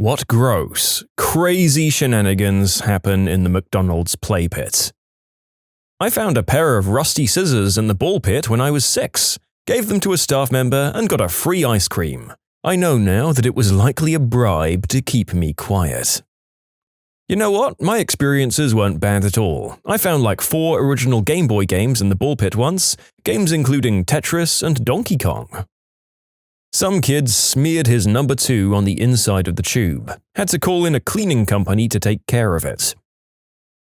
What gross, crazy shenanigans happen in the McDonald's play pit? I found a pair of rusty scissors in the ball pit when I was 6, gave them to a staff member, and got a free ice cream. I know now that it was likely a bribe to keep me quiet. You know what? My experiences weren't bad at all. I found like 4 original Game Boy games in the ball pit once, games including Tetris and Donkey Kong. Some kid smeared his number 2 on the inside of the tube, had to call in a cleaning company to take care of it.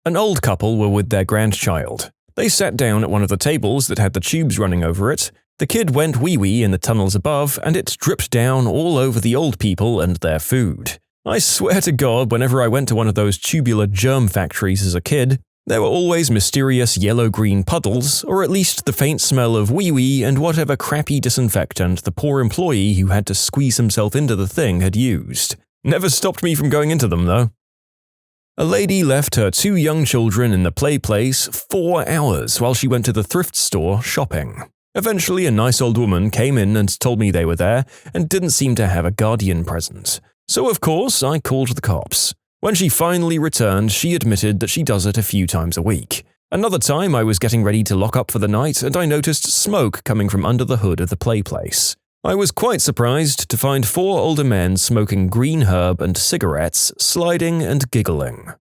An old couple were with their grandchild. They sat down at one of the tables that had the tubes running over it. The kid went wee-wee in the tunnels above, and it dripped down all over the old people and their food. I swear to God, whenever I went to one of those tubular germ factories as a kid, there were always mysterious yellow-green puddles, or at least the faint smell of wee-wee and whatever crappy disinfectant the poor employee who had to squeeze himself into the thing had used. Never stopped me from going into them, though. A lady left her 2 young children in the play place 4 hours while she went to the thrift store shopping. Eventually, a nice old woman came in and told me they were there and didn't seem to have a guardian present. So, of course, I called the cops. When she finally returned, she admitted that she does it a few times a week. Another time, I was getting ready to lock up for the night and I noticed smoke coming from under the hood of the play place. I was quite surprised to find 4 older men smoking green herb and cigarettes, sliding and giggling.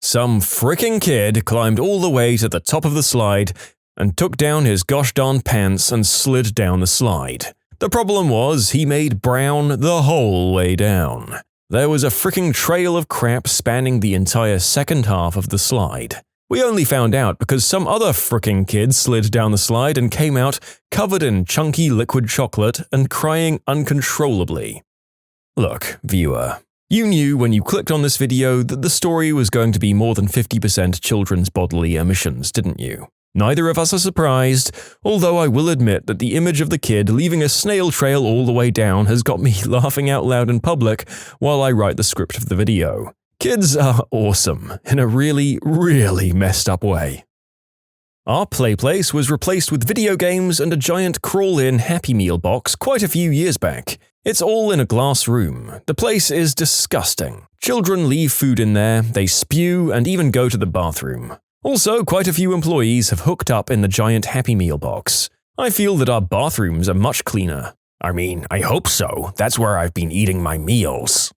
Some fricking kid climbed all the way to the top of the slide and took down his gosh darn pants and slid down the slide. The problem was he made brown the whole way down. There was a fricking trail of crap spanning the entire second half of the slide. We only found out because some other fricking kid slid down the slide and came out covered in chunky liquid chocolate and crying uncontrollably. Look, viewer, you knew when you clicked on this video that the story was going to be more than 50% children's bodily emissions, didn't you? Neither of us are surprised, although I will admit that the image of the kid leaving a snail trail all the way down has got me laughing out loud in public while I write the script of the video. Kids are awesome, in a really, really messed up way. Our play place was replaced with video games and a giant crawl-in Happy Meal box quite a few years back. It's all in a glass room. The place is disgusting. Children leave food in there, they spew, and even go to the bathroom. Also, quite a few employees have hooked up in the giant Happy Meal box. I feel that our bathrooms are much cleaner. I mean, I hope so. That's where I've been eating my meals.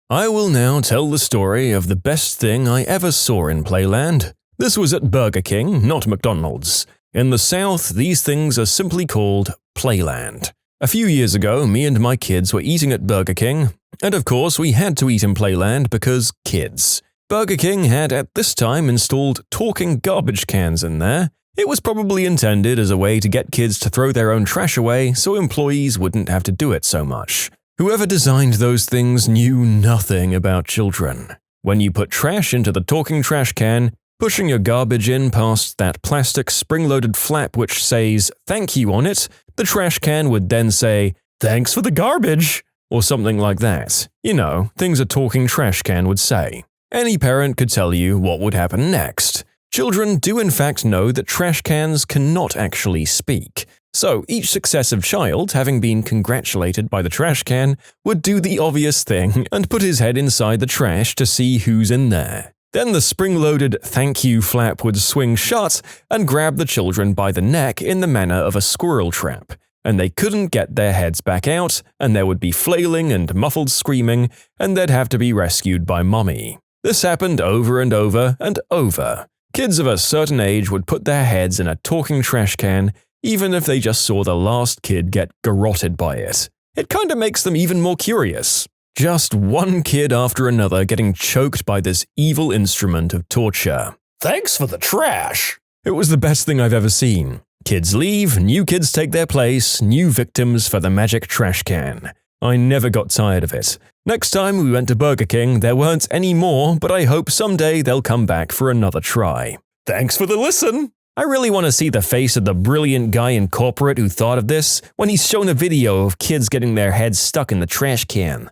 I will now tell the story of the best thing I ever saw in Playland. This was at Burger King, not McDonald's. In the South, these things are simply called Playland. A few years ago, me and my kids were eating at Burger King, and of course we had to eat in Playland because kids. Burger King had at this time installed talking garbage cans in there. It was probably intended as a way to get kids to throw their own trash away so employees wouldn't have to do it so much. Whoever designed those things knew nothing about children. When you put trash into the talking trash can, pushing your garbage in past that plastic spring-loaded flap which says "thank you" on it, the trash can would then say, "Thanks for the garbage," or something like that. You know, things a talking trash can would say. Any parent could tell you what would happen next. Children do in fact know that trash cans cannot actually speak. So each successive child, having been congratulated by the trash can, would do the obvious thing and put his head inside the trash to see who's in there. Then the spring-loaded "thank you" flap would swing shut and grab the children by the neck in the manner of a squirrel trap, and they couldn't get their heads back out, and there would be flailing and muffled screaming, and they'd have to be rescued by mommy. This happened over and over and over. Kids of a certain age would put their heads in a talking trash can, even if they just saw the last kid get garroted by it. It kinda makes them even more curious. Just one kid after another getting choked by this evil instrument of torture. Thanks for the trash! It was the best thing I've ever seen. Kids leave, new kids take their place, new victims for the magic trash can. I never got tired of it. Next time we went to Burger King, there weren't any more, but I hope someday they'll come back for another try. Thanks for the listen! I really want to see the face of the brilliant guy in corporate who thought of this when he's shown a video of kids getting their heads stuck in the trash can.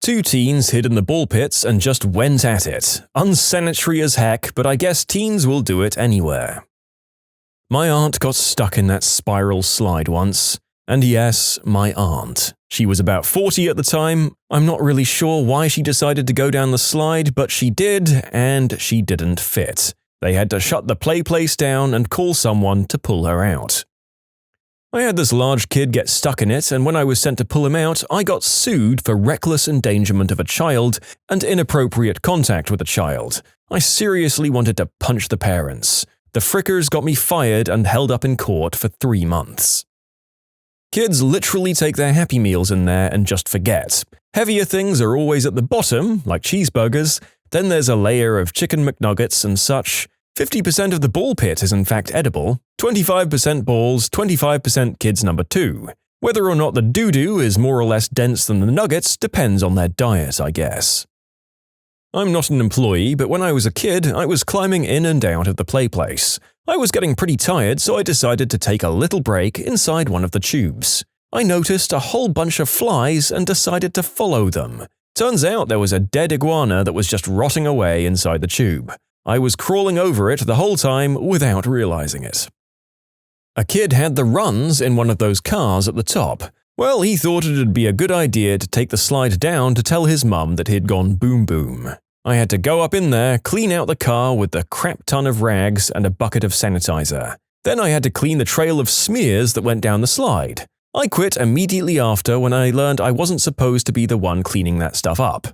2 teens hid in the ball pits and just went at it. Unsanitary as heck, but I guess teens will do it anywhere. My aunt got stuck in that spiral slide once. And yes, my aunt. She was about 40 at the time. I'm not really sure why she decided to go down the slide, but she did, and she didn't fit. They had to shut the play place down and call someone to pull her out. I had this large kid get stuck in it, and when I was sent to pull him out, I got sued for reckless endangerment of a child and inappropriate contact with a child. I seriously wanted to punch the parents. The frickers got me fired and held up in court for 3 months. Kids literally take their Happy Meals in there and just forget. Heavier things are always at the bottom, like cheeseburgers, then there's a layer of chicken McNuggets and such. 50% of the ball pit is in fact edible, 25% balls, 25% kids number 2. Whether or not the doo-doo is more or less dense than the nuggets depends on their diet, I guess. I'm not an employee, but when I was a kid, I was climbing in and out of the play place. I was getting pretty tired, so I decided to take a little break inside one of the tubes. I noticed a whole bunch of flies and decided to follow them. Turns out there was a dead iguana that was just rotting away inside the tube. I was crawling over it the whole time without realizing it. A kid had the runs in one of those cars at the top. Well, he thought it'd be a good idea to take the slide down to tell his mum that he'd gone boom boom. I had to go up in there, clean out the car with a crap ton of rags and a bucket of sanitizer. Then I had to clean the trail of smears that went down the slide. I quit immediately after when I learned I wasn't supposed to be the one cleaning that stuff up.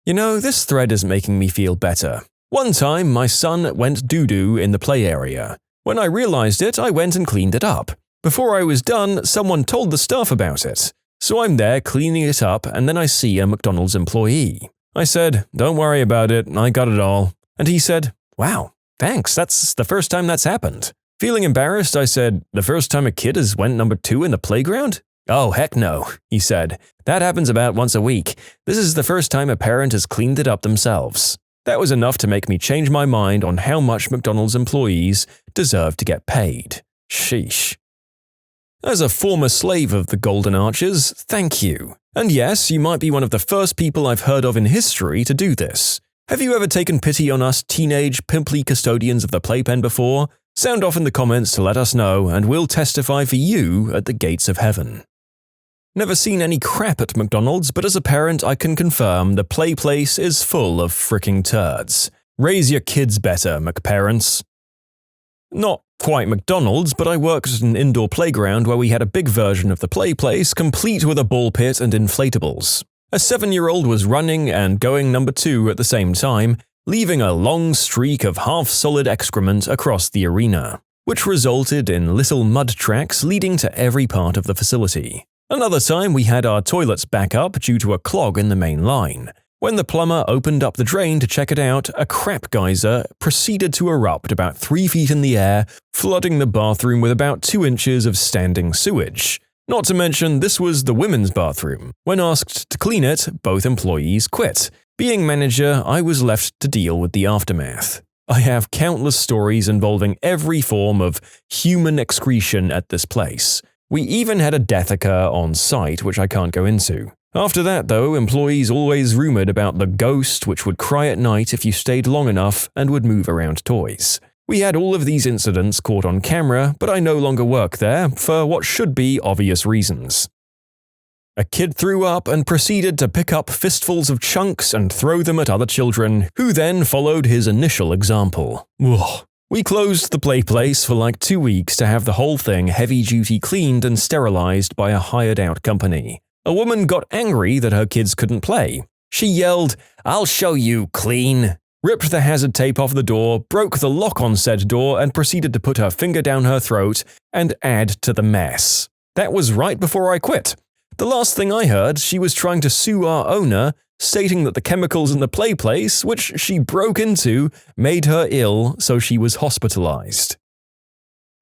You know, this thread is making me feel better. One time, my son went doo-doo in the play area. When I realized it, I went and cleaned it up. Before I was done, someone told the staff about it. So I'm there cleaning it up, and then I see a McDonald's employee. I said, "Don't worry about it, I got it all." And he said, "Wow, thanks, that's the first time that's happened." Feeling embarrassed, I said, "The first time a kid has went number 2 in the playground?" "Oh, heck no," he said. "That happens about once a week. This is the first time a parent has cleaned it up themselves." That was enough to make me change my mind on how much McDonald's employees deserve to get paid. Sheesh. As a former slave of the Golden Arches, thank you. And yes, you might be one of the first people I've heard of in history to do this. Have you ever taken pity on us teenage, pimply custodians of the playpen before? Sound off in the comments to let us know, and we'll testify for you at the gates of heaven. Never seen any crap at McDonald's, but as a parent I can confirm the play place is full of fricking turds. Raise your kids better, McParents. Not quite McDonald's, but I worked at an indoor playground where we had a big version of the play place complete with a ball pit and inflatables. A 7-year-old was running and going number 2 at the same time, leaving a long streak of half-solid excrement across the arena, which resulted in little mud tracks leading to every part of the facility. Another time we had our toilets back up due to a clog in the main line. When the plumber opened up the drain to check it out, a crap geyser proceeded to erupt about 3 feet in the air, flooding the bathroom with about 2 inches of standing sewage. Not to mention, this was the women's bathroom. When asked to clean it, both employees quit. Being manager, I was left to deal with the aftermath. I have countless stories involving every form of human excretion at this place. We even had a death occur on site, which I can't go into. After that, though, employees always rumored about the ghost which would cry at night if you stayed long enough and would move around toys. We had all of these incidents caught on camera, but I no longer work there for what should be obvious reasons. A kid threw up and proceeded to pick up fistfuls of chunks and throw them at other children, who then followed his initial example. Ugh. We closed the play place for like 2 weeks to have the whole thing heavy-duty cleaned and sterilized by a hired-out company. A woman got angry that her kids couldn't play. She yelled, "I'll show you, clean!" Ripped the hazard tape off the door, broke the lock on said door, and proceeded to put her finger down her throat and add to the mess. That was right before I quit. The last thing I heard, she was trying to sue our owner, stating that the chemicals in the play place, which she broke into, made her ill, so she was hospitalized.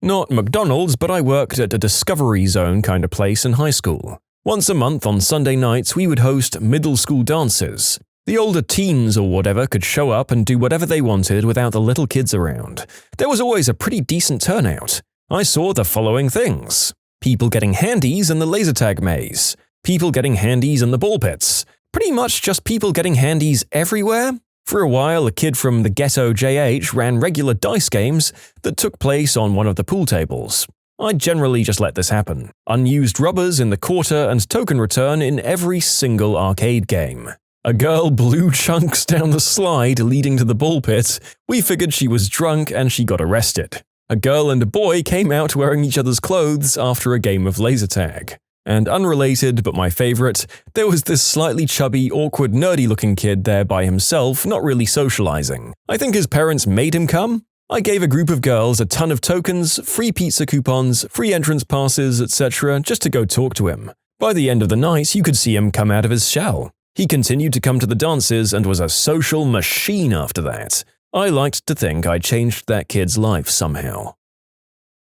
Not McDonald's, but I worked at a Discovery Zone kind of place in high school. Once a month on Sunday nights, we would host middle school dances. The older teens or whatever could show up and do whatever they wanted without the little kids around. There was always a pretty decent turnout. I saw the following things. People getting handies in the laser tag maze. People getting handies in the ball pits. Pretty much just people getting handies everywhere. For a while, a kid from the ghetto JH ran regular dice games that took place on one of the pool tables. I generally just let this happen. Unused rubbers in the quarter and token return in every single arcade game. A girl blew chunks down the slide leading to the ball pit. We figured she was drunk and she got arrested. A girl and a boy came out wearing each other's clothes after a game of laser tag. And unrelated, but my favorite, there was this slightly chubby, awkward, nerdy-looking kid there by himself, not really socializing. I think his parents made him come. I gave a group of girls a ton of tokens, free pizza coupons, free entrance passes, etc., just to go talk to him. By the end of the night, you could see him come out of his shell. He continued to come to the dances and was a social machine after that. I liked to think I changed that kid's life somehow.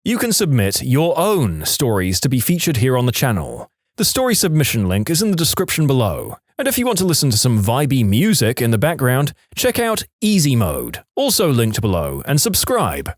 You can submit your own stories to be featured here on the channel. The story submission link is in the description below. And if you want to listen to some vibey music in the background, check out easymode, also linked below, and subscribe.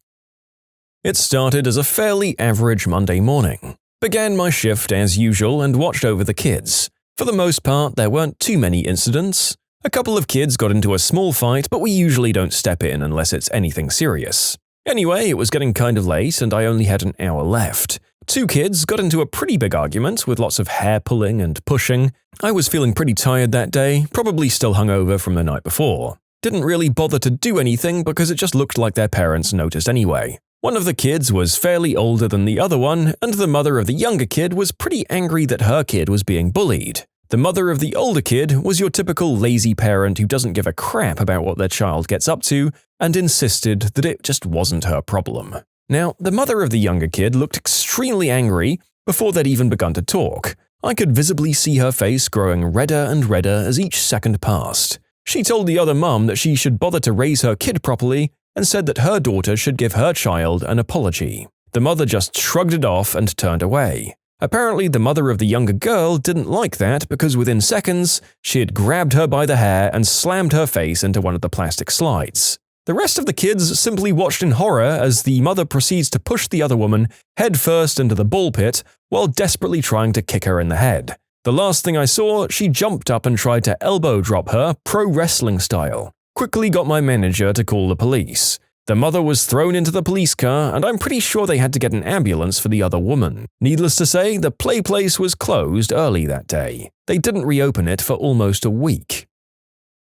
It started as a fairly average Monday morning. Began my shift as usual and watched over the kids. For the most part, there weren't too many incidents. A couple of kids got into a small fight, but we usually don't step in unless it's anything serious. Anyway, it was getting kind of late and I only had an hour left. 2 kids got into a pretty big argument with lots of hair pulling and pushing. I was feeling pretty tired that day, probably still hungover from the night before. Didn't really bother to do anything because it just looked like their parents noticed anyway. One of the kids was fairly older than the other one, and the mother of the younger kid was pretty angry that her kid was being bullied. The mother of the older kid was your typical lazy parent who doesn't give a crap about what their child gets up to and insisted that it just wasn't her problem. Now, the mother of the younger kid looked extremely angry before they'd even begun to talk. I could visibly see her face growing redder and redder as each second passed. She told the other mum that she should bother to raise her kid properly and said that her daughter should give her child an apology. The mother just shrugged it off and turned away. Apparently, the mother of the younger girl didn't like that because within seconds, she had grabbed her by the hair and slammed her face into one of the plastic slides. The rest of the kids simply watched in horror as the mother proceeds to push the other woman headfirst into the ball pit while desperately trying to kick her in the head. The last thing I saw, she jumped up and tried to elbow drop her pro wrestling style. Quickly got my manager to call the police. The mother was thrown into the police car, and I'm pretty sure they had to get an ambulance for the other woman. Needless to say, the play place was closed early that day. They didn't reopen it for almost a week.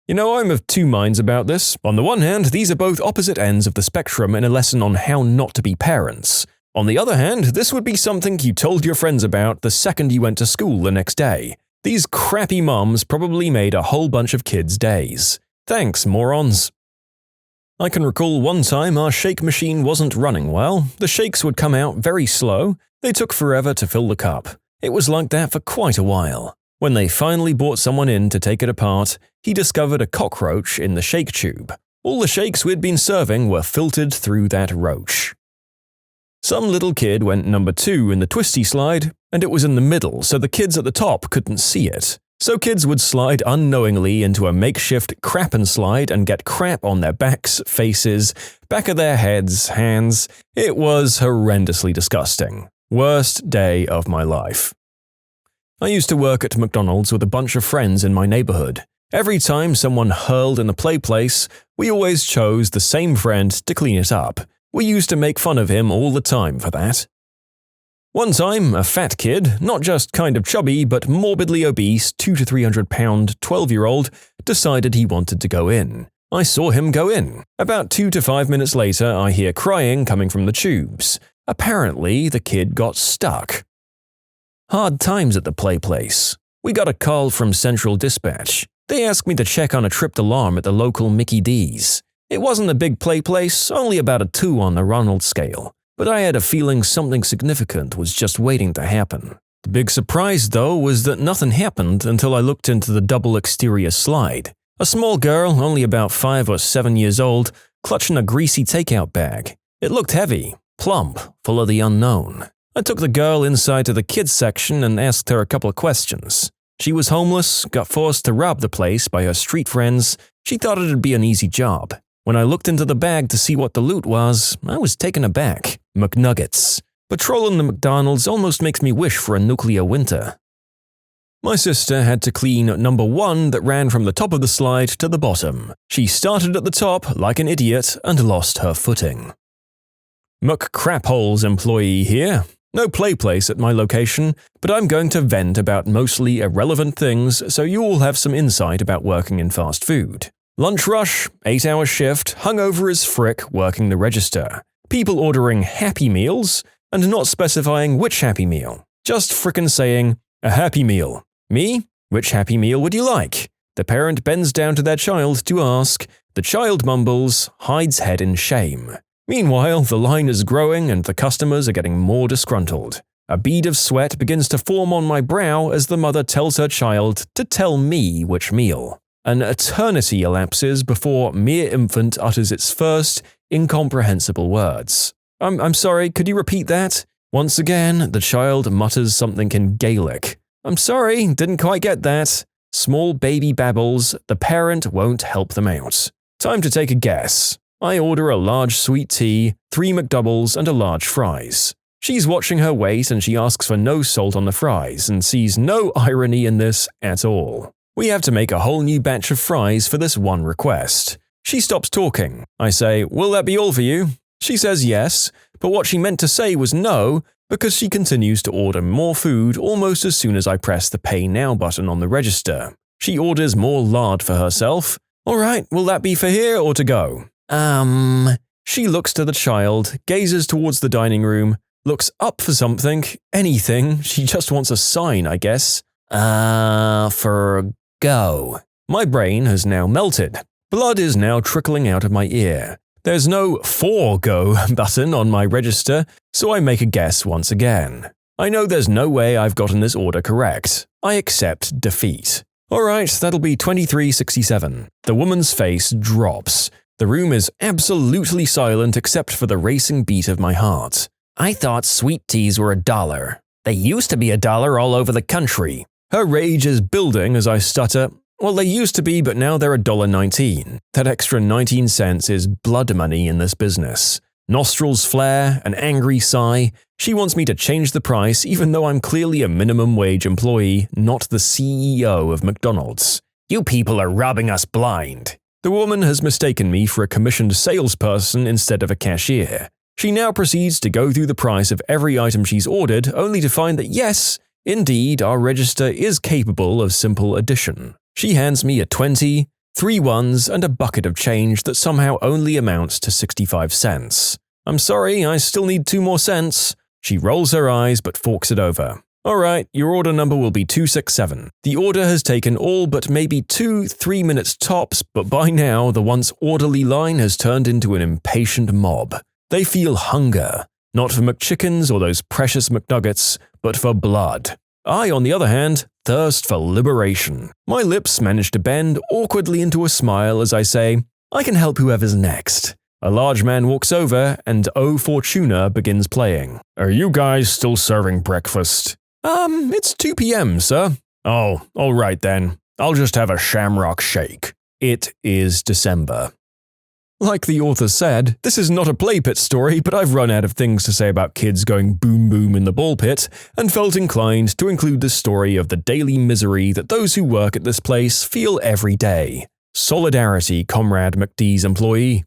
You know, I'm of 2 minds about this. On the one hand, these are both opposite ends of the spectrum in a lesson on how not to be parents. On the other hand, this would be something you told your friends about the second you went to school the next day. These crappy moms probably made a whole bunch of kids' days. Thanks, morons. I can recall one time our shake machine wasn't running well. The shakes would come out very slow. They took forever to fill the cup. It was like that for quite a while. When they finally brought someone in to take it apart, he discovered a cockroach in the shake tube. All the shakes we'd been serving were filtered through that roach. Some little kid went number 2 in the twisty slide, and it was in the middle, so the kids at the top couldn't see it. So kids would slide unknowingly into a makeshift crap-and slide and get crap on their backs, faces, back of their heads, hands. It was horrendously disgusting. Worst day of my life. I used to work at McDonald's with a bunch of friends in my neighborhood. Every time someone hurled in the play place, we always chose the same friend to clean it up. We used to make fun of him all the time for that. One time, a fat kid, not just kind of chubby but morbidly obese 200 to 300 pound 12-year-old, decided he wanted to go in. I saw him go in. About 2 to 5 minutes later, I hear crying coming from the tubes. Apparently, the kid got stuck. Hard times at the play place. We got a call from Central Dispatch. They asked me to check on a tripped alarm at the local Mickey D's. It wasn't a big play place, only about a 2 on the Ronald scale. But I had a feeling something significant was just waiting to happen. The big surprise, though, was that nothing happened until I looked into the double exterior slide. A small girl, only about 5 or 7 years old, clutching a greasy takeout bag. It looked heavy, plump, full of the unknown. I took the girl inside to the kids section and asked her a couple of questions. She was homeless, got forced to rob the place by her street friends. She thought it'd be an easy job. When I looked into the bag to see what the loot was, I was taken aback. McNuggets. Patrolling the McDonald's almost makes me wish for a nuclear winter. My sister had to clean number 1 that ran from the top of the slide to the bottom. She started at the top like an idiot and lost her footing. McCrapholes employee here. No play place at my location, but I'm going to vent about mostly irrelevant things so you all have some insight about working in fast food. Lunch rush, 8-hour shift, hungover as frick working the register. People ordering Happy Meals and not specifying which Happy Meal. Just frickin' saying, a Happy Meal. Me? Which Happy Meal would you like? The parent bends down to their child to ask. The child mumbles, hides head in shame. Meanwhile, the line is growing and the customers are getting more disgruntled. A bead of sweat begins to form on my brow as the mother tells her child to tell me which meal. An eternity elapses before mere infant utters its first, incomprehensible words. I'm sorry, could you repeat that? Once again, the child mutters something in Gaelic. I'm sorry, didn't quite get that. Small baby babbles, the parent won't help them out. Time to take a guess. I order a large sweet tea, 3 McDoubles, and a large fries. She's watching her weight and she asks for no salt on the fries and sees no irony in this at all. We have to make a whole new batch of fries for this one request. She stops talking. I say, will that be all for you? She says yes, but what she meant to say was no, because she continues to order more food almost as soon as I press the Pay Now button on the register. She orders more lard for herself. Alright, will that be for here or to go? She looks to the child, gazes towards the dining room, looks up for something, anything, she just wants a sign, I guess. For go. My brain has now melted. Blood is now trickling out of my ear. There's no for go button on my register, so I make a guess once again. I know there's no way I've gotten this order correct. I accept defeat. Alright, that'll be $23.67. The woman's face drops. The room is absolutely silent except for the racing beat of my heart. I thought sweet teas were $1. They used to be $1 all over the country. Her rage is building as I stutter. Well, they used to be, but now they're $1.19. That extra 19 cents is blood money in this business. Nostrils flare, an angry sigh. She wants me to change the price even though I'm clearly a minimum wage employee, not the CEO of McDonald's. You people are robbing us blind. The woman has mistaken me for a commissioned salesperson instead of a cashier. She now proceeds to go through the price of every item she's ordered, only to find that yes, indeed, our register is capable of simple addition. She hands me a 20, 3 ones, and a bucket of change that somehow only amounts to 65 cents. I'm sorry, I still need 2 more cents. She rolls her eyes but forks it over. Alright, your order number will be 267. The order has taken all but maybe 2-3 minutes tops, but by now the once orderly line has turned into an impatient mob. They feel hunger, not for McChickens or those precious McNuggets, but for blood. I, on the other hand, thirst for liberation. My lips manage to bend awkwardly into a smile as I say, I can help whoever's next. A large man walks over and O Fortuna begins playing. Are you guys still serving breakfast? It's 2 p.m., sir. Oh, all right then. I'll just have a shamrock shake. It is December. Like the author said, this is not a play pit story, but I've run out of things to say about kids going boom boom in the ball pit, and felt inclined to include the story of the daily misery that those who work at this place feel every day. Solidarity, Comrade McD's employee.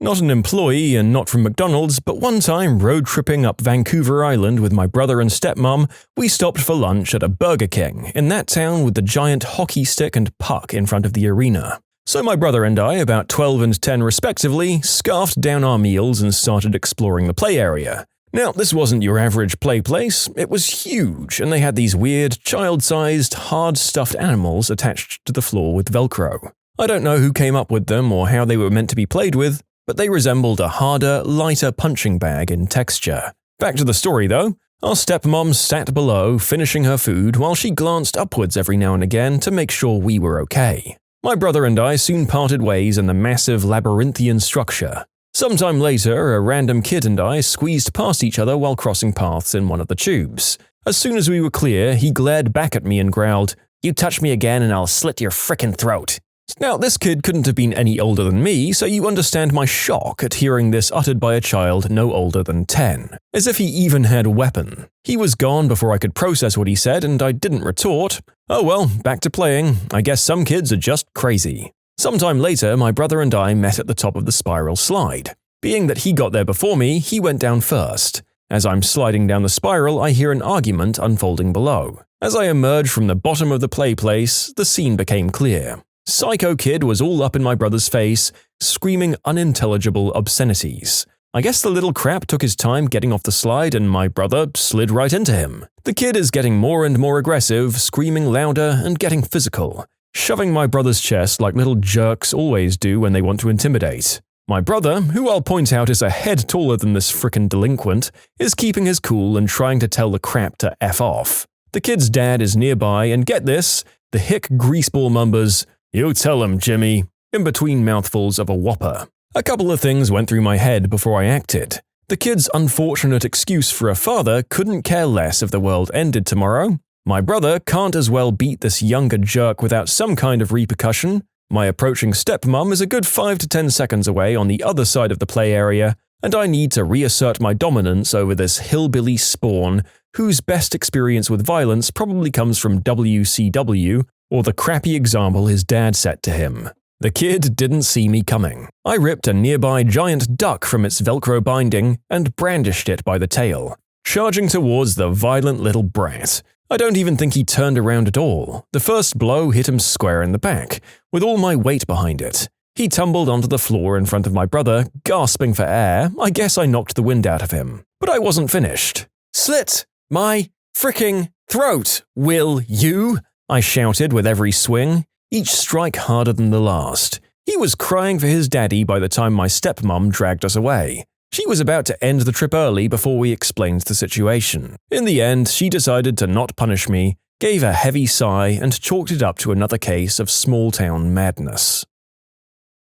Not an employee and not from McDonald's, but one time road tripping up Vancouver Island with my brother and stepmom, we stopped for lunch at a Burger King in that town with the giant hockey stick and puck in front of the arena. So my brother and I, about 12 and 10 respectively, scarfed down our meals and started exploring the play area. Now, this wasn't your average play place, it was huge, and they had these weird, child-sized, hard stuffed animals attached to the floor with Velcro. I don't know who came up with them or how they were meant to be played with, but they resembled a harder, lighter punching bag in texture. Back to the story though. Our stepmom sat below, finishing her food, while she glanced upwards every now and again to make sure we were okay. My brother and I soon parted ways in the massive labyrinthian structure. Sometime later, a random kid and I squeezed past each other while crossing paths in one of the tubes. As soon as we were clear, he glared back at me and growled, "You touch me again and I'll slit your frickin' throat." Now, this kid couldn't have been any older than me, so you understand my shock at hearing this uttered by a child no older than 10. As if he even had a weapon. He was gone before I could process what he said, and I didn't retort. Oh well, back to playing. I guess some kids are just crazy. Sometime later, my brother and I met at the top of the spiral slide. Being that he got there before me, he went down first. As I'm sliding down the spiral, I hear an argument unfolding below. As I emerge from the bottom of the play place, the scene became clear. Psycho Kid was all up in my brother's face, screaming unintelligible obscenities. I guess the little crap took his time getting off the slide and my brother slid right into him. The kid is getting more and more aggressive, screaming louder and getting physical, shoving my brother's chest like little jerks always do when they want to intimidate. My brother, who I'll point out is a head taller than this frickin' delinquent, is keeping his cool and trying to tell the crap to F off. The kid's dad is nearby and get this, the hick greaseball mumbers, "You tell him, Jimmy," in between mouthfuls of a Whopper. A couple of things went through my head before I acted. The kid's unfortunate excuse for a father couldn't care less if the world ended tomorrow. My brother can't as well beat this younger jerk without some kind of repercussion. My approaching stepmom is a good 5 to 10 seconds away on the other side of the play area, and I need to reassert my dominance over this hillbilly spawn whose best experience with violence probably comes from WCW or the crappy example his dad set to him. The kid didn't see me coming. I ripped a nearby giant duck from its Velcro binding and brandished it by the tail, charging towards the violent little brat. I don't even think he turned around at all. The first blow hit him square in the back, with all my weight behind it. He tumbled onto the floor in front of my brother, gasping for air. I guess I knocked the wind out of him. But I wasn't finished. "Slit my fricking throat, will you?" I shouted with every swing, each strike harder than the last. He was crying for his daddy by the time my stepmom dragged us away. She was about to end the trip early before we explained the situation. In the end, she decided to not punish me, gave a heavy sigh, and chalked it up to another case of small-town madness.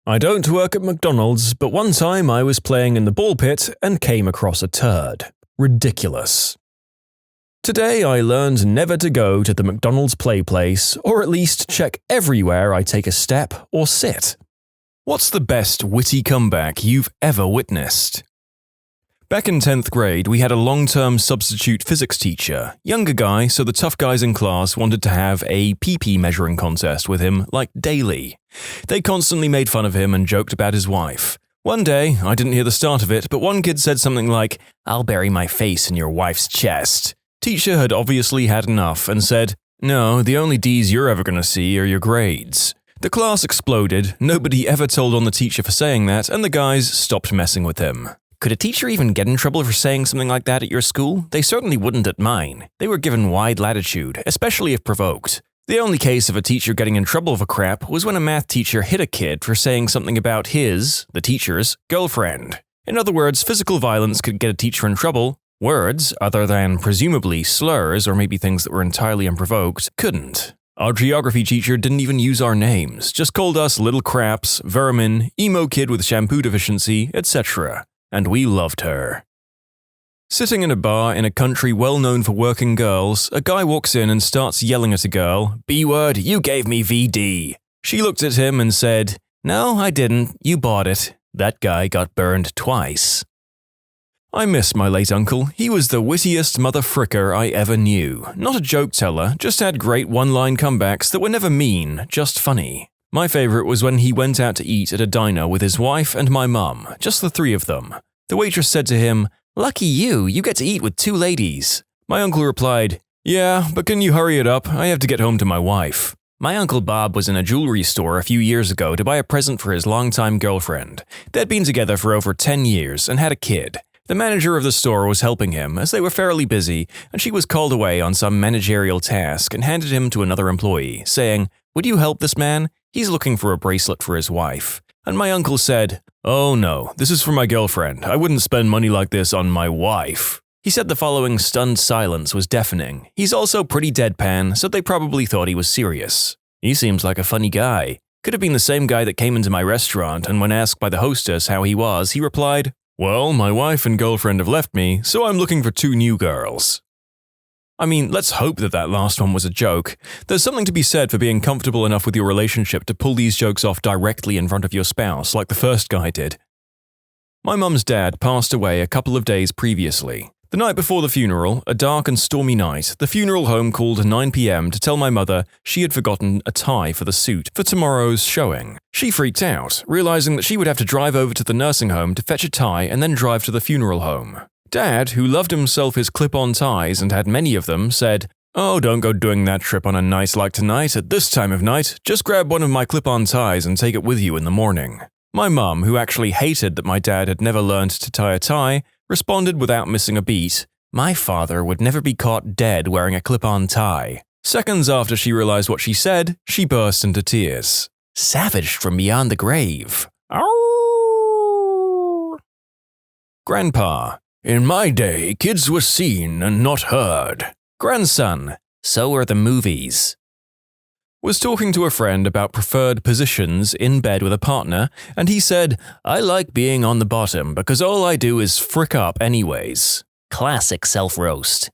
I don't work at McDonald's, but one time I was playing in the ball pit and came across a turd. Ridiculous. Today I learned never to go to the McDonald's play place, or at least check everywhere I take a step or sit. What's the best witty comeback you've ever witnessed? Back in 10th grade, we had a long-term substitute physics teacher, younger guy, so the tough guys in class wanted to have a pee-pee measuring contest with him, like daily. They constantly made fun of him and joked about his wife. One day, I didn't hear the start of it, but one kid said something like, "I'll bury my face in your wife's chest." Teacher had obviously had enough and said, "No, the only D's you're ever going to see are your grades." The class exploded, nobody ever told on the teacher for saying that, and the guys stopped messing with him. Could a teacher even get in trouble for saying something like that at your school? They certainly wouldn't at mine. They were given wide latitude, especially if provoked. The only case of a teacher getting in trouble for crap was when a math teacher hit a kid for saying something about his, the teacher's, girlfriend. In other words, physical violence could get a teacher in trouble. Words, other than presumably slurs or maybe things that were entirely unprovoked, couldn't. Our geography teacher didn't even use our names, just called us little craps, vermin, emo kid with shampoo deficiency, etc. And we loved her. Sitting in a bar in a country well known for working girls, a guy walks in and starts yelling at a girl, "B-word, you gave me VD." She looked at him and said, "No, I didn't, you bought it." That guy got burned twice. I miss my late uncle. He was the wittiest mother fricker I ever knew. Not a joke teller, just had great one-line comebacks that were never mean, just funny. My favorite was when he went out to eat at a diner with his wife and my mum, just the three of them. The waitress said to him, "Lucky you get to eat with two ladies." My uncle replied, "Yeah, but can you hurry it up? I have to get home to my wife." My Uncle Bob was in a jewelry store a few years ago to buy a present for his longtime girlfriend. They'd been together for over 10 years and had a kid. The manager of the store was helping him as they were fairly busy, and she was called away on some managerial task and handed him to another employee, saying, "Would you help this man? He's looking for a bracelet for his wife." And my uncle said, "Oh no, this is for my girlfriend. I wouldn't spend money like this on my wife." He said the following stunned silence was deafening. He's also pretty deadpan, so they probably thought he was serious. "He seems like a funny guy." Could have been the same guy that came into my restaurant, and when asked by the hostess how he was, he replied, "Well, my wife and girlfriend have left me, so I'm looking for 2 new girls." I mean, let's hope that last one was a joke. There's something to be said for being comfortable enough with your relationship to pull these jokes off directly in front of your spouse, like the first guy did. My mum's dad passed away a couple of days previously. The night before the funeral, a dark and stormy night, the funeral home called 9 p.m. to tell my mother she had forgotten a tie for the suit for tomorrow's showing. She freaked out, realizing that she would have to drive over to the nursing home to fetch a tie and then drive to the funeral home. Dad, who loved himself his clip-on ties and had many of them, said, "Oh, don't go doing that trip on a night like tonight at this time of night. Just grab one of my clip-on ties and take it with you in the morning." My mum, who actually hated that my dad had never learned to tie a tie, responded without missing a beat, "My father would never be caught dead wearing a clip-on tie." Seconds after she realized what she said, she burst into tears. Savaged from beyond the grave. Ow! Grandpa, "In my day, kids were seen and not heard." Grandson, "So are the movies." Was talking to a friend about preferred positions in bed with a partner, and he said, "I like being on the bottom because all I do is frick up anyways." Classic self-roast.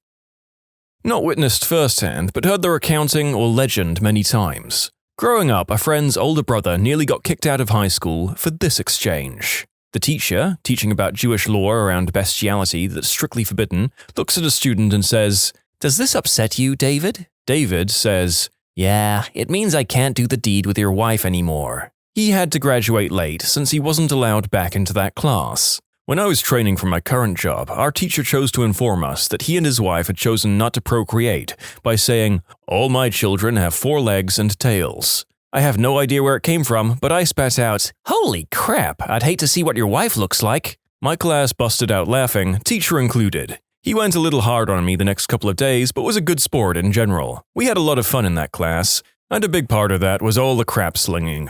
Not witnessed firsthand, but heard the recounting or legend many times. Growing up, a friend's older brother nearly got kicked out of high school for this exchange. The teacher, teaching about Jewish law around bestiality that's strictly forbidden, looks at a student and says, "Does this upset you, David?" David says, "Yeah, it means I can't do the deed with your wife anymore." He had to graduate late since he wasn't allowed back into that class. When I was training for my current job, our teacher chose to inform us that he and his wife had chosen not to procreate by saying, "All my children have 4 legs and tails." I have no idea where it came from, but I spat out, "Holy crap, I'd hate to see what your wife looks like." My class busted out laughing, teacher included. He went a little hard on me the next couple of days, but was a good sport in general. We had a lot of fun in that class, and a big part of that was all the crap slinging.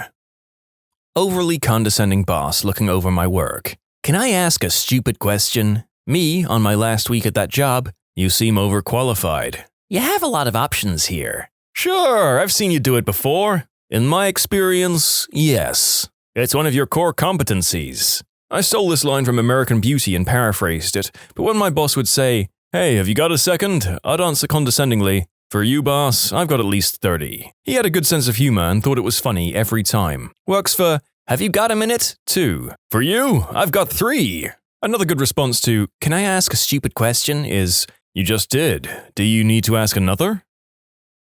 Overly condescending boss looking over my work. "Can I ask a stupid question?" Me, on my last week at that job, "You seem overqualified." "You have a lot of options here." "Sure, I've seen you do it before. In my experience, yes. It's one of your core competencies." I stole this line from American Beauty and paraphrased it, but when my boss would say, "Hey, have you got a second?" I'd answer condescendingly, "For you, boss, I've got at least 30. He had a good sense of humor and thought it was funny every time. Works for, "Have you got a minute?" too. "For you, I've got 3. Another good response to, "Can I ask a stupid question?" is, "You just did. Do you need to ask another?"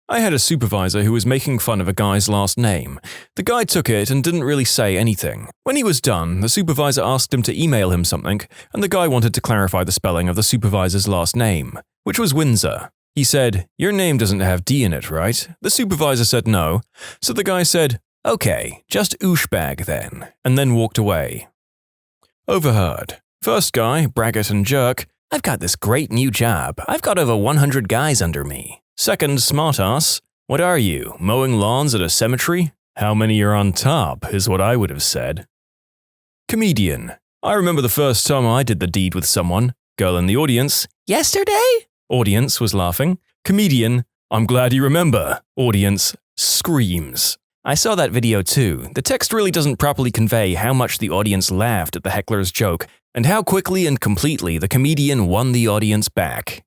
I had a supervisor who was making fun of a guy's last name. The guy took it and didn't really say anything. When he was done, the supervisor asked him to email him something, and the guy wanted to clarify the spelling of the supervisor's last name, which was Windsor. He said, "Your name doesn't have D in it, right?" The supervisor said no, so the guy said, "Okay, just ooshbag then," and then walked away. Overheard. First guy, braggart and jerk, "I've got this great new job. I've got over 100 guys under me." Second, smartass, "What are you, mowing lawns at a cemetery?" "How many are on top," is what I would have said. Comedian. I remember the first time I did the deed with someone. Girl in the audience, "Yesterday?" Audience was laughing. Comedian, "I'm glad you remember." Audience, screams. I saw that video too. The text really doesn't properly convey how much the audience laughed at the heckler's joke, and how quickly and completely the comedian won the audience back.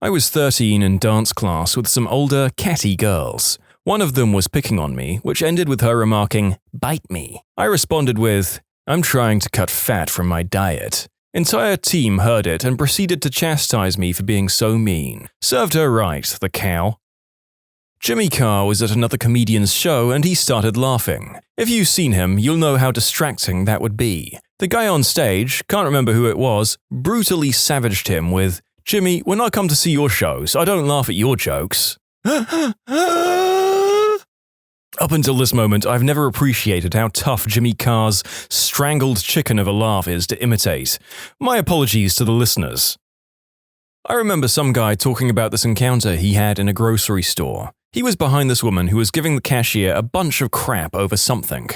I was 13 in dance class with some older, catty girls. One of them was picking on me, which ended with her remarking, "Bite me." I responded with, "I'm trying to cut fat from my diet." Entire team heard it and proceeded to chastise me for being so mean. Served her right, the cow. Jimmy Carr was at another comedian's show and he started laughing. If you've seen him, you'll know how distracting that would be. The guy on stage, can't remember who it was, brutally savaged him with, "Jimmy, when I come to see your shows, I don't laugh at your jokes." Up until this moment, I've never appreciated how tough Jimmy Carr's strangled chicken of a laugh is to imitate. My apologies to the listeners. I remember some guy talking about this encounter he had in a grocery store. He was behind this woman who was giving the cashier a bunch of crap over something.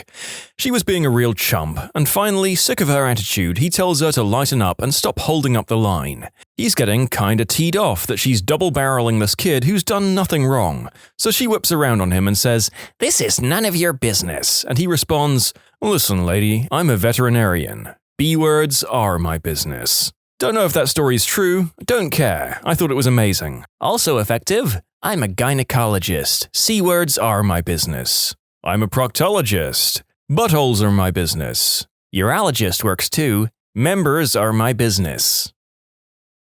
She was being a real chump, and finally, sick of her attitude, he tells her to lighten up and stop holding up the line. He's getting kinda teed off that she's double-barreling this kid who's done nothing wrong. So she whips around on him and says, "This is none of your business." And he responds, "Listen, lady, I'm a veterinarian. B-words are my business." Don't know if that story's true, don't care. I thought it was amazing. Also effective, I'm a gynecologist. C-words are my business. I'm a proctologist. Buttholes are my business. Urologist works too. Members are my business.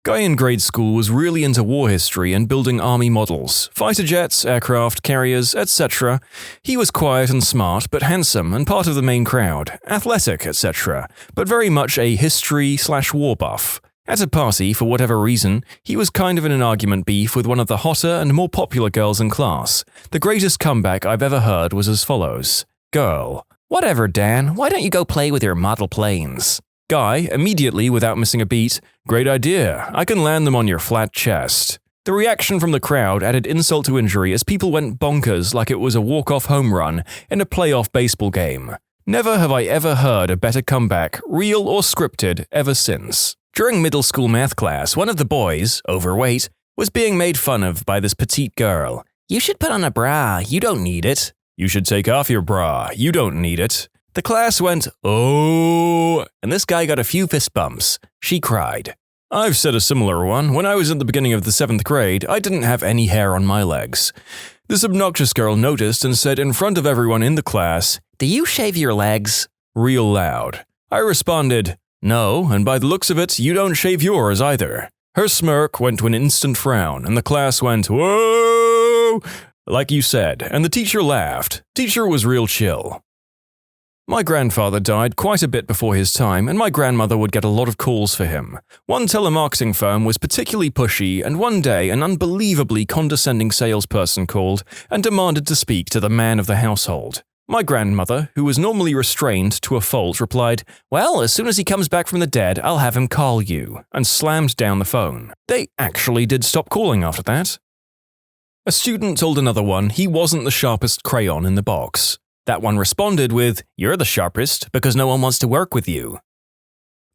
Guy in grade school was really into war history and building army models, fighter jets, aircraft, carriers, etc. He was quiet and smart, but handsome and part of the main crowd, athletic, etc., but very much a history/war buff. At a party, for whatever reason, he was kind of in an argument beef with one of the hotter and more popular girls in class. The greatest comeback I've ever heard was as follows. Girl: "Whatever, Dan, why don't you go play with your model planes?" Guy, immediately without missing a beat, "Great idea, I can land them on your flat chest." The reaction from the crowd added insult to injury as people went bonkers like it was a walk-off home run in a playoff baseball game. Never have I ever heard a better comeback, real or scripted, ever since. During middle school math class, one of the boys, overweight, was being made fun of by this petite girl. "You should put on a bra, you don't need it." "You should take off your bra, you don't need it." The class went, "Oh," and this guy got a few fist bumps. She cried. I've said a similar one. When I was at the beginning of the 7th grade, I didn't have any hair on my legs. This obnoxious girl noticed and said in front of everyone in the class, "Do you shave your legs?" real loud. I responded, "No, and by the looks of it, you don't shave yours either." Her smirk went to an instant frown, and the class went, "Whoa!" like you said, and the teacher laughed. Teacher was real chill. My grandfather died quite a bit before his time, and my grandmother would get a lot of calls for him. One telemarketing firm was particularly pushy, and one day an unbelievably condescending salesperson called and demanded to speak to the man of the household. My grandmother, who was normally restrained to a fault, replied, "Well, as soon as he comes back from the dead, I'll have him call you," and slammed down the phone. They actually did stop calling after that. A student told another one he wasn't the sharpest crayon in the box. That one responded with, "You're the sharpest because no one wants to work with you."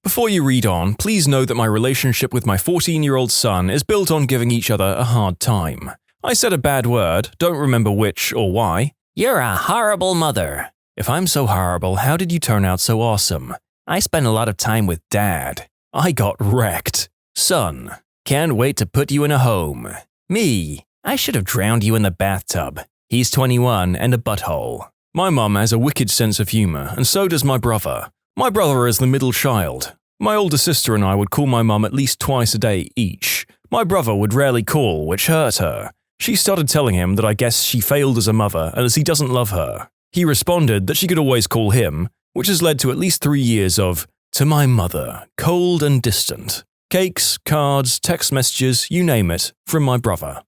Before you read on, please know that my relationship with my 14-year-old son is built on giving each other a hard time. I said a bad word, don't remember which or why. "You're a horrible mother." If I'm so horrible, how did you turn out so awesome? "I spent a lot of time with Dad." I got wrecked. "Son, can't wait to put you in a home." Me, "I should have drowned you in the bathtub." He's 21 and a butthole. My mum has a wicked sense of humor, and so does my brother. My brother is the middle child. My older sister and I would call my mum at least twice a day each. My brother would rarely call, which hurt her. She started telling him that I guess she failed as a mother and as he doesn't love her. He responded that she could always call him, which has led to at least 3 years of, "To my mother, cold and distant." Cakes, cards, text messages, you name it, from my brother.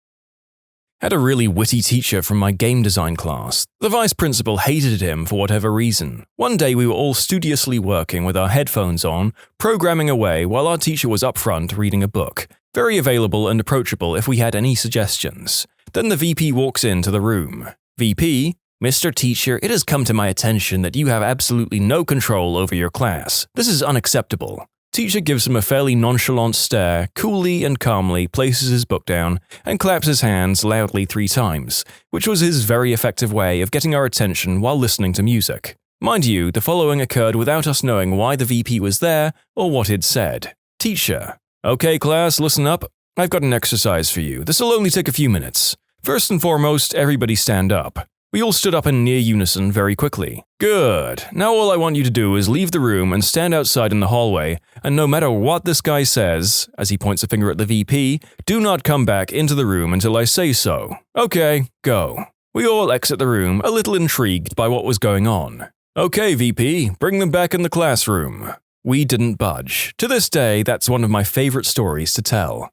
Had a really witty teacher from my game design class. The vice principal hated him for whatever reason. One day we were all studiously working with our headphones on, programming away while our teacher was up front reading a book. Very available and approachable if we had any suggestions. Then the VP walks into the room. VP, "Mr. Teacher, it has come to my attention that you have absolutely no control over your class. This is unacceptable." Teacher gives him a fairly nonchalant stare, coolly and calmly places his book down, and claps his hands loudly 3 times, which was his very effective way of getting our attention while listening to music. Mind you, the following occurred without us knowing why the VP was there or what he'd said. Teacher, "Okay class, listen up. I've got an exercise for you. This'll only take a few minutes. First and foremost, everybody stand up." We all stood up in near unison very quickly. "Good. Now all I want you to do is leave the room and stand outside in the hallway, and no matter what this guy says," as he points a finger at the VP, "do not come back into the room until I say so. Okay, go." We all exit the room, a little intrigued by what was going on. "Okay, VP, bring them back in the classroom." We didn't budge. To this day, that's one of my favorite stories to tell.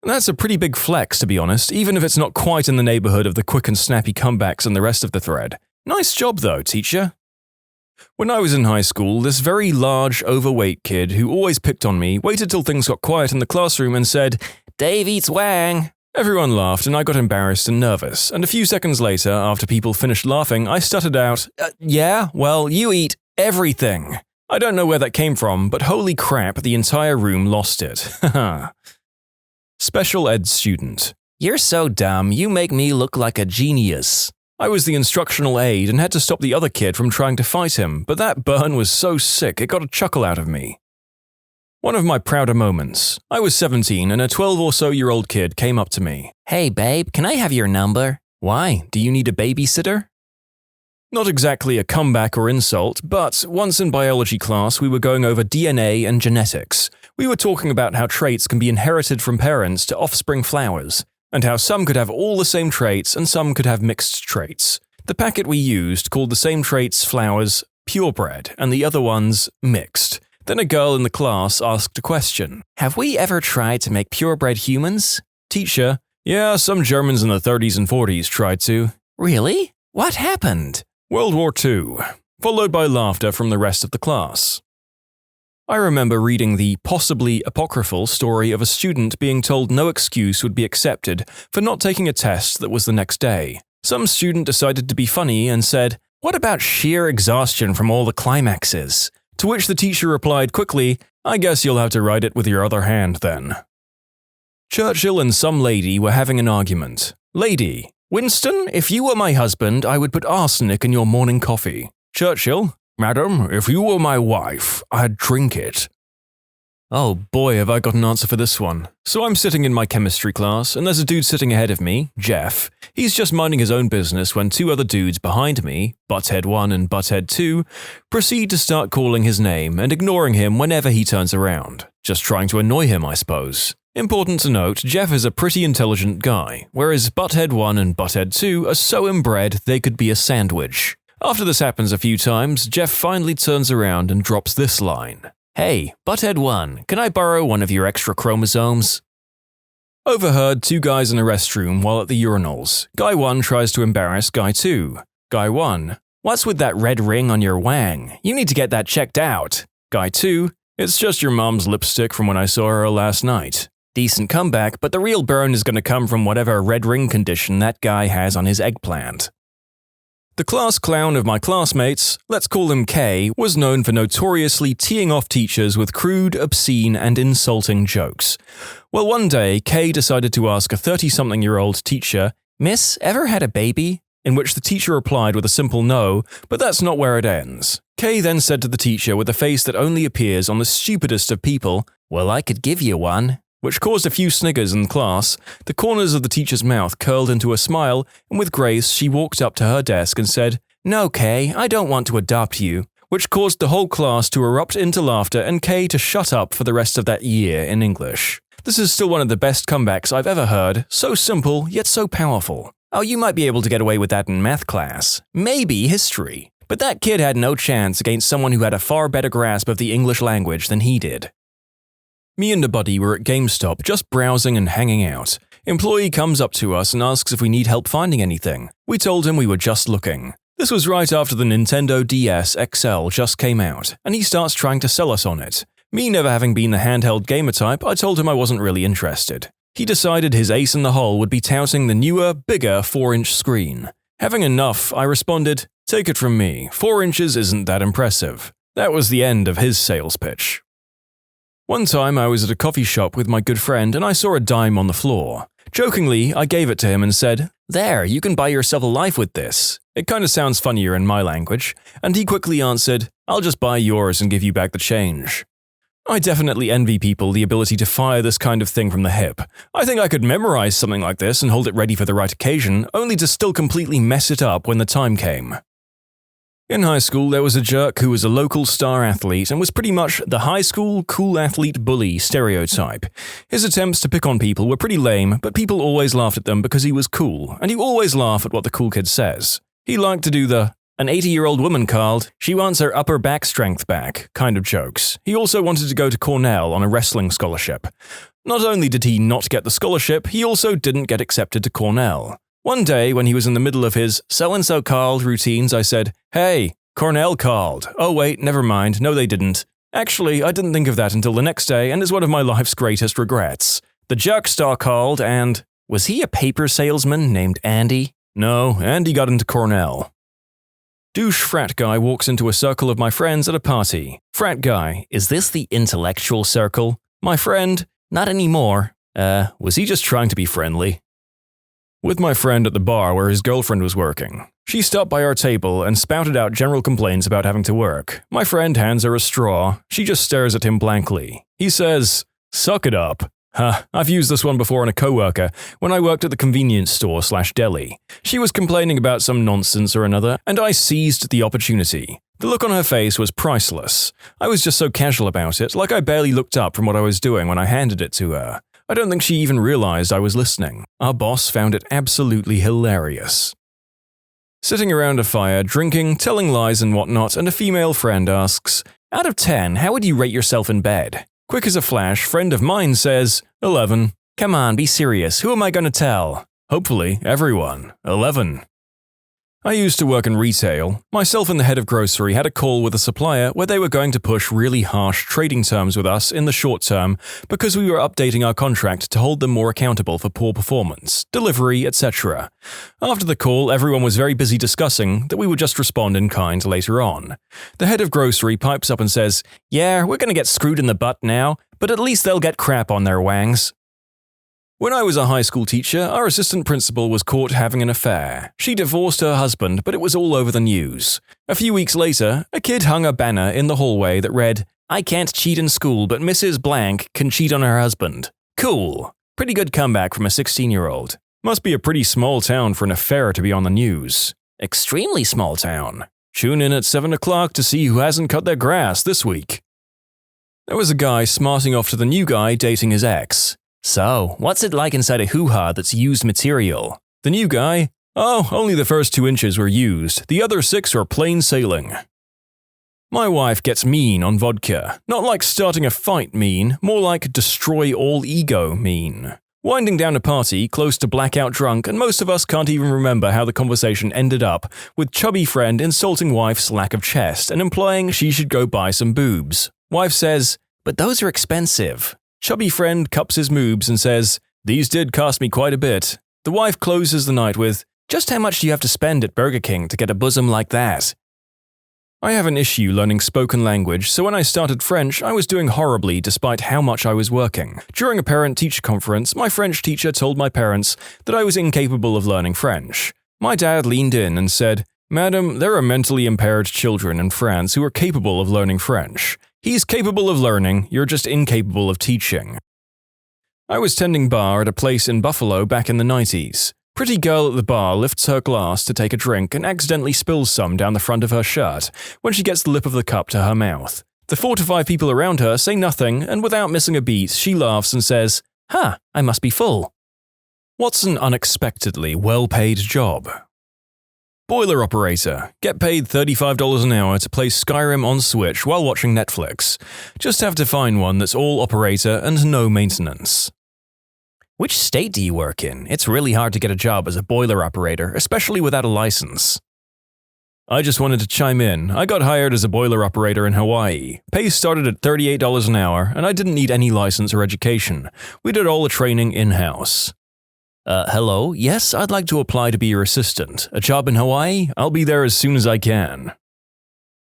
That's a pretty big flex, to be honest, even if it's not quite in the neighborhood of the quick and snappy comebacks and the rest of the thread. Nice job though, teacher. When I was in high school, this very large, overweight kid who always picked on me waited till things got quiet in the classroom and said, "Dave eats wang." Everyone laughed and I got embarrassed and nervous, and a few seconds later, after people finished laughing, I stuttered out, "Yeah, well, you eat everything." I don't know where that came from, but holy crap, the entire room lost it. Haha. Special ed student. "You're so dumb, you make me look like a genius." I was the instructional aide and had to stop the other kid from trying to fight him, but that burn was so sick it got a chuckle out of me. One of my prouder moments. I was 17 and a 12 or so year old kid came up to me. "Hey babe, can I have your number?" "Why? Do you need a babysitter?" Not exactly a comeback or insult, but once in biology class we were going over DNA and genetics. We were talking about how traits can be inherited from parents to offspring flowers, and how some could have all the same traits and some could have mixed traits. The packet we used called the same traits flowers purebred and the other ones mixed. Then a girl in the class asked a question. Have we ever tried to make purebred humans? Teacher, yeah, some Germans in the 30s and 40s tried to. Really? What happened? World War II, followed by laughter from the rest of the class. I remember reading the possibly apocryphal story of a student being told no excuse would be accepted for not taking a test that was the next day. Some student decided to be funny and said, "What about sheer exhaustion from all the climaxes?" To which the teacher replied quickly, "I guess you'll have to write it with your other hand then." Churchill and some lady were having an argument. Lady, Winston, if you were my husband, I would put arsenic in your morning coffee. Churchill, Madam, if you were my wife, I'd drink it. Oh boy, have I got an answer for this one. So I'm sitting in my chemistry class, and there's a dude sitting ahead of me, Jeff. He's just minding his own business when two other dudes behind me, Butthead 1 and Butthead 2, proceed to start calling his name and ignoring him whenever he turns around. Just trying to annoy him, I suppose. Important to note, Jeff is a pretty intelligent guy, whereas Butthead 1 and Butthead 2 are so inbred they could be a sandwich. After this happens a few times, Jeff finally turns around and drops this line. Hey, Butthead 1, can I borrow one of your extra chromosomes? Overheard two guys in a restroom while at the urinals. Guy 1 tries to embarrass Guy 2. Guy 1, what's with that red ring on your wang? You need to get that checked out. Guy 2, it's just your mom's lipstick from when I saw her last night. Decent comeback, but the real burn is going to come from whatever red ring condition that guy has on his eggplant. The class clown of my classmates, let's call him K, was known for notoriously teeing off teachers with crude, obscene, and insulting jokes. Well, one day, K decided to ask a 30-something-year-old teacher, "Miss, ever had a baby?" In which the teacher replied with a simple no, but that's not where it ends. K then said to the teacher with a face that only appears on the stupidest of people, "Well, I could give you one," which caused a few sniggers in class. The corners of the teacher's mouth curled into a smile, and with grace she walked up to her desk and said, "No, Kay, I don't want to adopt you," which caused the whole class to erupt into laughter and Kay to shut up for the rest of that year in English. This is still one of the best comebacks I've ever heard, so simple yet so powerful. Oh, you might be able to get away with that in math class. Maybe history. But that kid had no chance against someone who had a far better grasp of the English language than he did. Me and a buddy were at GameStop just browsing and hanging out. Employee comes up to us and asks if we need help finding anything. We told him we were just looking. This was right after the Nintendo DS XL just came out, and he starts trying to sell us on it. Me never having been the handheld gamer type, I told him I wasn't really interested. He decided his ace in the hole would be touting the newer, bigger 4-inch screen. Having enough, I responded, "Take it from me, 4 inches isn't that impressive." That was the end of his sales pitch. One time I was at a coffee shop with my good friend and I saw a dime on the floor. Jokingly, I gave it to him and said, "There, you can buy yourself a life with this." It kinda sounds funnier in my language, and he quickly answered, "I'll just buy yours and give you back the change." I definitely envy people the ability to fire this kind of thing from the hip. I think I could memorize something like this and hold it ready for the right occasion, only to still completely mess it up when the time came. In high school, there was a jerk who was a local star athlete and was pretty much the high school cool athlete bully stereotype. His attempts to pick on people were pretty lame, but people always laughed at them because he was cool, and you always laugh at what the cool kid says. He liked to do the, "An 80-year-old woman called, she wants her upper back strength back," kind of jokes. He also wanted to go to Cornell on a wrestling scholarship. Not only did he not get the scholarship, he also didn't get accepted to Cornell. One day, when he was in the middle of his "so-and-so called" routines, I said, "Hey, Cornell called. Oh wait, never mind, no they didn't." Actually, I didn't think of that until the next day, and is one of my life's greatest regrets. The jerk star called and… Was he a paper salesman named Andy? No, Andy got into Cornell. Douche frat guy walks into a circle of my friends at a party. Frat guy, "Is this the intellectual circle?" My friend, "Not anymore." Was he just trying to be friendly? With my friend at the bar where his girlfriend was working. She stopped by our table and spouted out general complaints about having to work. My friend hands her a straw. She just stares at him blankly. He says, "Suck it up." I've used this one before on a coworker when I worked at the convenience store/deli. She was complaining about some nonsense or another, and I seized the opportunity. The look on her face was priceless. I was just so casual about it, like I barely looked up from what I was doing when I handed it to her. I don't think she even realized I was listening. Our boss found it absolutely hilarious. Sitting around a fire, drinking, telling lies and whatnot, and a female friend asks, "Out of 10, how would you rate yourself in bed?" Quick as a flash, friend of mine says, 11. Come on, be serious. Who am I going to tell? Hopefully, everyone. 11. I used to work in retail. Myself and the head of grocery had a call with a supplier where they were going to push really harsh trading terms with us in the short term because we were updating our contract to hold them more accountable for poor performance, delivery, etc. After the call, everyone was very busy discussing that we would just respond in kind later on. The head of grocery pipes up and says, "Yeah, we're going to get screwed in the butt now, but at least they'll get crap on their wangs." When I was a high school teacher, our assistant principal was caught having an affair. She divorced her husband, but it was all over the news. A few weeks later, a kid hung a banner in the hallway that read, "I can't cheat in school, but Mrs. Blank can cheat on her husband." Cool. Pretty good comeback from a 16-year-old. Must be a pretty small town for an affair to be on the news. Extremely small town. Tune in at 7 o'clock to see who hasn't cut their grass this week. There was a guy smarting off to the new guy dating his ex. "So, what's it like inside a hoo-ha that's used material?" The new guy? "Oh, only the first 2 inches were used. The other 6 are plain sailing." My wife gets mean on vodka. Not like starting a fight mean, more like destroy all ego mean. Winding down a party, close to blackout drunk, and most of us can't even remember how the conversation ended up, with chubby friend insulting wife's lack of chest and implying she should go buy some boobs. Wife says, "But those are expensive." Chubby friend cups his moobs and says, "These did cost me quite a bit." The wife closes the night with, "Just how much do you have to spend at Burger King to get a bosom like that?" I have an issue learning spoken language, so when I started French, I was doing horribly despite how much I was working. During a parent-teacher conference, my French teacher told my parents that I was incapable of learning French. My dad leaned in and said, "Madam, there are mentally impaired children in France who are capable of learning French. He's capable of learning, you're just incapable of teaching." I was tending bar at a place in Buffalo back in the 90s. Pretty girl at the bar lifts her glass to take a drink and accidentally spills some down the front of her shirt when she gets the lip of the cup to her mouth. The 4 to 5 people around her say nothing, and without missing a beat, she laughs and says, I must be full." What's an unexpectedly well-paid job? Boiler operator. Get paid $35 an hour to play Skyrim on Switch while watching Netflix. Just have to find one that's all operator and no maintenance. Which state do you work in? It's really hard to get a job as a boiler operator, especially without a license. I just wanted to chime in. I got hired as a boiler operator in Hawaii. Pay started at $38 an hour, and I didn't need any license or education. We did all the training in-house. Hello? Yes, I'd like to apply to be your assistant. A job in Hawaii? I'll be there as soon as I can.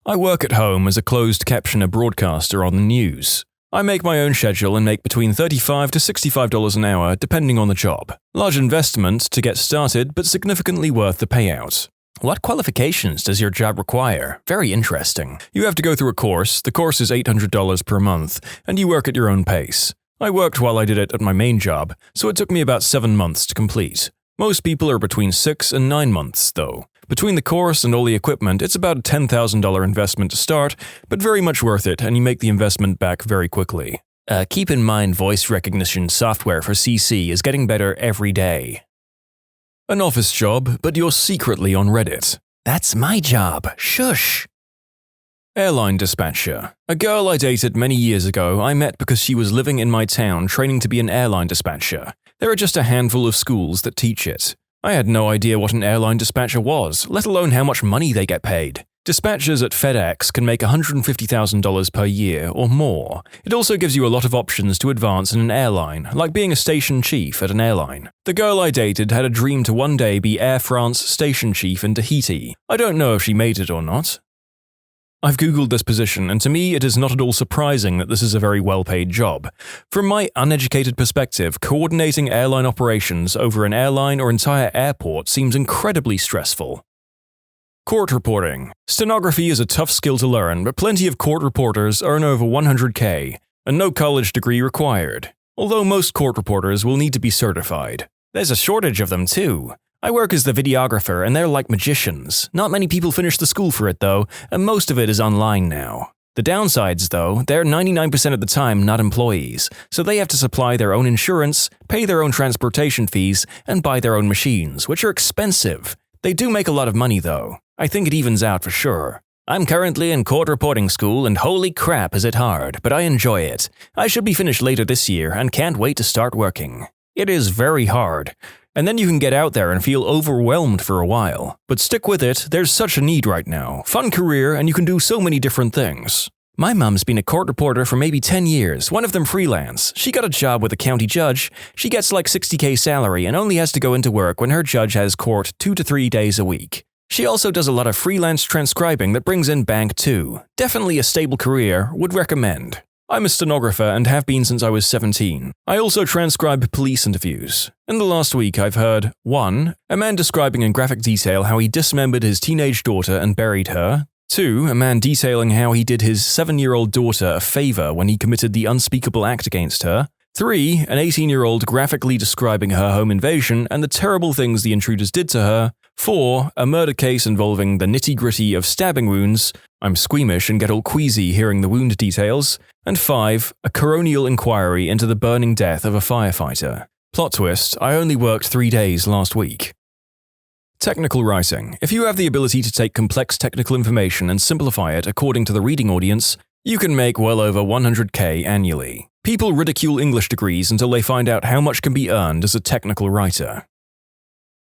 I work at home as a closed captioner broadcaster on the news. I make my own schedule and make between $35 to $65 an hour depending on the job. Large investment to get started, but significantly worth the payout. What qualifications does your job require? Very interesting. You have to go through a course. The course is $800 per month, and you work at your own pace. I worked while I did it at my main job, so it took me about 7 months to complete. Most people are between 6 and 9 months, though. Between the course and all the equipment, it's about a $10,000 investment to start, but very much worth it, and you make the investment back very quickly. Keep in mind voice recognition software for CC is getting better every day. An office job, but you're secretly on Reddit. That's my job. Shush. Airline dispatcher. A girl I dated many years ago I met because she was living in my town training to be an airline dispatcher. There are just a handful of schools that teach it. I had no idea what an airline dispatcher was, let alone how much money they get paid. Dispatchers at FedEx can make $150,000 per year or more. It also gives you a lot of options to advance in an airline, like being a station chief at an airline. The girl I dated had a dream to one day be Air France station chief in Tahiti. I don't know if she made it or not. I've googled this position, and to me it is not at all surprising that this is a very well-paid job. From my uneducated perspective, coordinating airline operations over an airline or entire airport seems incredibly stressful. Court reporting. Stenography is a tough skill to learn, but plenty of court reporters earn over $100K, and no college degree required. although most court reporters will need to be certified. There's a shortage of them too. I work as the videographer and they're like magicians. Not many people finish the school for it though, and most of it is online now. The downsides though, they're 99% of the time not employees, so they have to supply their own insurance, pay their own transportation fees, and buy their own machines, which are expensive. They do make a lot of money though. I think it evens out for sure. I'm currently in court reporting school and holy crap is it hard, but I enjoy it. I should be finished later this year and can't wait to start working. It is very hard. And then you can get out there and feel overwhelmed for a while. But stick with it, there's such a need right now. Fun career and you can do so many different things. My mum's been a court reporter for maybe 10 years, one of them freelance. She got a job with a county judge. She gets like $60K salary and only has to go into work when her judge has court 2 to 3 days a week. She also does a lot of freelance transcribing that brings in bank too. Definitely a stable career, would recommend. I'm a stenographer and have been since I was 17. I also transcribe police interviews. In the last week I've heard 1. A man describing in graphic detail how he dismembered his teenage daughter and buried her. 2. A man detailing how he did his 7-year-old daughter a favor when he committed the unspeakable act against her. 3. An 18-year-old graphically describing her home invasion and the terrible things the intruders did to her. 4. A murder case involving the nitty-gritty of stabbing wounds. I'm squeamish and get all queasy hearing the wound details. And 5. A coronial inquiry into the burning death of a firefighter. Plot twist, I only worked 3 days last week. Technical writing. If you have the ability to take complex technical information and simplify it according to the reading audience, you can make well over 100K annually. People ridicule English degrees until they find out how much can be earned as a technical writer.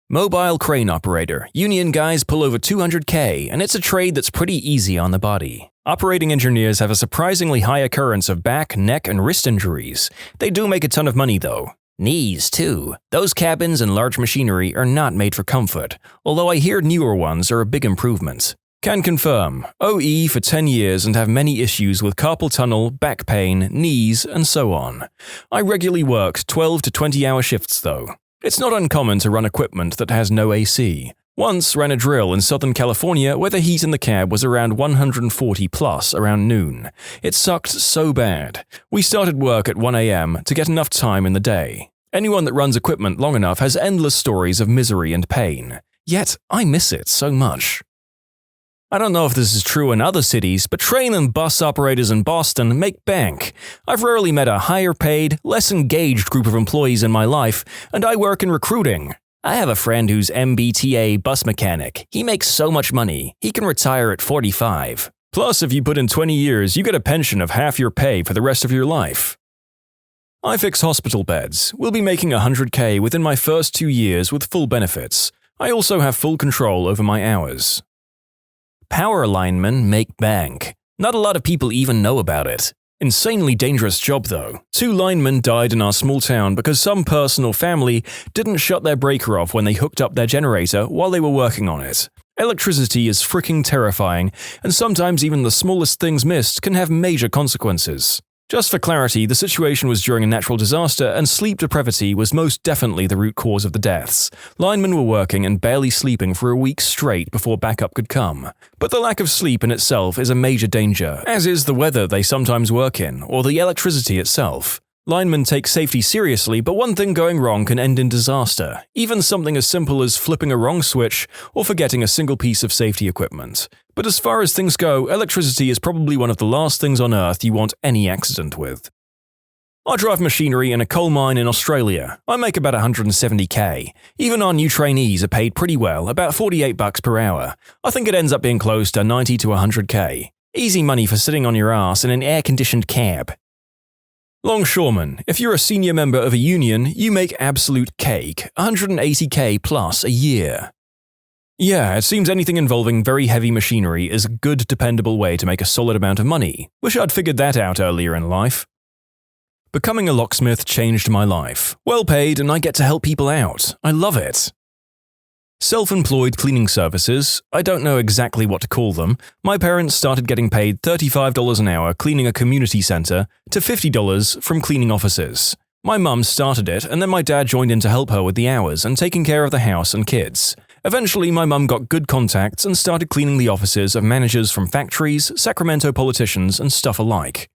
Mobile crane operator. Union guys pull over 200K, and it's a trade that's pretty easy on the body. Operating engineers have a surprisingly high occurrence of back, neck, and wrist injuries. They do make a ton of money though. Knees, too. Those cabins and large machinery are not made for comfort, although I hear newer ones are a big improvement. Can confirm. OE for 10 years and have many issues with carpal tunnel, back pain, knees, and so on. I regularly work 12 to 20-hour shifts though. It's not uncommon to run equipment that has no AC. Once ran a drill in Southern California where the heat in the cab was around 140 plus around noon. It sucked so bad. We started work at 1 a.m. to get enough time in the day. Anyone that runs equipment long enough has endless stories of misery and pain. Yet, I miss it so much. I don't know if this is true in other cities, but train and bus operators in Boston make bank. I've rarely met a higher paid, less engaged group of employees in my life, and I work in recruiting. I have a friend who's MBTA bus mechanic. He makes so much money, he can retire at 45. Plus, if you put in 20 years, you get a pension of half your pay for the rest of your life. I fix hospital beds. We'll be making 100K within my first 2 years with full benefits. I also have full control over my hours. Power linemen make bank. Not a lot of people even know about it. Insanely dangerous job though. 2 linemen died in our small town because some person or family didn't shut their breaker off when they hooked up their generator while they were working on it. Electricity is freaking terrifying, and sometimes even the smallest things missed can have major consequences. Just for clarity, the situation was during a natural disaster and sleep depravity was most definitely the root cause of the deaths. Linemen were working and barely sleeping for a week straight before backup could come. But the lack of sleep in itself is a major danger, as is the weather they sometimes work in, or the electricity itself. Linemen take safety seriously, but one thing going wrong can end in disaster, even something as simple as flipping a wrong switch or forgetting a single piece of safety equipment. But as far as things go, electricity is probably one of the last things on Earth you want any accident with. I drive machinery in a coal mine in Australia. I make about 170K. Even our new trainees are paid pretty well, about $48 per hour. I think it ends up being close to 90 to 100K. Easy money for sitting on your ass in an air-conditioned cab. Longshoreman. If you're a senior member of a union, you make absolute cake, 180K plus a year. Yeah, it seems anything involving very heavy machinery is a good, dependable way to make a solid amount of money. Wish I'd figured that out earlier in life. Becoming a locksmith changed my life. Well paid, and I get to help people out. I love it. Self-employed cleaning services. I don't know exactly what to call them. My parents started getting paid $35 an hour cleaning a community center to $50 from cleaning offices. My mum started it, and then my dad joined in to help her with the hours and taking care of the house and kids. Eventually, my mum got good contacts and started cleaning the offices of managers from factories, Sacramento politicians, and stuff alike.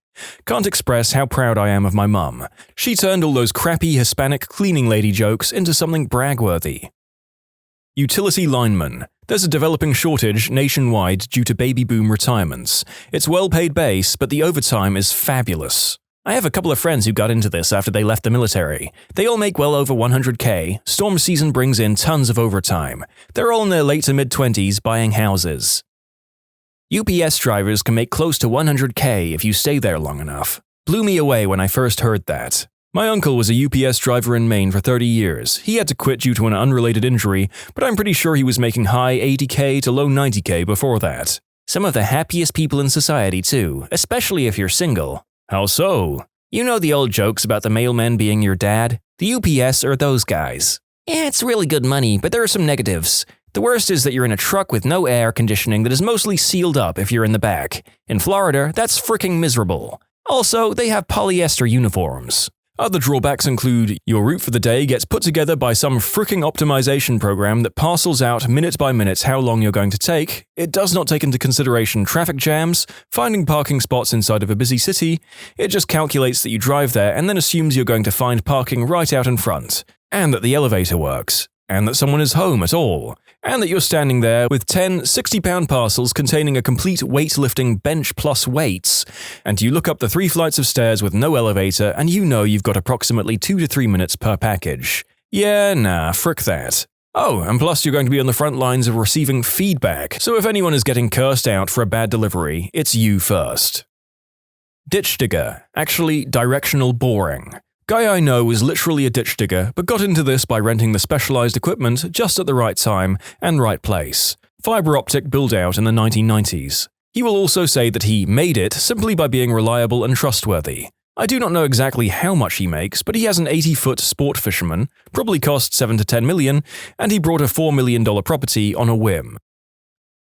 Can't express how proud I am of my mum. She turned all those crappy Hispanic cleaning lady jokes into something bragworthy. Utility lineman. There's a developing shortage nationwide due to baby boom retirements. It's well-paid base, but the overtime is fabulous. I have a couple of friends who got into this after they left the military. They all make well over 100K. Storm season brings in tons of overtime. They're all in their late to mid-20s buying houses. UPS drivers can make close to 100K if you stay there long enough. Blew me away when I first heard that. My uncle was a UPS driver in Maine for 30 years. He had to quit due to an unrelated injury, but I'm pretty sure he was making high 80K to low 90K before that. Some of the happiest people in society too, especially if you're single. How so? You know the old jokes about the mailman being your dad? The UPS are those guys. Yeah, it's really good money, but there are some negatives. The worst is that you're in a truck with no air conditioning that is mostly sealed up if you're in the back. In Florida, that's fricking miserable. Also, they have polyester uniforms. Other drawbacks include your route for the day gets put together by some fricking optimization program that parcels out minute by minute how long you're going to take. It does not take into consideration traffic jams, finding parking spots inside of a busy city. It just calculates that you drive there and then assumes you're going to find parking right out in front, and that the elevator works, and that someone is home at all, and that you're standing there with 10 60-pound parcels containing a complete weightlifting bench plus weights, and you look up the 3 flights of stairs with no elevator and you know you've got approximately 2 to 3 minutes per package. Yeah, nah, frick that. Oh, and plus you're going to be on the front lines of receiving feedback, so if anyone is getting cursed out for a bad delivery, it's you first. Ditch digger, actually directional boring. Guy I know is literally a ditch digger, but got into this by renting the specialized equipment just at the right time and right place. Fiber optic build-out in the 1990s. He will also say that he made it simply by being reliable and trustworthy. I do not know exactly how much he makes, but he has an 80-foot sport fisherman, probably cost 7 to 10 million, and he brought a $4 million property on a whim.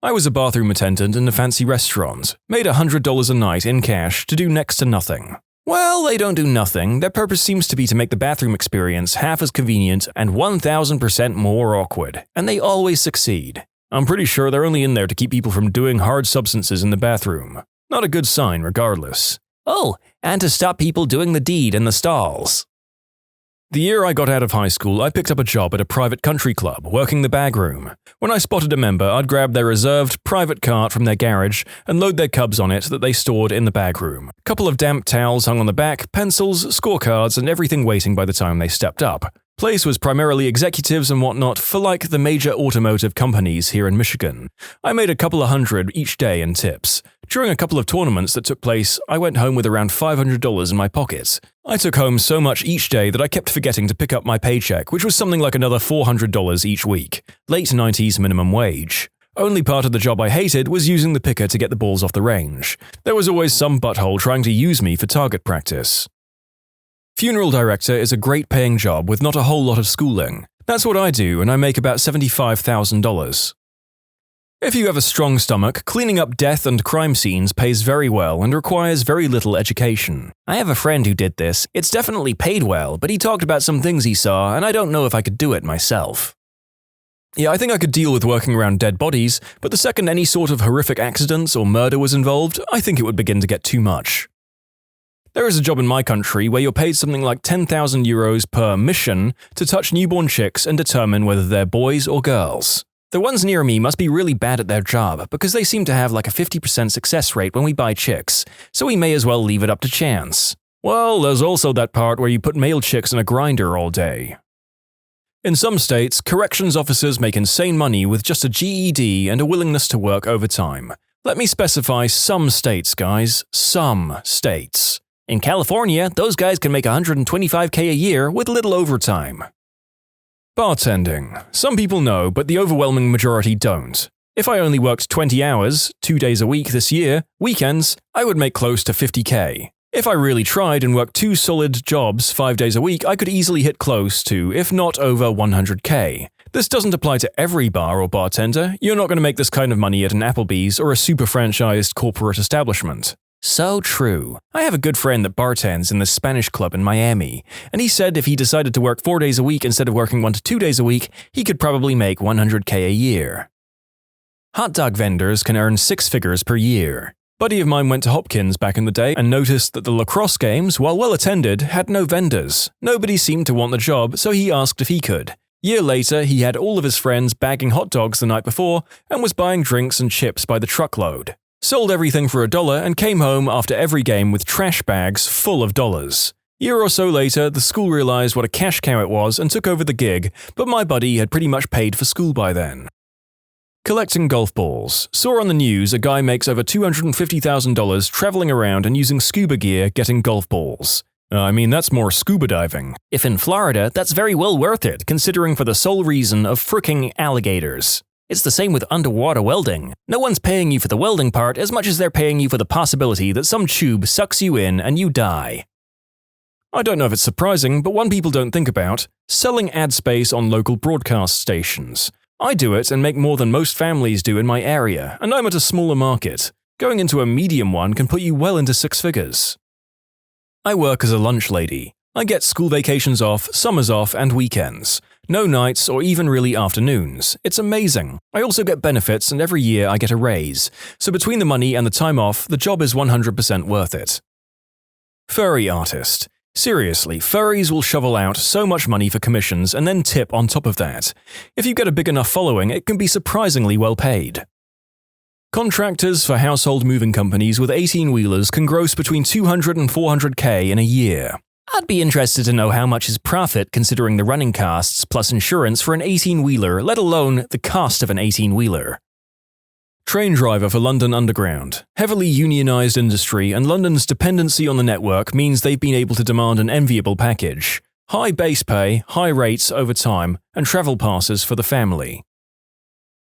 I was a bathroom attendant in a fancy restaurant, made $100 a night in cash to do next to nothing. Well, they don't do nothing. Their purpose seems to be to make the bathroom experience half as convenient and 1000% more awkward, and they always succeed. I'm pretty sure they're only in there to keep people from doing hard substances in the bathroom. Not a good sign regardless. Oh, and to stop people doing the deed in the stalls. The year I got out of high school, I picked up a job at a private country club, working the bag room. When I spotted a member, I'd grab their reserved private cart from their garage and load their cubs on it that they stored in the bag room. A couple of damp towels hung on the back, pencils, scorecards, and everything waiting by the time they stepped up. Place was primarily executives and whatnot for like the major automotive companies here in Michigan. I made a couple of hundred each day in tips. During a couple of tournaments that took place, I went home with around $500 in my pocket. I took home so much each day that I kept forgetting to pick up my paycheck, which was something like another $400 each week. Late 90s minimum wage. Only part of the job I hated was using the picker to get the balls off the range. There was always some butthole trying to use me for target practice. Funeral director is a great paying job with not a whole lot of schooling. That's what I do, and I make about $75,000. If you have a strong stomach, cleaning up death and crime scenes pays very well and requires very little education. I have a friend who did this. It's definitely paid well, but he talked about some things he saw, and I don't know if I could do it myself. Yeah, I think I could deal with working around dead bodies, but the second any sort of horrific accidents or murder was involved, I think it would begin to get too much. There is a job in my country where you're paid something like 10,000 euros per mission to touch newborn chicks and determine whether they're boys or girls. The ones near me must be really bad at their job because they seem to have like a 50% success rate when we buy chicks, so we may as well leave it up to chance. Well, there's also that part where you put male chicks in a grinder all day. In some states, corrections officers make insane money with just a GED and a willingness to work overtime. Let me specify some states, guys. Some states. In California, those guys can make $125K a year with little overtime. Bartending. Some people know, but the overwhelming majority don't. If I only worked 20 hours, 2 days a week this year, weekends, I would make close to $50K. If I really tried and worked 2 solid jobs 5 days a week, I could easily hit close to, if not over, $100K. This doesn't apply to every bar or bartender. You're not going to make this kind of money at an Applebee's or a super franchised corporate establishment. So true. I have a good friend that bartends in the Spanish club in Miami, and he said if he decided to work 4 days a week instead of working 1 to 2 days a week, he could probably make $100K a year. Hot dog vendors can earn 6 figures per year. Buddy of mine went to Hopkins back in the day and noticed that the lacrosse games, while well attended, had no vendors. Nobody seemed to want the job, so he asked if he could. Year later, he had all of his friends bagging hot dogs the night before and was buying drinks and chips by the truckload. Sold everything for $1 and came home after every game with trash bags full of dollars. Year or so later, the school realized what a cash cow it was and took over the gig, but my buddy had pretty much paid for school by then. Collecting golf balls. Saw on the news a guy makes over $250,000 traveling around and using scuba gear getting golf balls. I mean, that's more scuba diving. If in Florida, that's very well worth it, considering for the sole reason of fricking alligators. It's the same with underwater welding. No one's paying you for the welding part as much as they're paying you for the possibility that some tube sucks you in and you die. I don't know if it's surprising, but one people don't think about, selling ad space on local broadcast stations. I do it and make more than most families do in my area, and I'm at a smaller market. Going into a medium one can put you well into six figures. I work as a lunch lady. I get school vacations off, summers off, and weekends. No nights or even really afternoons. It's amazing. I also get benefits and every year I get a raise. So between the money and the time off, the job is 100% worth it. Furry artist. Seriously, furries will shovel out so much money for commissions and then tip on top of that. If you get a big enough following, it can be surprisingly well paid. Contractors for household moving companies with 18-wheelers can gross between $200 and $400K in a year. I'd be interested to know how much is profit considering the running costs plus insurance for an 18-wheeler, let alone the cost of an 18-wheeler. Train driver for London Underground. Heavily unionised industry and London's dependency on the network means they've been able to demand an enviable package. High base pay, high rates over time, and travel passes for the family.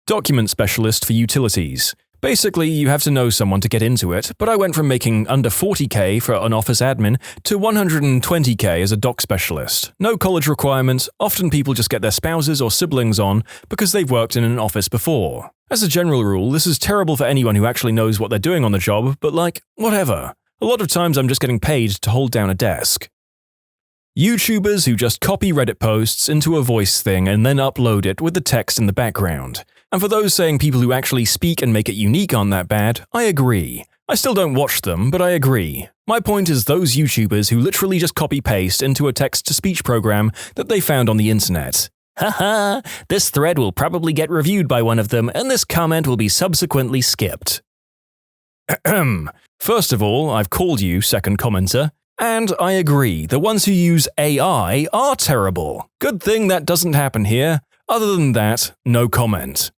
Document specialist for utilities. Basically, you have to know someone to get into it, but I went from making under $40K for an office admin to $120K as a doc specialist. No college requirement, often people just get their spouses or siblings on because they've worked in an office before. As a general rule, this is terrible for anyone who actually knows what they're doing on the job, but whatever. A lot of times I'm just getting paid to hold down a desk. YouTubers who just copy Reddit posts into a voice thing and then upload it with the text in the background. And for those saying people who actually speak and make it unique aren't that bad, I agree. I still don't watch them, but I agree. My point is those YouTubers who literally just copy-paste into a text-to-speech program that they found on the internet. Haha, this thread will probably get reviewed by one of them, and this comment will be subsequently skipped. First of all, I've called you, second commenter. And I agree, the ones who use AI are terrible. Good thing that doesn't happen here. Other than that, no comment.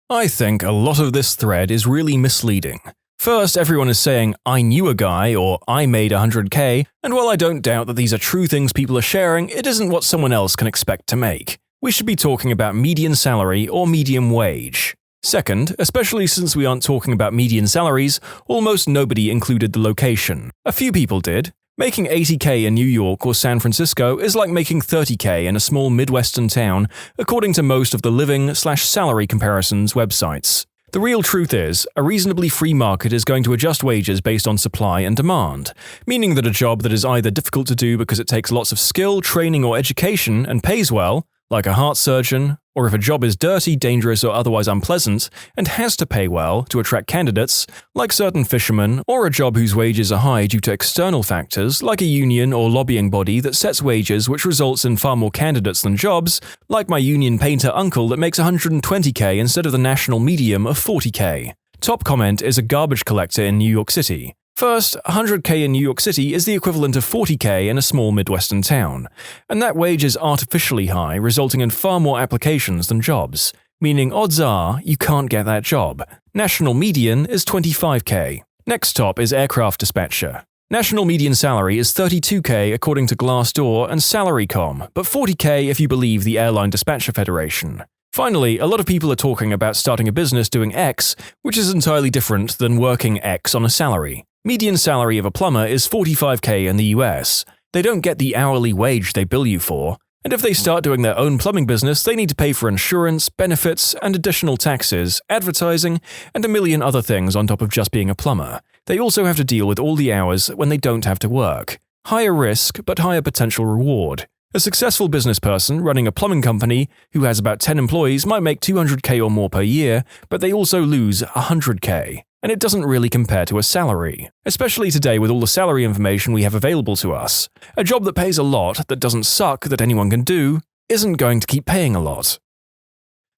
I think a lot of this thread is really misleading. First, everyone is saying, I knew a guy, or I made 100K, and while I don't doubt that these are true things people are sharing, it isn't what someone else can expect to make. We should be talking about median salary or medium wage. Second, especially since we aren't talking about median salaries, almost nobody included the location. A few people did. Making 80K in New York or San Francisco is like making 30K in a small Midwestern town, according to most of the living/salary comparisons websites. The real truth is, a reasonably free market is going to adjust wages based on supply and demand, meaning that a job that is either difficult to do because it takes lots of skill, training, or education and pays well, like a heart surgeon, or if a job is dirty, dangerous, or otherwise unpleasant, and has to pay well to attract candidates, like certain fishermen, or a job whose wages are high due to external factors, like a union or lobbying body that sets wages which results in far more candidates than jobs, like my union painter uncle that makes 120K instead of the national medium of 40K. Top comment is a garbage collector in New York City. First, 100K in New York City is the equivalent of 40K in a small Midwestern town, and that wage is artificially high, resulting in far more applications than jobs, meaning odds are you can't get that job. National median is 25K. Next top is aircraft dispatcher. National median salary is 32K according to Glassdoor and Salary.com, but 40K if you believe the Airline Dispatcher Federation. Finally, a lot of people are talking about starting a business doing X, which is entirely different than working X on a salary. Median salary of a plumber is 45K in the US. They don't get the hourly wage they bill you for, and if they start doing their own plumbing business, they need to pay for insurance, benefits, and additional taxes, advertising, and a million other things on top of just being a plumber. They also have to deal with all the hours when they don't have to work. Higher risk, but higher potential reward. A successful business person running a plumbing company who has about 10 employees might make 200K or more per year, but they also lose 100K. and it doesn't really compare to a salary, especially today with all the salary information we have available to us. A job that pays a lot, that doesn't suck, that anyone can do, isn't going to keep paying a lot.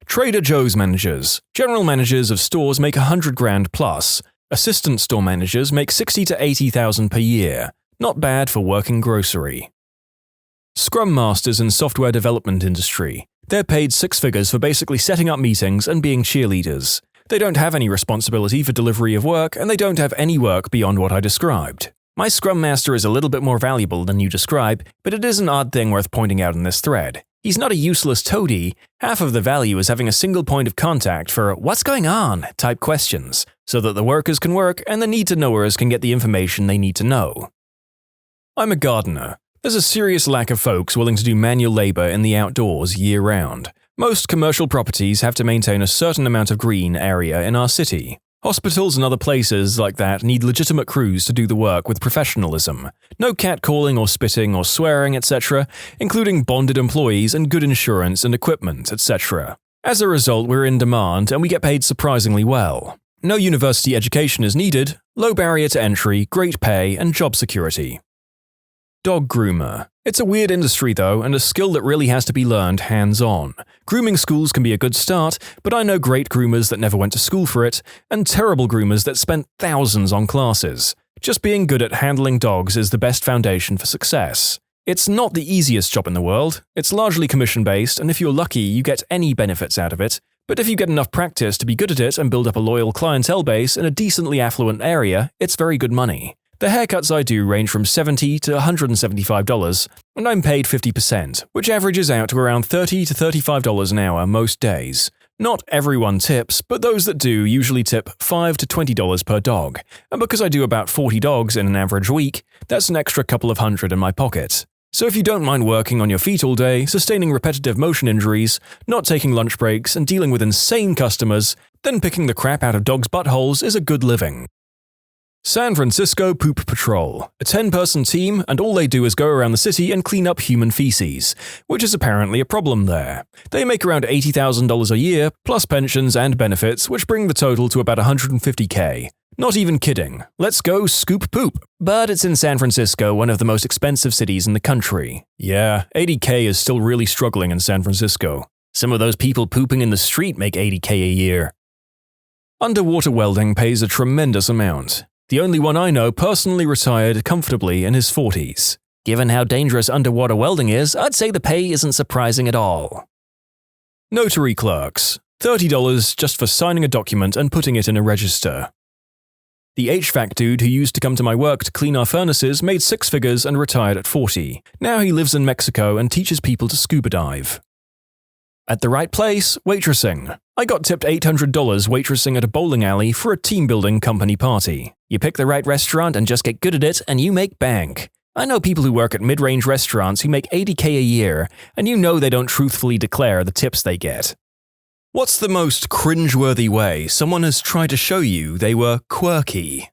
Trader Joe's managers. General managers of stores make $100,000 plus. Assistant store managers make $60,000 to $80,000 per year. Not bad for working grocery. Scrum Masters in software development industry. They're paid six figures for basically setting up meetings and being cheerleaders. They don't have any responsibility for delivery of work, and they don't have any work beyond what I described. My Scrum Master is a little bit more valuable than you describe, but it is an odd thing worth pointing out in this thread. He's not a useless toady. Half of the value is having a single point of contact for "what's going on?" type questions, so that the workers can work and the need-to-knowers can get the information they need to know. I'm a gardener. There's a serious lack of folks willing to do manual labor in the outdoors year-round. Most commercial properties have to maintain a certain amount of green area in our city. Hospitals and other places like that need legitimate crews to do the work with professionalism. No catcalling or spitting or swearing, etc., including bonded employees and good insurance and equipment, etc. As a result, we're in demand and we get paid surprisingly well. No university education is needed, low barrier to entry, great pay, and job security. Dog groomer. It's a weird industry though, and a skill that really has to be learned hands-on. Grooming schools can be a good start, but I know great groomers that never went to school for it, and terrible groomers that spent thousands on classes. Just being good at handling dogs is the best foundation for success. It's not the easiest job in the world. It's largely commission-based, and if you're lucky, you get any benefits out of it. But if you get enough practice to be good at it and build up a loyal clientele base in a decently affluent area, it's very good money. The haircuts I do range from $70 to $175, and I'm paid 50%, which averages out to around $30 to $35 an hour most days. Not everyone tips, but those that do usually tip $5 to $20 per dog, and because I do about 40 dogs in an average week, that's an extra couple of hundred in my pocket. So if you don't mind working on your feet all day, sustaining repetitive motion injuries, not taking lunch breaks, and dealing with insane customers, then picking the crap out of dogs' buttholes is a good living. San Francisco Poop Patrol. A 10-person team, and all they do is go around the city and clean up human feces, which is apparently a problem there. They make around $80,000 a year, plus pensions and benefits, which bring the total to about $150K. Not even kidding. Let's go scoop poop. But it's in San Francisco, one of the most expensive cities in the country. Yeah, $80K is still really struggling in San Francisco. Some of those people pooping in the street make $80K a year. Underwater welding pays a tremendous amount. The only one I know personally retired comfortably in his 40s. Given how dangerous underwater welding is, I'd say the pay isn't surprising at all. Notary clerks. $30 just for signing a document and putting it in a register. The HVAC dude who used to come to my work to clean our furnaces made six figures and retired at 40. Now he lives in Mexico and teaches people to scuba dive. At the right place, waitressing. I got tipped $800 waitressing at a bowling alley for a team-building company party. You pick the right restaurant and just get good at it, and you make bank. I know people who work at mid-range restaurants who make $80K a year, and you know they don't truthfully declare the tips they get. What's the most cringeworthy way someone has tried to show you they were quirky?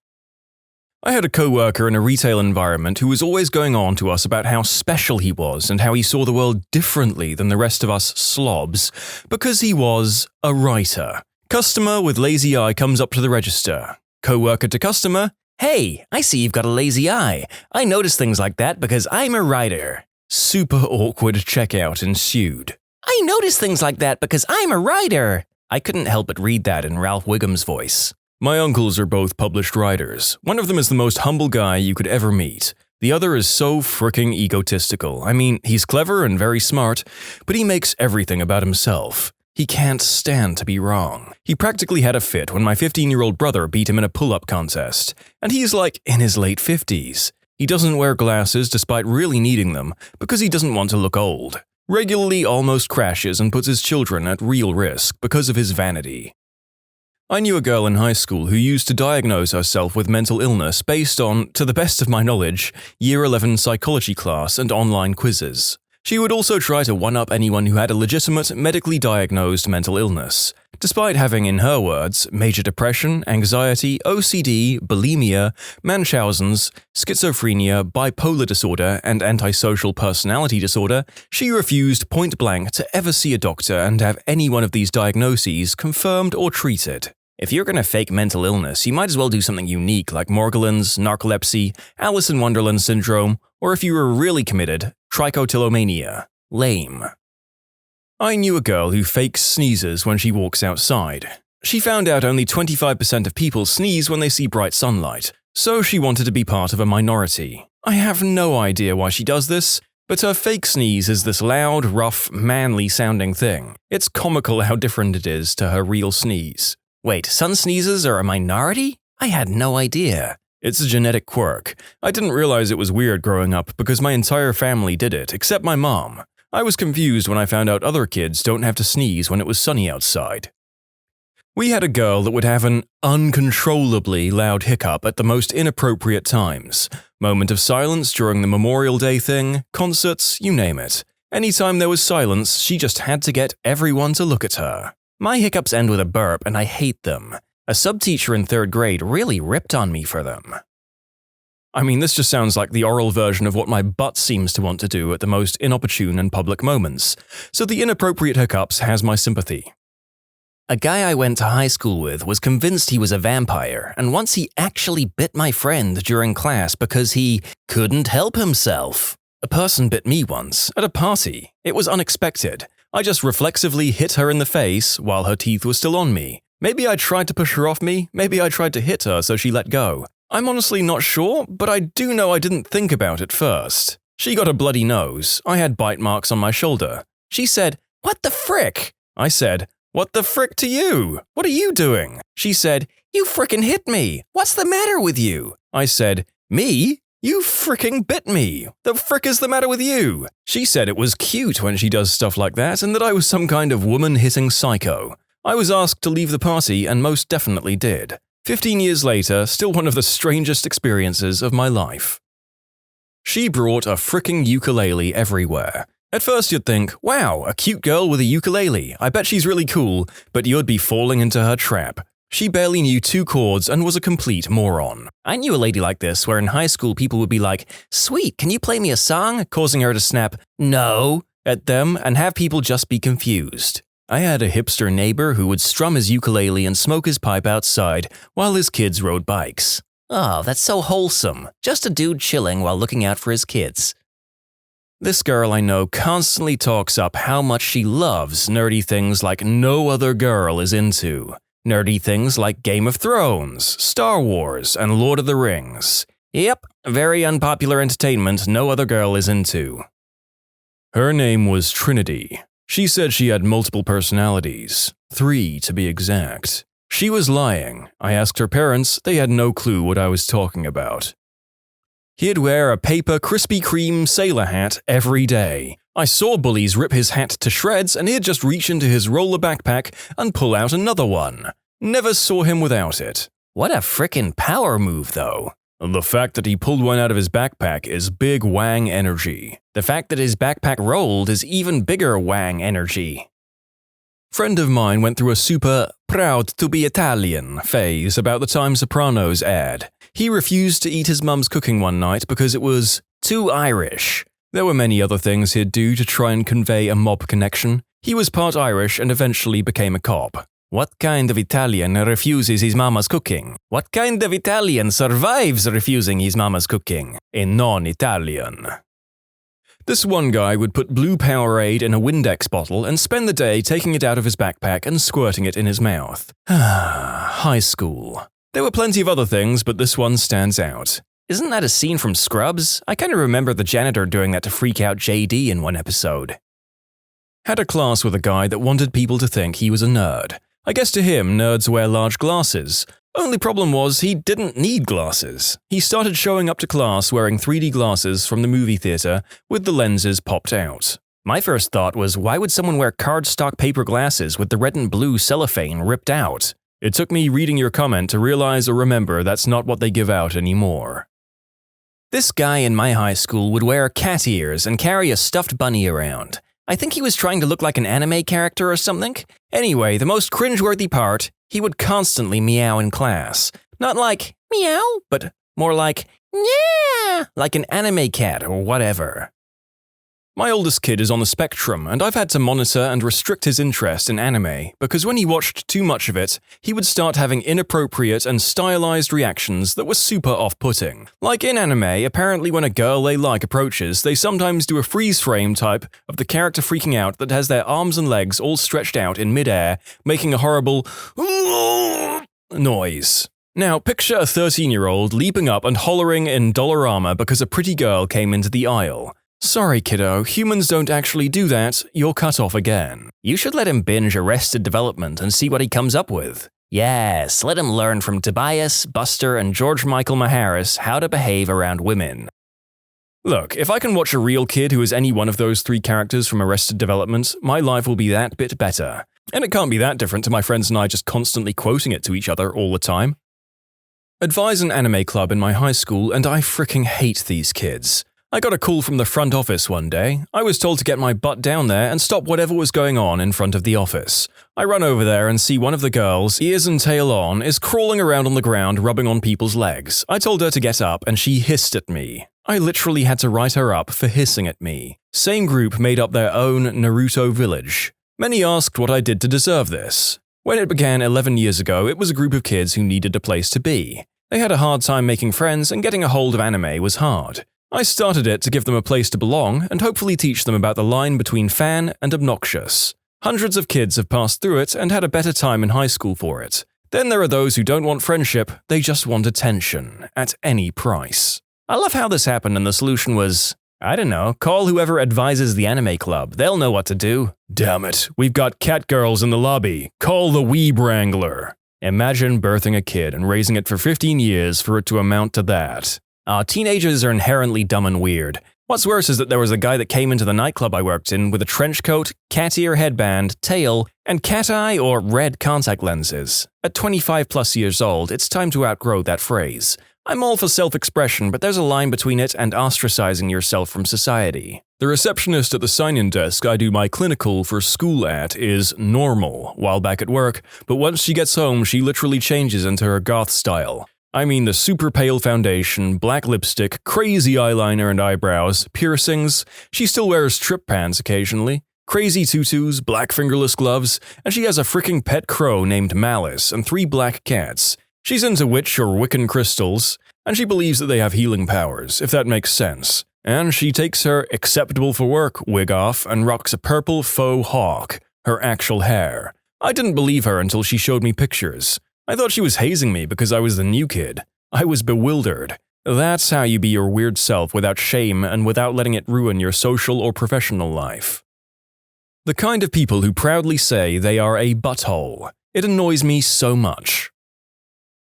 I had a coworker in a retail environment who was always going on to us about how special he was and how he saw the world differently than the rest of us slobs, because he was a writer. Customer with lazy eye comes up to the register. Coworker to customer, "Hey, I see you've got a lazy eye. I notice things like that because I'm a writer." Super awkward checkout ensued. "I notice things like that because I'm a writer." I couldn't help but read that in Ralph Wiggum's voice. My uncles are both published writers. One of them is the most humble guy you could ever meet. The other is so fricking egotistical. I mean, he's clever and very smart, but he makes everything about himself. He can't stand to be wrong. He practically had a fit when my 15-year-old brother beat him in a pull-up contest. And he's like in his late 50s. He doesn't wear glasses despite really needing them because he doesn't want to look old. Regularly almost crashes and puts his children at real risk because of his vanity. I knew a girl in high school who used to diagnose herself with mental illness based on, to the best of my knowledge, Year 11 psychology class and online quizzes. She would also try to one-up anyone who had a legitimate, medically diagnosed mental illness, despite having, in her words, major depression, anxiety, OCD, bulimia, Munchausen's, schizophrenia, bipolar disorder, and antisocial personality disorder. She refused point-blank to ever see a doctor and have any one of these diagnoses confirmed or treated. If you're gonna fake mental illness, you might as well do something unique like Morgellons, narcolepsy, Alice in Wonderland syndrome, or if you were really committed, trichotillomania. Lame. I knew a girl who fakes sneezes when she walks outside. She found out only 25% of people sneeze when they see bright sunlight, so she wanted to be part of a minority. I have no idea why she does this, but her fake sneeze is this loud, rough, manly-sounding thing. It's comical how different it is to her real sneeze. Wait, sun sneezes are a minority? I had no idea. It's a genetic quirk. I didn't realize it was weird growing up because my entire family did it, except my mom. I was confused when I found out other kids don't have to sneeze when it was sunny outside. We had a girl that would have an uncontrollably loud hiccup at the most inappropriate times. Moment of silence during the Memorial Day thing, concerts, you name it. Anytime there was silence, she just had to get everyone to look at her. My hiccups end with a burp and I hate them. A subteacher in 3rd grade really ripped on me for them. I mean, this just sounds like the oral version of what my butt seems to want to do at the most inopportune and public moments, so the inappropriate hiccups has my sympathy. A guy I went to high school with was convinced he was a vampire, and once he actually bit my friend during class because he couldn't help himself. A person bit me once, at a party. It was unexpected. I just reflexively hit her in the face while her teeth were still on me. Maybe I tried to push her off me, maybe I tried to hit her so she let go. I'm honestly not sure, but I do know I didn't think about it first. She got a bloody nose. I had bite marks on my shoulder. She said, "What the frick?" I said, "What the frick to you? What are you doing?" She said, "You frickin' hit me. What's the matter with you?" I said, "Me? You fricking bit me. The frick is the matter with you?" She said it was cute when she does stuff like that and that I was some kind of woman-hitting psycho. I was asked to leave the party and most definitely did. 15 years later, still one of the strangest experiences of my life. She brought a fricking ukulele everywhere. At first you'd think, wow, a cute girl with a ukulele, I bet she's really cool, but you'd be falling into her trap. She barely knew 2 chords and was a complete moron. I knew a lady like this where in high school people would be like, "Sweet, can you play me a song?" causing her to snap, "No," at them and have people just be confused. I had a hipster neighbor who would strum his ukulele and smoke his pipe outside while his kids rode bikes. Oh, that's so wholesome. Just a dude chilling while looking out for his kids. This girl I know constantly talks up how much she loves nerdy things like no other girl is into. Nerdy things like Game of Thrones, Star Wars, and Lord of the Rings. Yep, very unpopular entertainment no other girl is into. Her name was Trinity. She said she had multiple personalities, 3 to be exact. She was lying. I asked her parents, they had no clue what I was talking about. He'd wear a paper Krispy Kreme sailor hat every day. I saw bullies rip his hat to shreds and he'd just reach into his roller backpack and pull out another one. Never saw him without it. What a frickin' power move, though. The fact that he pulled one out of his backpack is big wang energy. The fact that his backpack rolled is even bigger wang energy. Friend of mine went through a super proud to be Italian phase about the time Sopranos aired. He refused to eat his mum's cooking one night because it was too Irish. There were many other things he'd do to try and convey a mob connection. He was part Irish and eventually became a cop. What kind of Italian refuses his mama's cooking? What kind of Italian survives refusing his mama's cooking? A non-Italian. This one guy would put blue Powerade in a Windex bottle and spend the day taking it out of his backpack and squirting it in his mouth. High school. There were plenty of other things, but this one stands out. Isn't that a scene from Scrubs? I kind of remember the janitor doing that to freak out JD in one episode. Had a class with a guy that wanted people to think he was a nerd. I guess to him, nerds wear large glasses. Only problem was he didn't need glasses. He started showing up to class wearing 3D glasses from the movie theater with the lenses popped out. My first thought was, why would someone wear cardstock paper glasses with the red and blue cellophane ripped out? It took me reading your comment to realize or remember that's not what they give out anymore. This guy in my high school would wear cat ears and carry a stuffed bunny around. I think he was trying to look like an anime character or something. Anyway, the most cringeworthy part, he would constantly meow in class. Not like meow, but more like yeah, like an anime cat or whatever. My oldest kid is on the spectrum, and I've had to monitor and restrict his interest in anime because when he watched too much of it, he would start having inappropriate and stylized reactions that were super off-putting. Like in anime, apparently when a girl they like approaches, they sometimes do a freeze frame type of the character freaking out that has their arms and legs all stretched out in midair, making a horrible noise. Now, picture a 13-year-old leaping up and hollering in Dollarama because a pretty girl came into the aisle. Sorry, kiddo, humans don't actually do that, you're cut off again. You should let him binge Arrested Development and see what he comes up with. Yes, let him learn from Tobias, Buster, and George Michael Maharis how to behave around women. Look, if I can watch a real kid who is any one of those 3 characters from Arrested Development, my life will be that bit better. And it can't be that different to my friends and I just constantly quoting it to each other all the time. Advise an anime club in my high school, and I fricking hate these kids. I got a call from the front office one day. I was told to get my butt down there and stop whatever was going on in front of the office. I run over there and see one of the girls, ears and tail on, is crawling around on the ground rubbing on people's legs. I told her to get up and she hissed at me. I literally had to write her up for hissing at me. Same group made up their own Naruto village. Many asked what I did to deserve this. When it began 11 years ago, it was a group of kids who needed a place to be. They had a hard time making friends and getting a hold of anime was hard. I started it to give them a place to belong and hopefully teach them about the line between fan and obnoxious. Hundreds of kids have passed through it and had a better time in high school for it. Then there are those who don't want friendship, they just want attention, at any price. I love how this happened and the solution was, I don't know, call whoever advises the anime club, they'll know what to do. Damn it, we've got cat girls in the lobby, call the weeb wrangler. Imagine birthing a kid and raising it for 15 years for it to amount to that. Teenagers are inherently dumb and weird. What's worse is that there was a guy that came into the nightclub I worked in with a trench coat, cat ear headband, tail, and cat eye or red contact lenses. At 25 plus years old, it's time to outgrow that phrase. I'm all for self-expression, but there's a line between it and ostracizing yourself from society. The receptionist at the sign-in desk I do my clinical for school at is normal while back at work, but once she gets home, she literally changes into her goth style. I mean the super pale foundation, black lipstick, crazy eyeliner and eyebrows, piercings, she still wears trip pants occasionally, crazy tutus, black fingerless gloves, and she has a freaking pet crow named Malice and 3 black cats. She's into witch or Wiccan crystals, and she believes that they have healing powers, if that makes sense. And she takes her acceptable for work wig off and rocks a purple faux hawk, her actual hair. I didn't believe her until she showed me pictures. I thought she was hazing me because I was the new kid. I was bewildered. That's how you be your weird self without shame and without letting it ruin your social or professional life. The kind of people who proudly say they are a butthole. It annoys me so much.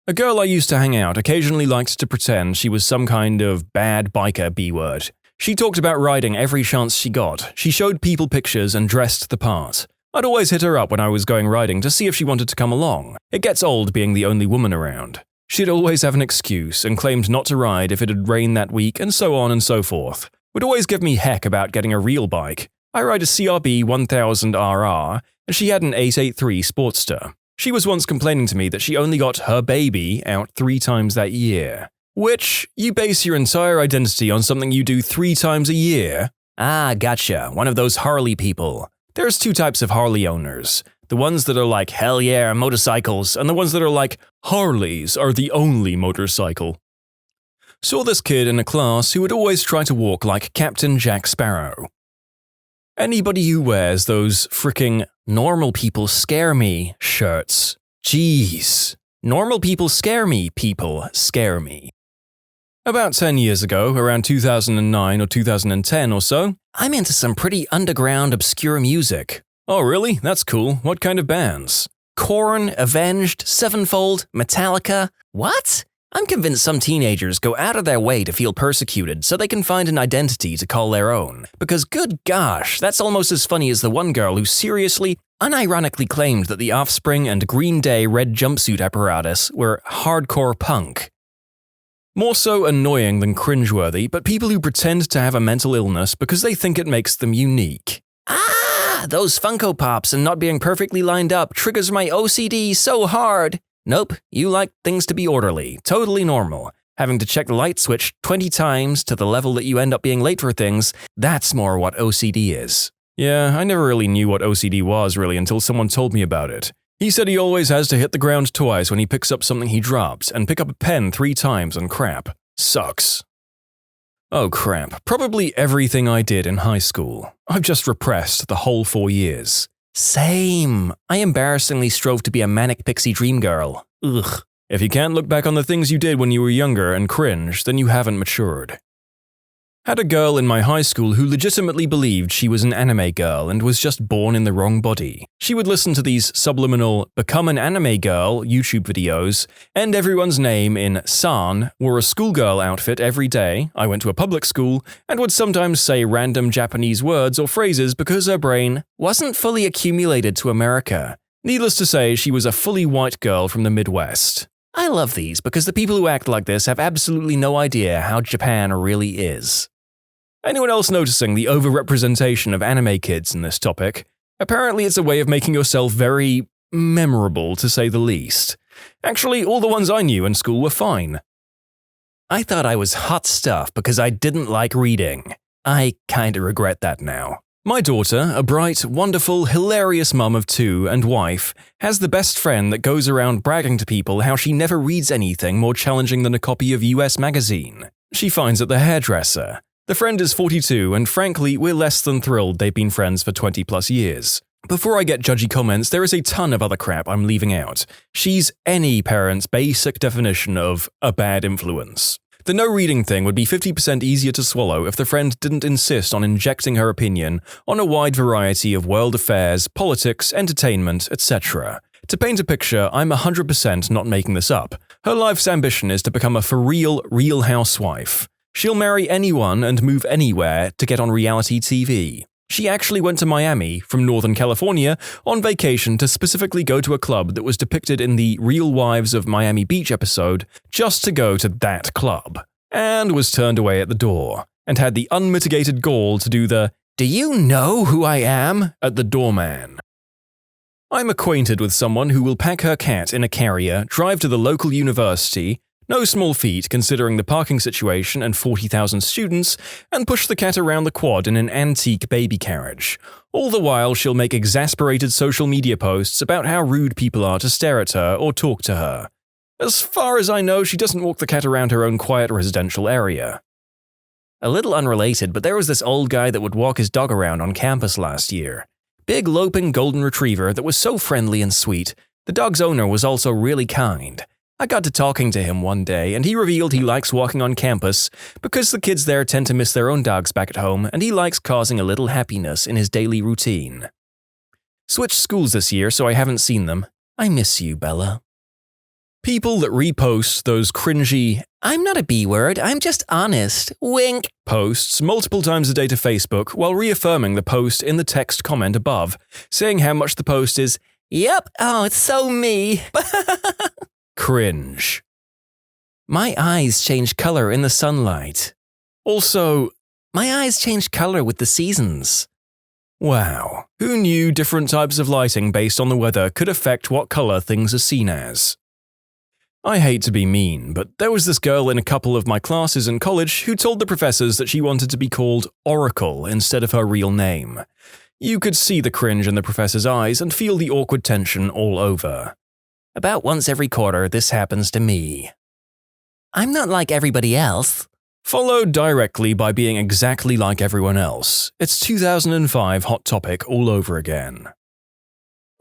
A girl I used to hang out occasionally liked to pretend she was some kind of bad biker B-word. She talked about riding every chance she got. She showed people pictures and dressed the part. I'd always hit her up when I was going riding to see if she wanted to come along. It gets old being the only woman around. She'd always have an excuse and claimed not to ride if it had rained that week and so on and so forth. Would always give me heck about getting a real bike. I ride a CRB 1000RR and she had an 883 Sportster. She was once complaining to me that she only got her baby out 3 times that year. Which, you base your entire identity on something you do 3 times a year? Ah, gotcha, one of those Harley people. There's 2 types of Harley owners. The ones that are like, hell yeah, motorcycles, and the ones that are like, Harleys are the only motorcycle. Saw this kid in a class who would always try to walk like Captain Jack Sparrow. Anybody who wears those fricking normal people scare me shirts. Jeez. Normal people scare me, people scare me. About 10 years ago, around 2009 or 2010 or so, I'm into some pretty underground, obscure music. Oh really? That's cool. What kind of bands? Korn, Avenged, Sevenfold, Metallica. What? I'm convinced some teenagers go out of their way to feel persecuted so they can find an identity to call their own. Because good gosh, that's almost as funny as the one girl who seriously, unironically claimed that the Offspring and Green Day red jumpsuit apparatus were hardcore punk. More so annoying than cringeworthy, but people who pretend to have a mental illness because they think it makes them unique. Ah, those Funko Pops and not being perfectly lined up triggers my OCD so hard. Nope, you like things to be orderly, totally normal. Having to check the light switch 20 times to the level that you end up being late for things, that's more what OCD is. Yeah, I never really knew what OCD was really until someone told me about it. He said he always has to hit the ground twice when he picks up something he dropped and pick up a pen 3 times on crap. Sucks. Oh crap, probably everything I did in high school. I've just repressed the whole 4 years. Same. I embarrassingly strove to be a manic pixie dream girl. Ugh. If you can't look back on the things you did when you were younger and cringe, then you haven't matured. Had a girl in my high school who legitimately believed she was an anime girl and was just born in the wrong body. She would listen to these subliminal "become an anime girl" YouTube videos, end everyone's name in "san," wore a schoolgirl outfit every day, I went to a public school, and would sometimes say random Japanese words or phrases because her brain wasn't fully accumulated to America. Needless to say, she was a fully white girl from the Midwest. I love these because the people who act like this have absolutely no idea how Japan really is. Anyone else noticing the overrepresentation of anime kids in this topic? Apparently it's a way of making yourself very memorable, to say the least. Actually, all the ones I knew in school were fine. I thought I was hot stuff because I didn't like reading. I kinda regret that now. My daughter, a bright, wonderful, hilarious mum of 2 and wife, has the best friend that goes around bragging to people how she never reads anything more challenging than a copy of US Magazine. She finds it the hairdresser. The friend is 42, and frankly, we're less than thrilled they've been friends for 20 plus years. Before I get judgy comments, there is a ton of other crap I'm leaving out. She's any parent's basic definition of a bad influence. The no reading thing would be 50% easier to swallow if the friend didn't insist on injecting her opinion on a wide variety of world affairs, politics, entertainment, etc. To paint a picture, I'm 100% not making this up. Her life's ambition is to become a for real housewife. She'll marry anyone and move anywhere to get on reality TV. She actually went to Miami from Northern California on vacation to specifically go to a club that was depicted in the Real Wives of Miami Beach episode just to go to that club, and was turned away at the door, and had the unmitigated gall to do the "Do you know who I am?" at the doorman. I'm acquainted with someone who will pack her cat in a carrier, drive to the local university, no small feat considering the parking situation and 40,000 students, and push the cat around the quad in an antique baby carriage. All the while she'll make exasperated social media posts about how rude people are to stare at her or talk to her. As far as I know, she doesn't walk the cat around her own quiet residential area. A little unrelated, but there was this old guy that would walk his dog around on campus last year. Big loping golden retriever that was so friendly and sweet. The dog's owner was also really kind. I got to talking to him one day, and he revealed he likes walking on campus because the kids there tend to miss their own dogs back at home, and he likes causing a little happiness in his daily routine. Switched schools this year, so I haven't seen them. I miss you, Bella. People that repost those cringy, "I'm not a B-word, I'm just honest, wink," posts multiple times a day to Facebook while reaffirming the post in the text comment above, saying how much the post is, "Yep, oh, it's so me." Cringe. My eyes change color in the sunlight. Also, my eyes change color with the seasons. Wow, who knew different types of lighting based on the weather could affect what color things are seen as? I hate to be mean, but there was this girl in a couple of my classes in college who told the professors that she wanted to be called Oracle instead of her real name. You could see the cringe in the professor's eyes and feel the awkward tension all over. About once every quarter, this happens to me. I'm not like everybody else. Followed directly by being exactly like everyone else. It's 2005 Hot Topic all over again.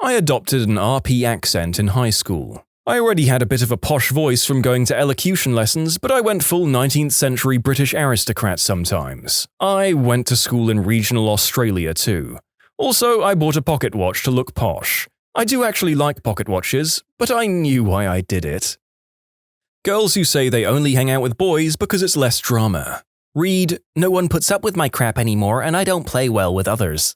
I adopted an RP accent in high school. I already had a bit of a posh voice from going to elocution lessons, but I went full 19th century British aristocrat sometimes. I went to school in regional Australia too. Also, I bought a pocket watch to look posh. I do actually like pocket watches, but I knew why I did it. Girls who say they only hang out with boys because it's less drama. Read, "No one puts up with my crap anymore and I don't play well with others."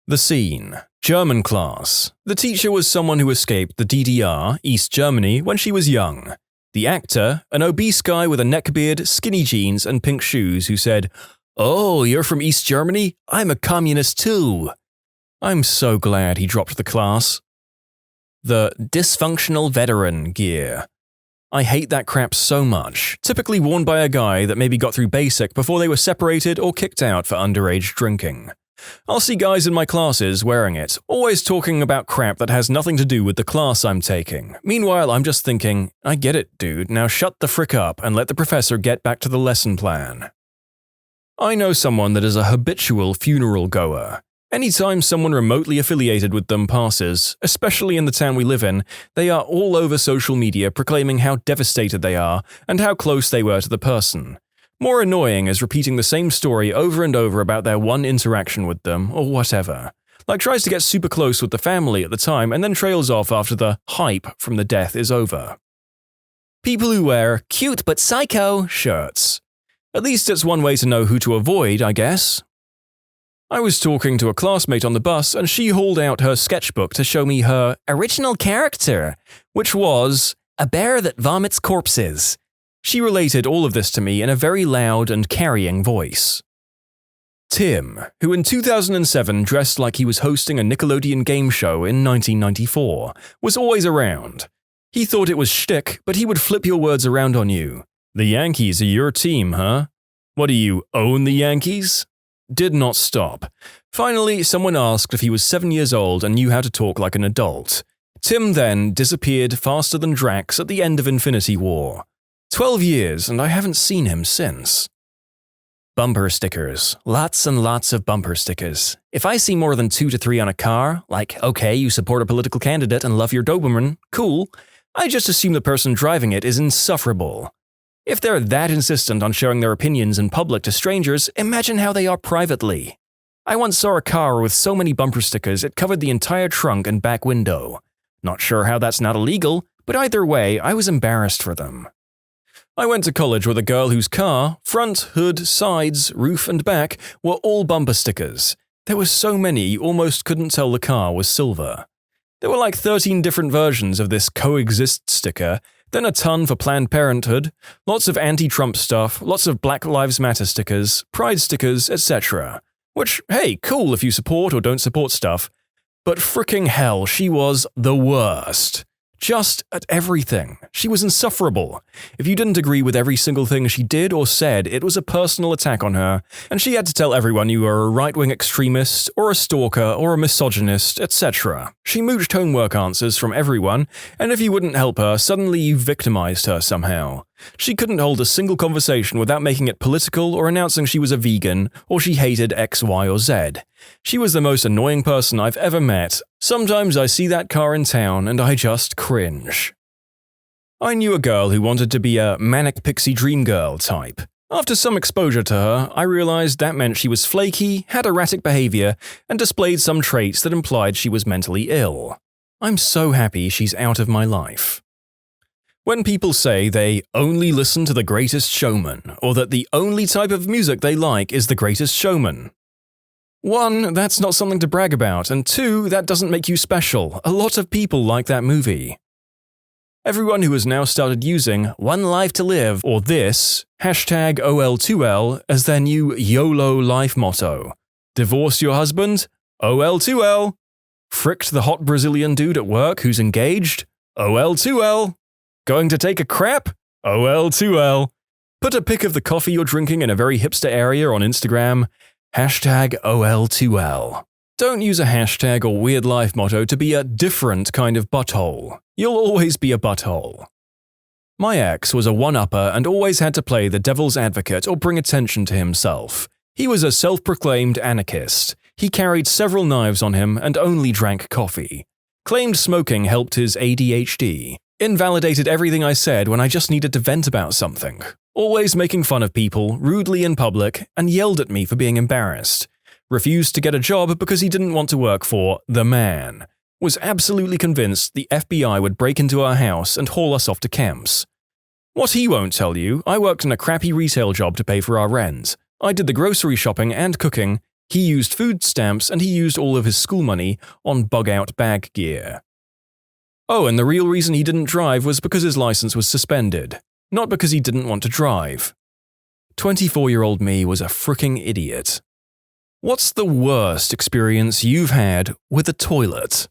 The scene. German class. The teacher was someone who escaped the DDR, East Germany, when she was young. The actor, an obese guy with a neckbeard, skinny jeans, and pink shoes who said, "Oh, you're from East Germany? I'm a communist too." I'm so glad he dropped the class. The dysfunctional veteran gear. I hate that crap so much, typically worn by a guy that maybe got through basic before they were separated or kicked out for underage drinking. I'll see guys in my classes wearing it, always talking about crap that has nothing to do with the class I'm taking. Meanwhile, I'm just thinking, I get it, dude, now shut the frick up and let the professor get back to the lesson plan. I know someone that is a habitual funeral goer. Anytime someone remotely affiliated with them passes, especially in the town we live in, they are all over social media proclaiming how devastated they are and how close they were to the person. More annoying is repeating the same story over and over about their one interaction with them, or whatever. Like tries to get super close with the family at the time and then trails off after the hype from the death is over. People who wear cute but psycho shirts. At least it's one way to know who to avoid, I guess. I was talking to a classmate on the bus and she hauled out her sketchbook to show me her original character, which was a bear that vomits corpses. She related all of this to me in a very loud and carrying voice. Tim, who in 2007 dressed like he was hosting a Nickelodeon game show in 1994, was always around. He thought it was shtick, but he would flip your words around on you. The Yankees are your team, huh? What do you, own the Yankees? Did not stop. Finally, someone asked if he was 7 years old and knew how to talk like an adult. Tim then disappeared faster than Drax at the end of Infinity War. 12 years, and I haven't seen him since. Bumper stickers. Lots and lots of bumper stickers. If I see more than 2 to 3 on a car, like, okay, you support a political candidate and love your Doberman, cool, I just assume the person driving it is insufferable. If they're that insistent on sharing their opinions in public to strangers, imagine how they are privately. I once saw a car with so many bumper stickers it covered the entire trunk and back window. Not sure how that's not illegal, but either way, I was embarrassed for them. I went to college with a girl whose car, front, hood, sides, roof and back were all bumper stickers. There were so many you almost couldn't tell the car was silver. There were like 13 different versions of this coexist sticker, then a ton for Planned Parenthood, lots of anti-Trump stuff, lots of Black Lives Matter stickers, Pride stickers, etc. Which, hey, cool if you support or don't support stuff. But fricking hell, she was the worst. Just at everything. She was insufferable. If you didn't agree with every single thing she did or said, it was a personal attack on her, and she had to tell everyone you were a right-wing extremist, or a stalker, or a misogynist, etc. She mooched homework answers from everyone, and if you wouldn't help her, suddenly you victimized her somehow. She couldn't hold a single conversation without making it political or announcing she was a vegan, or she hated X, Y, or Z. She was the most annoying person I've ever met. Sometimes I see that car in town and I just cringe. I knew a girl who wanted to be a manic pixie dream girl type. After some exposure to her, I realized that meant she was flaky, had erratic behavior, and displayed some traits that implied she was mentally ill. I'm so happy she's out of my life. When people say they only listen to The Greatest Showman, or that the only type of music they like is The Greatest Showman. 1, that's not something to brag about, and 2, that doesn't make you special. A lot of people like that movie. Everyone who has now started using "One Life to Live" or this, #OL2L, as their new YOLO life motto. Divorce your husband? OL2L. Fricked the hot Brazilian dude at work who's engaged? OL2L. Going to take a crap? OL2L. Put a pic of the coffee you're drinking in a very hipster area on Instagram? #OL2L. Don't use a hashtag or weird life motto to be a different kind of butthole. You'll always be a butthole. My ex was a one-upper and always had to play the devil's advocate or bring attention to himself. He was a self-proclaimed anarchist. He carried several knives on him and only drank coffee. Claimed smoking helped his ADHD. Invalidated everything I said when I just needed to vent about something. Always making fun of people, rudely in public, and yelled at me for being embarrassed. Refused to get a job because he didn't want to work for the man. Was absolutely convinced the FBI would break into our house and haul us off to camps. What he won't tell you, I worked in a crappy retail job to pay for our rent. I did the grocery shopping and cooking, he used food stamps, and he used all of his school money on bug-out bag gear. Oh, and the real reason he didn't drive was because his license was suspended. Not because he didn't want to drive. 24-year-old me was a fricking idiot. What's the worst experience you've had with a toilet?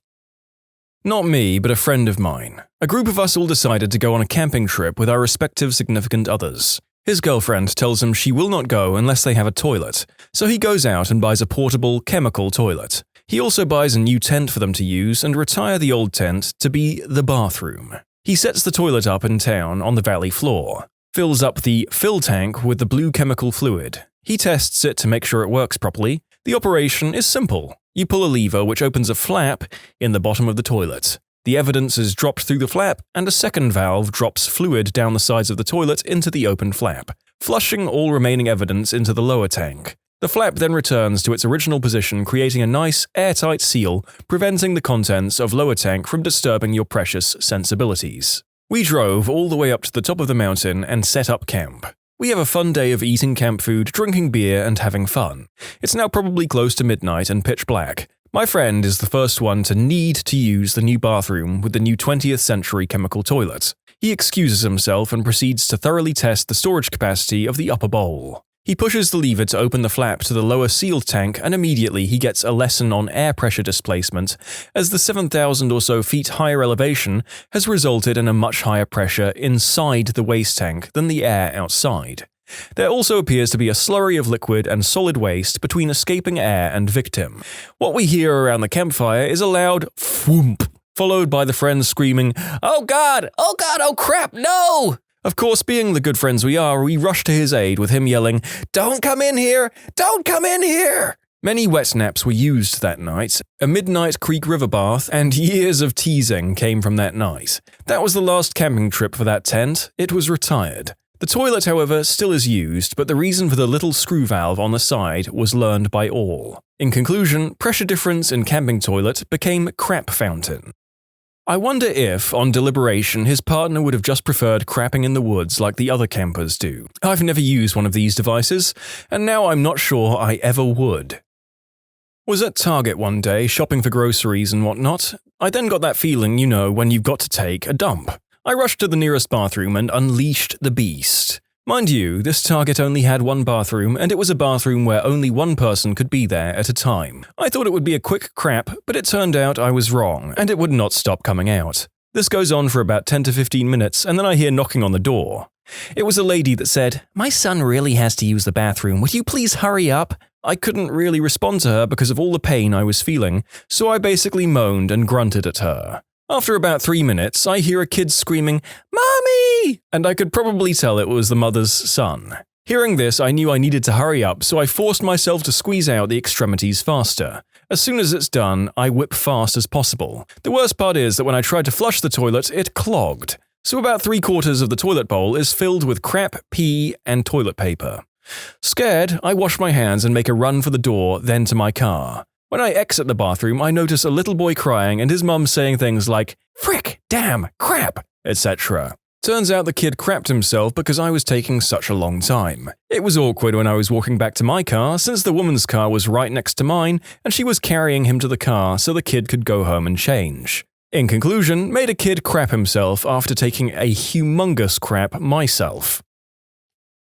Not me, but a friend of mine. A group of us all decided to go on a camping trip with our respective significant others. His girlfriend tells him she will not go unless they have a toilet, so he goes out and buys a portable, chemical toilet. He also buys a new tent for them to use and retire the old tent to be the bathroom. He sets the toilet up in town on the valley floor, fills up the fill tank with the blue chemical fluid. He tests it to make sure it works properly. The operation is simple. You pull a lever which opens a flap in the bottom of the toilet. The evidence is dropped through the flap, and a second valve drops fluid down the sides of the toilet into the open flap, flushing all remaining evidence into the lower tank. The flap then returns to its original position, creating a nice, airtight seal, preventing the contents of lower tank from disturbing your precious sensibilities. We drove all the way up to the top of the mountain and set up camp. We have a fun day of eating camp food, drinking beer, and having fun. It's now probably close to midnight and pitch black. My friend is the first one to need to use the new bathroom with the new 20th century chemical toilet. He excuses himself and proceeds to thoroughly test the storage capacity of the upper bowl. He pushes the lever to open the flap to the lower sealed tank, and immediately he gets a lesson on air pressure displacement, as the 7,000 or so feet higher elevation has resulted in a much higher pressure inside the waste tank than the air outside. There also appears to be a slurry of liquid and solid waste between escaping air and victim. What we hear around the campfire is a loud thwomp, followed by the friends screaming, "Oh God! Oh God! Oh crap! No!" Of course, being the good friends we are, we rush to his aid with him yelling, "Don't come in here! Don't come in here!" Many wet naps were used that night. A midnight creek river bath and years of teasing came from that night. That was the last camping trip for that tent. It was retired. The toilet, however, still is used, but the reason for the little screw valve on the side was learned by all. In conclusion, pressure difference in camping toilet became crap fountain. I wonder if, on deliberation, his partner would have just preferred crapping in the woods like the other campers do. I've never used one of these devices, and now I'm not sure I ever would. Was at Target one day shopping for groceries and whatnot. I then got that feeling, you know, when you've got to take a dump. I rushed to the nearest bathroom and unleashed the beast. Mind you, this Target only had one bathroom, and it was a bathroom where only one person could be there at a time. I thought it would be a quick crap, but it turned out I was wrong, and it would not stop coming out. This goes on for about 10 to 15 minutes, and then I hear knocking on the door. It was a lady that said, "My son really has to use the bathroom. Would you please hurry up?" I couldn't really respond to her because of all the pain I was feeling, so I basically moaned and grunted at her. After about 3 minutes, I hear a kid screaming, "Mommy!" and I could probably tell it was the mother's son. Hearing this, I knew I needed to hurry up, so I forced myself to squeeze out the extremities faster. As soon as it's done, I whip fast as possible. The worst part is that when I tried to flush the toilet, it clogged. So about 3/4 of the toilet bowl is filled with crap, pee, and toilet paper. Scared, I wash my hands and make a run for the door, then to my car. When I exit the bathroom, I notice a little boy crying and his mum saying things like, "Frick, damn, crap," etc. Turns out the kid crapped himself because I was taking such a long time. It was awkward when I was walking back to my car, since the woman's car was right next to mine and she was carrying him to the car so the kid could go home and change. In conclusion, made a kid crap himself after taking a humongous crap myself.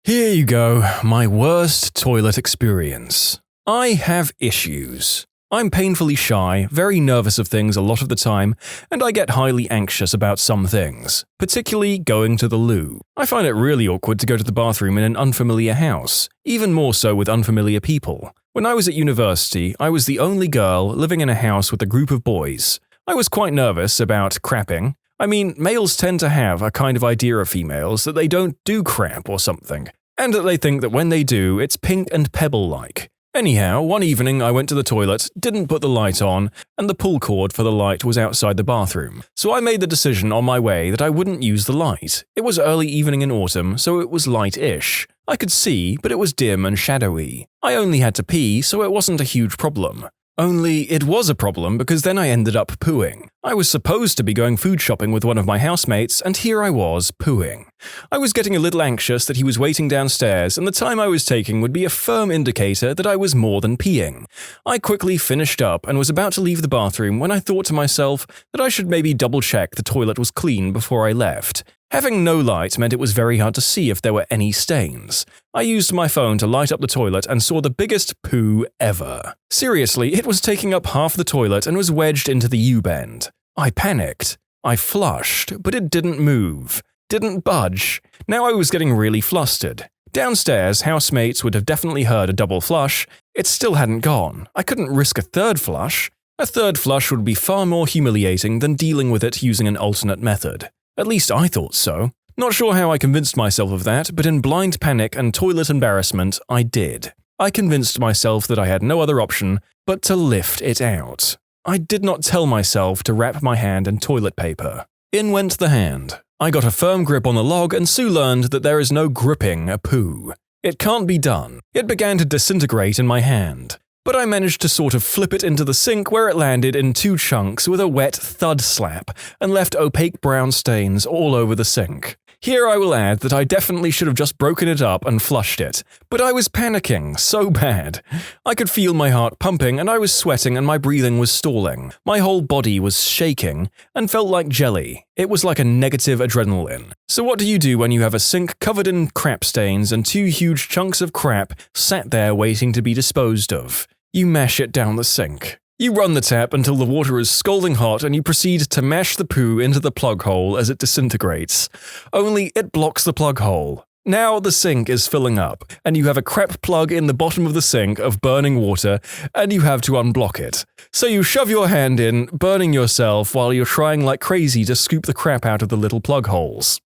Here you go, my worst toilet experience. I have issues. I'm painfully shy, very nervous of things a lot of the time, and I get highly anxious about some things, particularly going to the loo. I find it really awkward to go to the bathroom in an unfamiliar house, even more so with unfamiliar people. When I was at university, I was the only girl living in a house with a group of boys. I was quite nervous about crapping. I mean, males tend to have a kind of idea of females that they don't do crap or something, and that they think that when they do, it's pink and pebble-like. Anyhow, one evening I went to the toilet, didn't put the light on, and the pull cord for the light was outside the bathroom. So I made the decision on my way that I wouldn't use the light. It was early evening in autumn, so it was light-ish. I could see, but it was dim and shadowy. I only had to pee, so it wasn't a huge problem. Only it was a problem because then I ended up pooing. I was supposed to be going food shopping with one of my housemates, and here I was pooing. I was getting a little anxious that he was waiting downstairs, and the time I was taking would be a firm indicator that I was more than peeing. I quickly finished up and was about to leave the bathroom when I thought to myself that I should maybe double-check the toilet was clean before I left. Having no light meant it was very hard to see if there were any stains. I used my phone to light up the toilet and saw the biggest poo ever. Seriously, it was taking up half the toilet and was wedged into the U-bend. I panicked. I flushed, but it didn't move. Didn't budge. Now I was getting really flustered. Downstairs, housemates would have definitely heard a double flush. It still hadn't gone. I couldn't risk a third flush. A third flush would be far more humiliating than dealing with it using an alternate method. At least I thought so. Not sure how I convinced myself of that, but in blind panic and toilet embarrassment, I did. I convinced myself that I had no other option but to lift it out. I did not tell myself to wrap my hand in toilet paper. In went the hand. I got a firm grip on the log and Sue learned that there is no gripping a poo. It can't be done. It began to disintegrate in my hand. But I managed to sort of flip it into the sink where it landed in 2 chunks with a wet thud slap and left opaque brown stains all over the sink. Here I will add that I definitely should have just broken it up and flushed it, but I was panicking so bad. I could feel my heart pumping and I was sweating and my breathing was stalling. My whole body was shaking and felt like jelly. It was like a negative adrenaline. So what do you do when you have a sink covered in crap stains and 2 huge chunks of crap sat there waiting to be disposed of? You mash it down the sink. You run the tap until the water is scalding hot and you proceed to mash the poo into the plug hole as it disintegrates. Only it blocks the plug hole. Now the sink is filling up, and you have a crap plug in the bottom of the sink of burning water, and you have to unblock it. So you shove your hand in, burning yourself while you're trying like crazy to scoop the crap out of the little plug holes.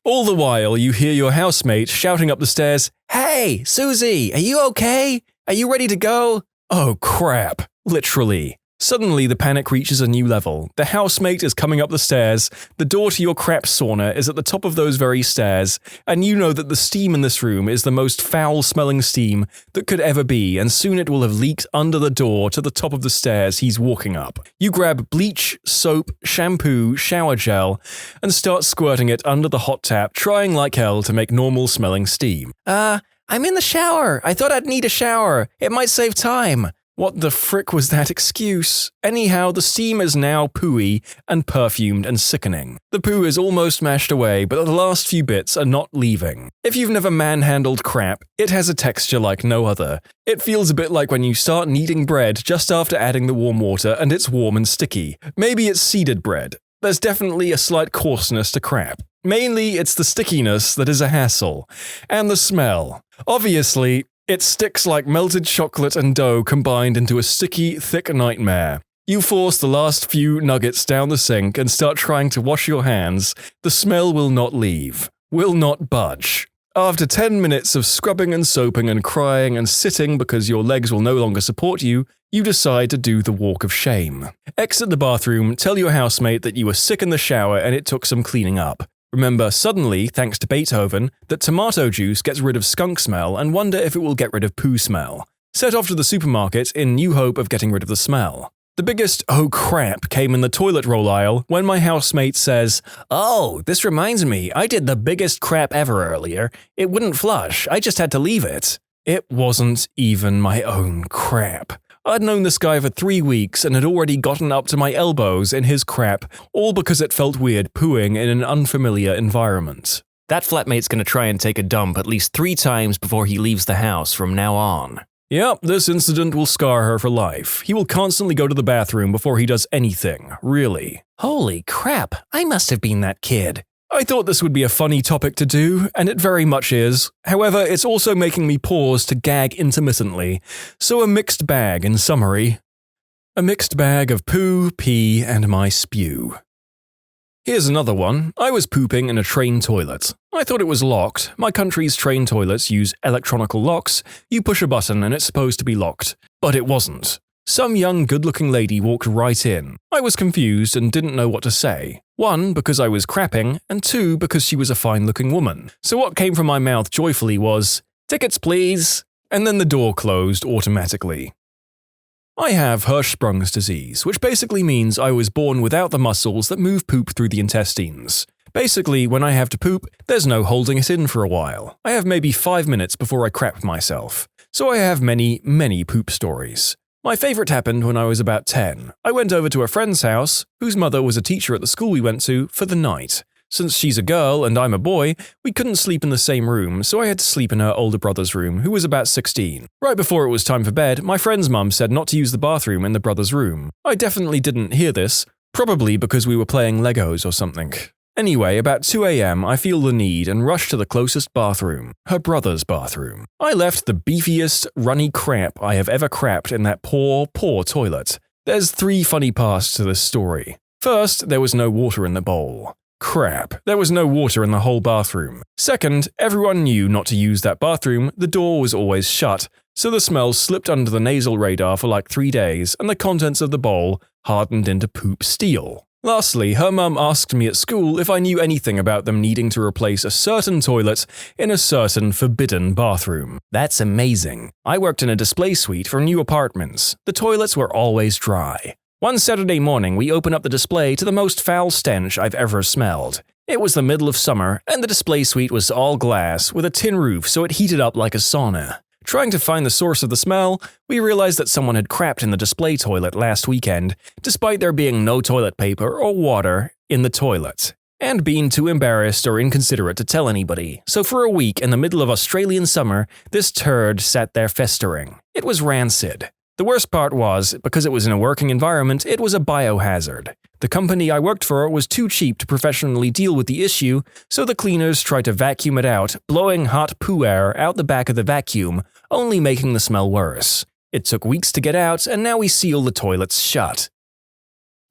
All the while, you hear your housemate shouting up the stairs, "Hey, Susie, are you okay? Are you ready to go?" Oh crap. Literally. Suddenly the panic reaches a new level. The housemate is coming up the stairs, the door to your crap sauna is at the top of those very stairs, and you know that the steam in this room is the most foul-smelling steam that could ever be, and soon it will have leaked under the door to the top of the stairs he's walking up. You grab bleach, soap, shampoo, shower gel, and start squirting it under the hot tap, trying like hell to make normal-smelling steam. I'm in the shower. I thought I'd need a shower. It might save time. What the frick was that excuse? Anyhow, the steam is now pooey and perfumed and sickening. The poo is almost mashed away, but the last few bits are not leaving. If you've never manhandled crap, it has a texture like no other. It feels a bit like when you start kneading bread just after adding the warm water and it's warm and sticky. Maybe it's seeded bread. There's definitely a slight coarseness to crap. Mainly, it's the stickiness that is a hassle. And the smell. Obviously, it sticks like melted chocolate and dough combined into a sticky, thick nightmare. You force the last few nuggets down the sink and start trying to wash your hands. The smell will not leave. Will not budge. After 10 minutes of scrubbing and soaping and crying and sitting because your legs will no longer support you, you decide to do the walk of shame. Exit the bathroom, tell your housemate that you were sick in the shower and it took some cleaning up. Remember suddenly, thanks to Beethoven, that tomato juice gets rid of skunk smell and wonder if it will get rid of poo smell. Set off to the supermarket in new hope of getting rid of the smell. The biggest "oh crap" came in the toilet roll aisle when my housemate says, "Oh, this reminds me, I did the biggest crap ever earlier. It wouldn't flush, I just had to leave it." It wasn't even my own crap. I'd known this guy for 3 weeks and had already gotten up to my elbows in his crap, all because it felt weird pooing in an unfamiliar environment. That flatmate's gonna try and take a dump at least 3 times before he leaves the house from now on. Yep, this incident will scar her for life. He will constantly go to the bathroom before he does anything, really. Holy crap, I must have been that kid. I thought this would be a funny topic to do, and it very much is. However, it's also making me pause to gag intermittently, so a mixed bag in summary. A mixed bag of poo, pee, and my spew. Here's another one. I was pooping in a train toilet. I thought it was locked. My country's train toilets use electronical locks. You push a button and it's supposed to be locked. But it wasn't. Some young good-looking lady walked right in. I was confused and didn't know what to say. 1, because I was crapping, and 2, because she was a fine-looking woman. So what came from my mouth joyfully was, "Tickets, please," and then the door closed automatically. I have Hirschsprung's disease, which basically means I was born without the muscles that move poop through the intestines. Basically, when I have to poop, there's no holding it in for a while. I have maybe 5 minutes before I crap myself. So I have many, many poop stories. My favorite happened when I was about 10. I went over to a friend's house, whose mother was a teacher at the school we went to, for the night. Since she's a girl and I'm a boy, we couldn't sleep in the same room, so I had to sleep in her older brother's room, who was about 16. Right before it was time for bed, my friend's mum said not to use the bathroom in the brother's room. I definitely didn't hear this, Probably because we were playing Legos or something. Anyway, about 2 a.m. I feel the need and rush to the closest bathroom, her brother's bathroom. I left the beefiest, runny crap I have ever crapped in that poor toilet. There's 3 funny parts to this story. First, there was no water in the bowl. Crap, there was no water in the whole bathroom. Second, everyone knew not to use that bathroom, the door was always shut, so the smell slipped under the nasal radar for like 3 days and the contents of the bowl hardened into poop steel. Lastly, her mum asked me at school if I knew anything about them needing to replace a certain toilet in a certain forbidden bathroom. That's amazing. I worked in a display suite for new apartments. The toilets were always dry. One Saturday morning, we opened up the display to the most foul stench I've ever smelled. It was the middle of summer, and the display suite was all glass with a tin roof so it heated up like a sauna. Trying to find the source of the smell, we realized that someone had crapped in the display toilet last weekend, despite there being no toilet paper or water in the toilet, and being too embarrassed or inconsiderate to tell anybody. So for a week in the middle of Australian summer, this turd sat there festering. It was rancid. The worst part was, because it was in a working environment, it was a biohazard. The company I worked for was too cheap to professionally deal with the issue, so the cleaners tried to vacuum it out, blowing hot poo air out the back of the vacuum, only making the smell worse. It took weeks to get out, and now we seal the toilets shut.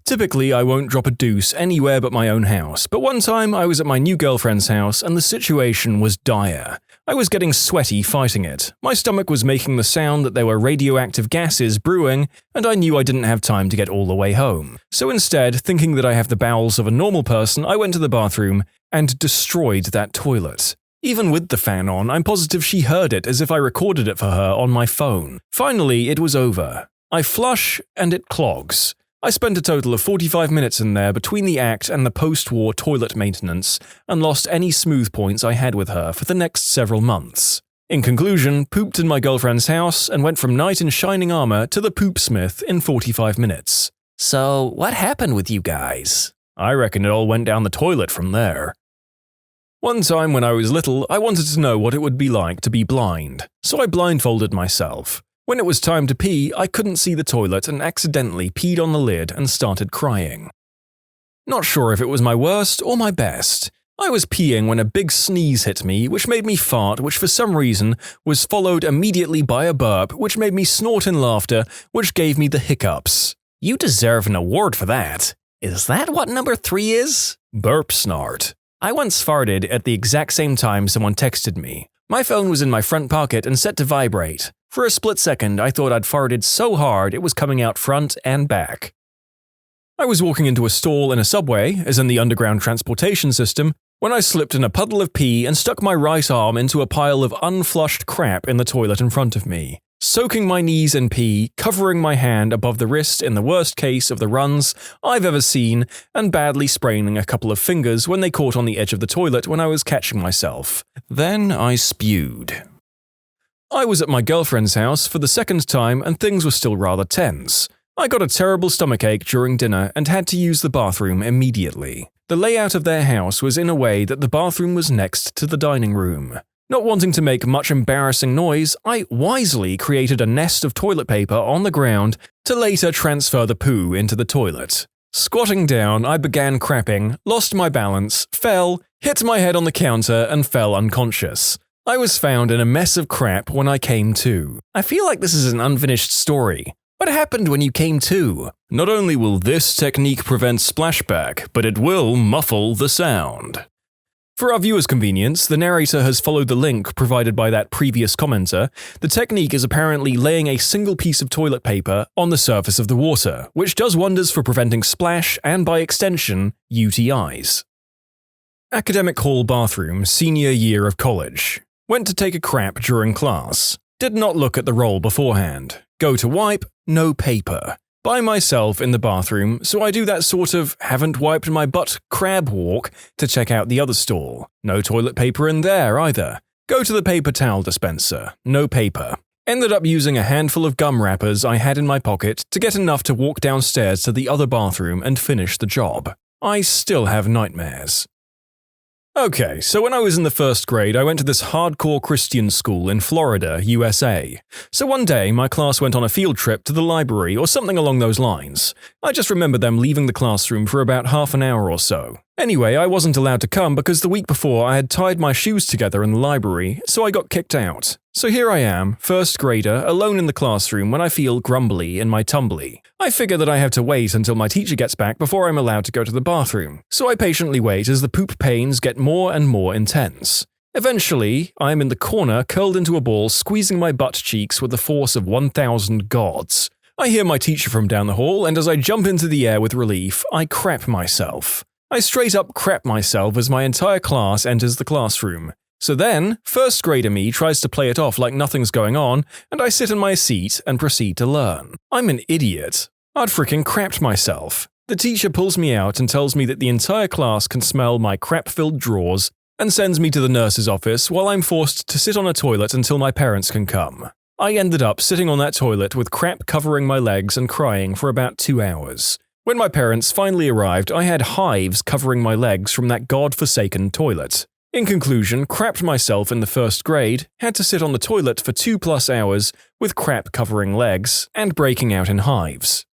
Typically, I won't drop a deuce anywhere but my own house, but one time I was at my new girlfriend's house and the situation was dire. I was getting sweaty fighting it. My stomach was making the sound that there were radioactive gases brewing, and I knew I didn't have time to get all the way home. So instead, thinking that I have the bowels of a normal person, I went to the bathroom and destroyed that toilet. Even with the fan on, I'm positive she heard it as if I recorded it for her on my phone. Finally, it was over. I flush and it clogs. I spent a total of 45 minutes in there between the act and the post-war toilet maintenance and lost any smooth points I had with her for the next several months. In conclusion, pooped in my girlfriend's house and went from knight in shining armor to the poopsmith in 45 minutes. So, what happened with you guys? I reckon it all went down the toilet from there. One time when I was little, I wanted to know what it would be like to be blind, so I blindfolded myself. When it was time to pee, I couldn't see the toilet and accidentally peed on the lid and started crying. Not sure if it was my worst or my best. I was peeing when a big sneeze hit me, which made me fart, which for some reason was followed immediately by a burp, which made me snort in laughter, which gave me the hiccups. You deserve an award for that. Is that what number 3 is? Burp snort. I once farted at the exact same time someone texted me. My phone was in my front pocket and set to vibrate. For a split second, I thought I'd farted so hard it was coming out front and back. I was walking into a stall in a subway, as in the underground transportation system, when I slipped in a puddle of pee and stuck my right arm into a pile of unflushed crap in the toilet in front of me, soaking my knees in pee, covering my hand above the wrist in the worst case of the runs I've ever seen, and badly spraining a couple of fingers when they caught on the edge of the toilet when I was catching myself. Then I spewed. I was at my girlfriend's house for the second time and things were still rather tense. I got a terrible stomachache during dinner and had to use the bathroom immediately. The layout of their house was in a way that the bathroom was next to the dining room. Not wanting to make much embarrassing noise, I wisely created a nest of toilet paper on the ground to later transfer the poo into the toilet. Squatting down, I began crapping, lost my balance, fell, hit my head on the counter, and fell unconscious. I was found in a mess of crap when I came to. I feel like this is an unfinished story. What happened when you came to? Not only will this technique prevent splashback, but it will muffle the sound. For our viewers' convenience, the narrator has followed the link provided by that previous commenter. The technique is apparently laying a single piece of toilet paper on the surface of the water, which does wonders for preventing splash and, by extension, UTIs. Academic hall bathroom, senior year of college. Went to take a crap during class. Did not look at the roll beforehand. Go to wipe, no paper. By myself in the bathroom, so I do that sort of haven't wiped my butt crab walk to check out the other stall. No toilet paper in there either. Go to the paper towel dispenser. No paper. Ended up using a handful of gum wrappers I had in my pocket to get enough to walk downstairs to the other bathroom and finish the job. I still have nightmares. Okay, so when I was in the first grade, I went to this hardcore Christian school in Florida, USA. So one day, my class went on a field trip to the library or something along those lines. I just remember them leaving the classroom for about half an hour or so. Anyway, I wasn't allowed to come because the week before I had tied my shoes together in the library, so I got kicked out. So here I am, first grader, alone in the classroom when I feel grumbly in my tumbly. I figure that I have to wait until my teacher gets back before I'm allowed to go to the bathroom, so I patiently wait as the poop pains get more and more intense. Eventually, I am in the corner curled into a ball squeezing my butt cheeks with the force of 1,000 gods. I hear my teacher from down the hall, and as I jump into the air with relief, I crap myself. I straight up crap myself as my entire class enters the classroom. So then, first grader me tries to play it off like nothing's going on, and I sit in my seat and proceed to learn. I'm an idiot. I'd freaking crapped myself. The teacher pulls me out and tells me that the entire class can smell my crap-filled drawers and sends me to the nurse's office while I'm forced to sit on a toilet until my parents can come. I ended up sitting on that toilet with crap covering my legs and crying for about 2 hours. When my parents finally arrived, I had hives covering my legs from that god-forsaken toilet. In conclusion, crapped myself in the first grade, had to sit on the toilet for 2+ hours with crap covering legs, and breaking out in hives.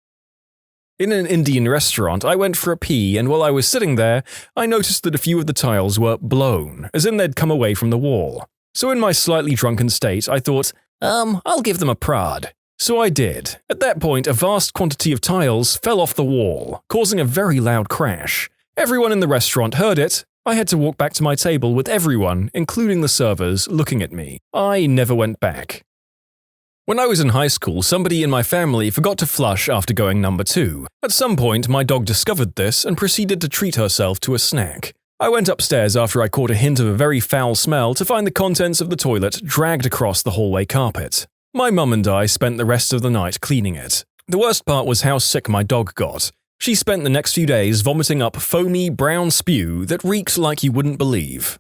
In an Indian restaurant, I went for a pee, and while I was sitting there, I noticed that a few of the tiles were blown, as in they'd come away from the wall. So in my slightly drunken state, I thought, I'll give them a prod. So I did. At that point, a vast quantity of tiles fell off the wall, causing a very loud crash. Everyone in the restaurant heard it. I had to walk back to my table with everyone, including the servers, looking at me. I never went back. When I was in high school, somebody in my family forgot to flush after going number 2. At some point, my dog discovered this and proceeded to treat herself to a snack. I went upstairs after I caught a hint of a very foul smell to find the contents of the toilet dragged across the hallway carpet. My mum and I spent the rest of the night cleaning it. The worst part was how sick my dog got. She spent the next few days vomiting up foamy, brown spew that reeked like you wouldn't believe.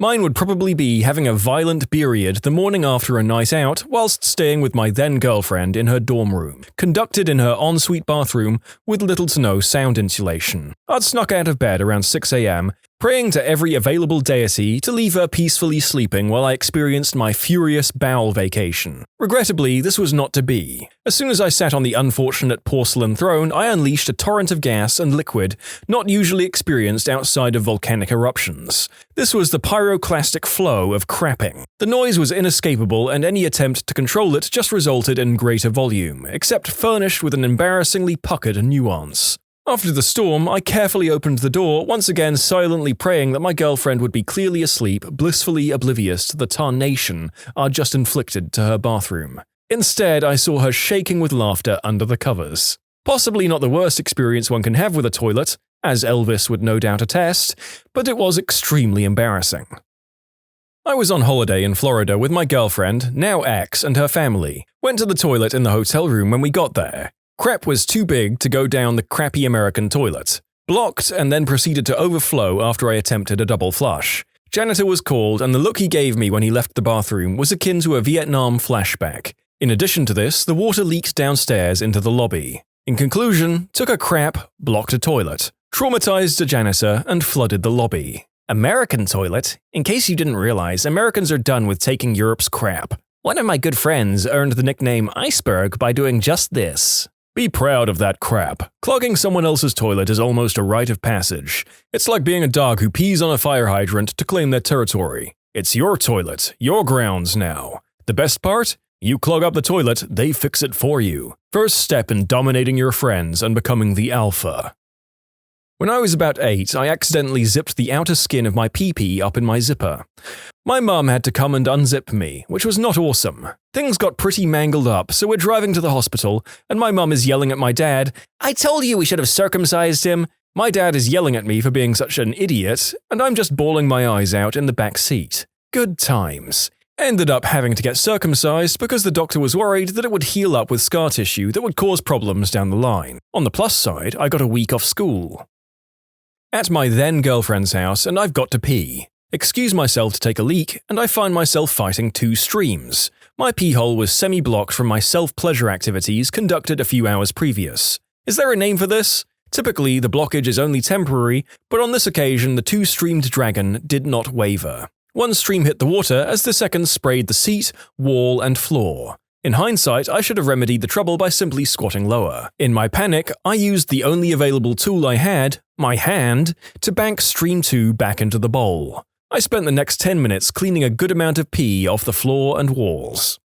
Mine would probably be having a violent period the morning after a night out whilst staying with my then-girlfriend in her dorm room, conducted in her ensuite bathroom with little to no sound insulation. I'd snuck out of bed around 6 a.m., praying to every available deity to leave her peacefully sleeping while I experienced my furious bowel vacation. Regrettably, this was not to be. As soon as I sat on the unfortunate porcelain throne, I unleashed a torrent of gas and liquid not usually experienced outside of volcanic eruptions. This was the pyroclastic flow of crapping. The noise was inescapable, and any attempt to control it just resulted in greater volume, except furnished with an embarrassingly puckered nuance. After the storm, I carefully opened the door, once again silently praying that my girlfriend would be clearly asleep, blissfully oblivious to the tarnation I'd just inflicted to her bathroom. Instead, I saw her shaking with laughter under the covers. Possibly not the worst experience one can have with a toilet, as Elvis would no doubt attest, but it was extremely embarrassing. I was on holiday in Florida with my girlfriend, now ex, and her family. Went to the toilet in the hotel room when we got there. Crap was too big to go down the crappy American toilet. Blocked and then proceeded to overflow after I attempted a double flush. Janitor was called, and the look he gave me when he left the bathroom was akin to a Vietnam flashback. In addition to this, the water leaked downstairs into the lobby. In conclusion, took a crap, blocked a toilet, traumatized a janitor, and flooded the lobby. American toilet? In case you didn't realize, Americans are done with taking Europe's crap. One of my good friends earned the nickname Iceberg by doing just this. Be proud of that crap. Clogging someone else's toilet is almost a rite of passage. It's like being a dog who pees on a fire hydrant to claim their territory. It's your toilet, your grounds now. The best part? You clog up the toilet, they fix it for you. First step in dominating your friends and becoming the alpha. When I was about 8, I accidentally zipped the outer skin of my pee-pee up in my zipper. My mum had to come and unzip me, which was not awesome. Things got pretty mangled up, so we're driving to the hospital, and my mum is yelling at my dad, "I told you we should have circumcised him." My dad is yelling at me for being such an idiot, and I'm just bawling my eyes out in the back seat. Good times. Ended up having to get circumcised because the doctor was worried that it would heal up with scar tissue that would cause problems down the line. On the plus side, I got a week off school. At my then-girlfriend's house, and I've got to pee. Excuse myself to take a leak, and I find myself fighting 2 streams. My pee hole was semi-blocked from my self-pleasure activities conducted a few hours previous. Is there a name for this? Typically, the blockage is only temporary, but on this occasion the two-streamed dragon did not waver. One stream hit the water as the second sprayed the seat, wall, and floor. In hindsight, I should have remedied the trouble by simply squatting lower. In my panic, I used the only available tool I had, my hand, to bank Stream 2 back into the bowl. I spent the next 10 minutes cleaning a good amount of pee off the floor and walls.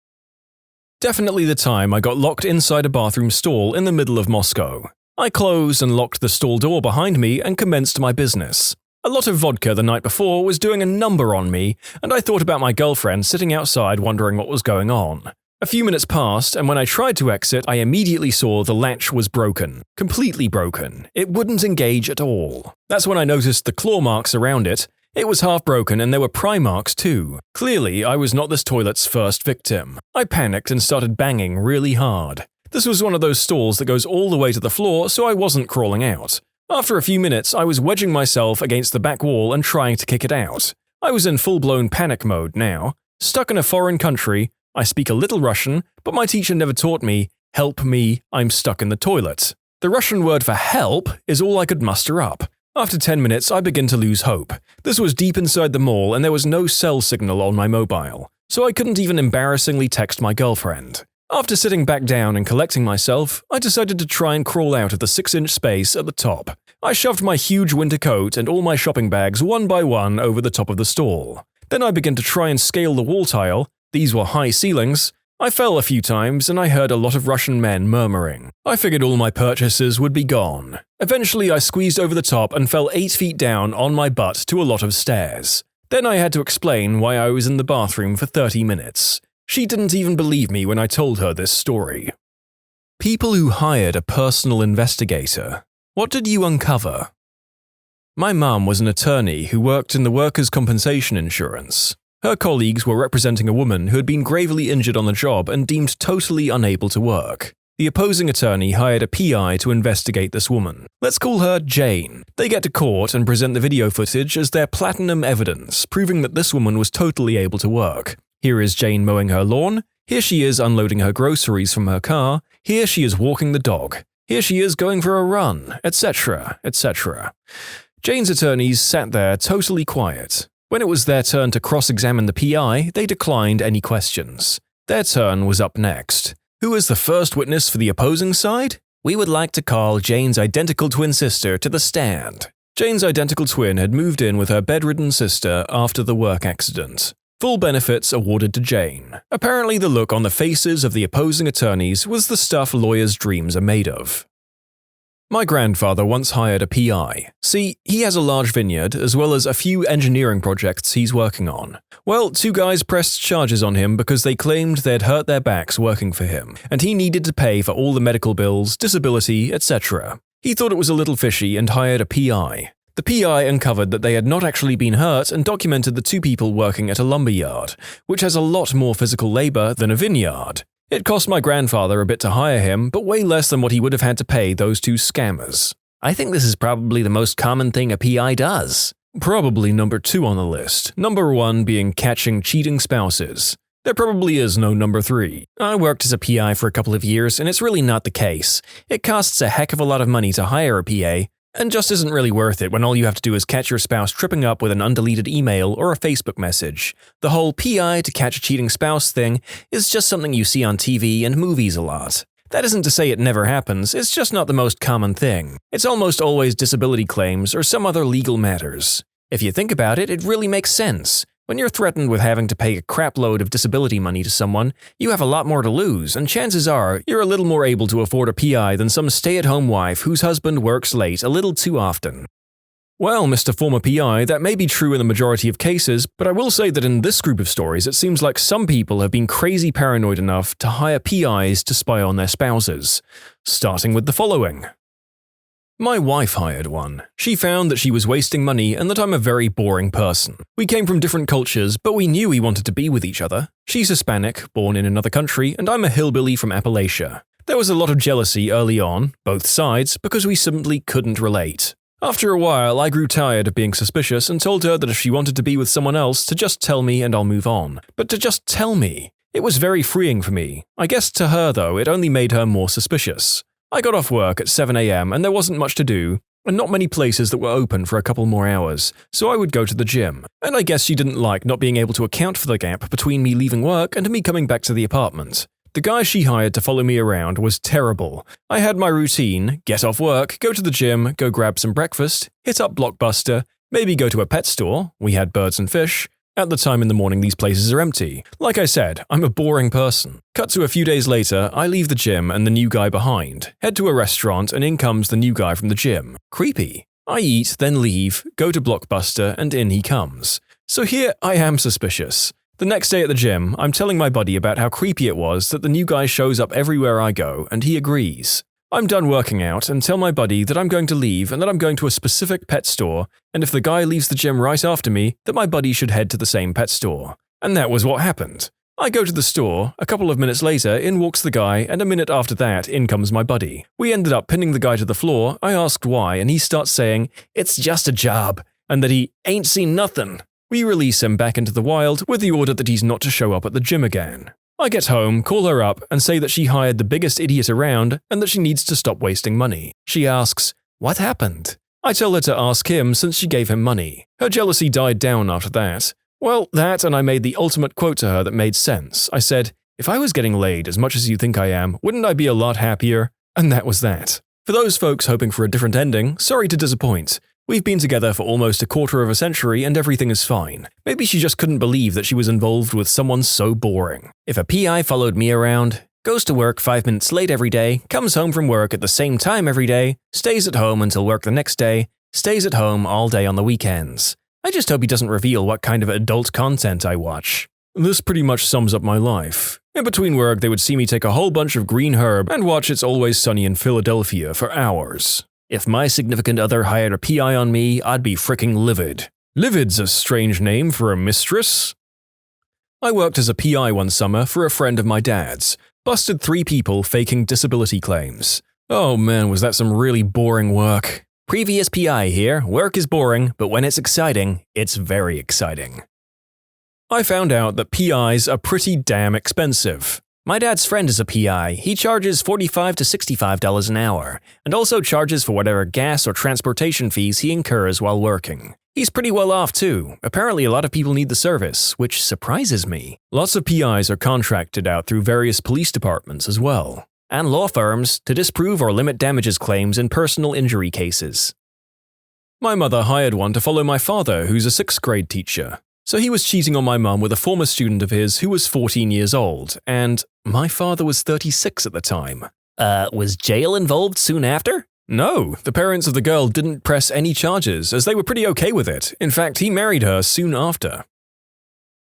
Definitely the time I got locked inside a bathroom stall in the middle of Moscow. I closed and locked the stall door behind me and commenced my business. A lot of vodka the night before was doing a number on me, and I thought about my girlfriend sitting outside wondering what was going on. A few minutes passed, and when I tried to exit, I immediately saw the latch was broken. Completely broken. It wouldn't engage at all. That's when I noticed the claw marks around it. It was half broken and there were pry marks too. Clearly, I was not this toilet's first victim. I panicked and started banging really hard. This was one of those stalls that goes all the way to the floor, so I wasn't crawling out. After a few minutes, I was wedging myself against the back wall and trying to kick it out. I was in full-blown panic mode now. Stuck in a foreign country, I speak a little Russian, but my teacher never taught me, "Help me, I'm stuck in the toilet." The Russian word for help is all I could muster up. After 10 minutes, I began to lose hope. This was deep inside the mall and there was no cell signal on my mobile, so I couldn't even embarrassingly text my girlfriend. After sitting back down and collecting myself, I decided to try and crawl out of the 6-inch space at the top. I shoved my huge winter coat and all my shopping bags one by one over the top of the stall. Then I began to try and scale the wall tile. These were high ceilings. I fell a few times and I heard a lot of Russian men murmuring. I figured all my purchases would be gone. Eventually I squeezed over the top and fell 8 feet down on my butt to a lot of stairs. Then I had to explain why I was in the bathroom for 30 minutes. She didn't even believe me when I told her this story. People who hired a personal investigator. What did you uncover? My mum was an attorney who worked in the workers' compensation insurance. Her colleagues were representing a woman who had been gravely injured on the job and deemed totally unable to work. The opposing attorney hired a PI to investigate this woman. Let's call her Jane. They get to court and present the video footage as their platinum evidence, proving that this woman was totally able to work. Here is Jane mowing her lawn. Here she is unloading her groceries from her car. Here she is walking the dog. Here she is going for a run, etc., etc. Jane's attorneys sat there totally quiet. When it was their turn to cross-examine the PI, they declined any questions. Their turn was up next. Who is the first witness for the opposing side? We would like to call Jane's identical twin sister to the stand. Jane's identical twin had moved in with her bedridden sister after the work accident. Full benefits awarded to Jane. Apparently the look on the faces of the opposing attorneys was the stuff lawyers' dreams are made of. My grandfather once hired a PI. See, he has a large vineyard as well as a few engineering projects he's working on. Well, 2 guys pressed charges on him because they claimed they'd hurt their backs working for him, and he needed to pay for all the medical bills, disability, etc. He thought it was a little fishy and hired a PI. The PI uncovered that they had not actually been hurt and documented the 2 people working at a lumber yard, which has a lot more physical labor than a vineyard. It cost my grandfather a bit to hire him, but way less than what he would have had to pay those 2 scammers. I think this is probably the most common thing a PI does. Probably number 2 on the list, number 1 being catching cheating spouses. There probably is no number 3. I worked as a PI for a couple of years, and it's really not the case. It costs a heck of a lot of money to hire a PA, and just isn't really worth it when all you have to do is catch your spouse tripping up with an undeleted email or a Facebook message. The whole PI to catch a cheating spouse thing is just something you see on TV and movies a lot. That isn't to say it never happens, it's just not the most common thing. It's almost always disability claims or some other legal matters. If you think about it, it really makes sense. When you're threatened with having to pay a crap load of disability money to someone, you have a lot more to lose, and chances are you're a little more able to afford a PI than some stay-at-home wife whose husband works late a little too often. Well, Mr. Former PI, that may be true in the majority of cases, but I will say that in this group of stories it seems like some people have been crazy paranoid enough to hire PIs to spy on their spouses. Starting with the following. My wife hired one. She found that she was wasting money and that I'm a very boring person. We came from different cultures, but we knew we wanted to be with each other. She's Hispanic, born in another country, and I'm a hillbilly from Appalachia. There was a lot of jealousy early on, both sides, because we simply couldn't relate. After a while, I grew tired of being suspicious and told her that if she wanted to be with someone else, to just tell me and I'll move on. But to just tell me. It was very freeing for me. I guess to her, though, it only made her more suspicious. I got off work at 7 a.m. and there wasn't much to do, and not many places that were open for a couple more hours, so I would go to the gym. And I guess she didn't like not being able to account for the gap between me leaving work and me coming back to the apartment. The guy she hired to follow me around was terrible. I had my routine: get off work, go to the gym, go grab some breakfast, hit up Blockbuster, maybe go to a pet store. We had birds and fish. At the time in the morning, these places are empty. Like I said, I'm a boring person. Cut to a few days later, I leave the gym and the new guy behind, head to a restaurant, and in comes the new guy from the gym. Creepy. I eat, then leave, go to Blockbuster, and in he comes. So here I am suspicious. The next day at the gym, I'm telling my buddy about how creepy it was that the new guy shows up everywhere I go, and he agrees. I'm done working out and tell my buddy that I'm going to leave and that I'm going to a specific pet store, and if the guy leaves the gym right after me, that my buddy should head to the same pet store. And that was what happened. I go to the store, a couple of minutes later, in walks the guy, and a minute after that, in comes my buddy. We ended up pinning the guy to the floor. I asked why, and he starts saying, "It's just a job," and that he ain't seen nothing. We release him back into the wild with the order that he's not to show up at the gym again. I get home, call her up, and say that she hired the biggest idiot around and that she needs to stop wasting money. She asks, "What happened?" I tell her to ask him since she gave him money. Her jealousy died down after that. Well, that, and I made the ultimate quote to her that made sense. I said, "If I was getting laid as much as you think I am, wouldn't I be a lot happier?" And that was that. For those folks hoping for a different ending, sorry to disappoint. We've been together for almost a quarter of a century and everything is fine. Maybe she just couldn't believe that she was involved with someone so boring. If a PI followed me around, goes to work 5 minutes late every day, comes home from work at the same time every day, stays at home until work the next day, stays at home all day on the weekends. I just hope he doesn't reveal what kind of adult content I watch. This pretty much sums up my life. In between work, they would see me take a whole bunch of green herb and watch It's Always Sunny in Philadelphia for hours. If my significant other hired a PI on me, I'd be fricking livid. Livid's a strange name for a mistress. I worked as a PI one summer for a friend of my dad's. Busted 3 people faking disability claims. Oh man, was that some really boring work. Previous PI here, work is boring, but when it's exciting, it's very exciting. I found out that PIs are pretty damn expensive. My dad's friend is a PI. He charges $45 to $65 an hour, and also charges for whatever gas or transportation fees he incurs while working. He's pretty well off too. Apparently a lot of people need the service, which surprises me. Lots of PIs are contracted out through various police departments as well, and law firms to disprove or limit damages claims in personal injury cases. My mother hired one to follow my father, who's a 6th grade teacher. So he was cheating on my mum with a former student of his who was 14 years old, and my father was 36 at the time. Was jail involved soon after? No, the parents of the girl didn't press any charges, as they were pretty okay with it. In fact, he married her soon after.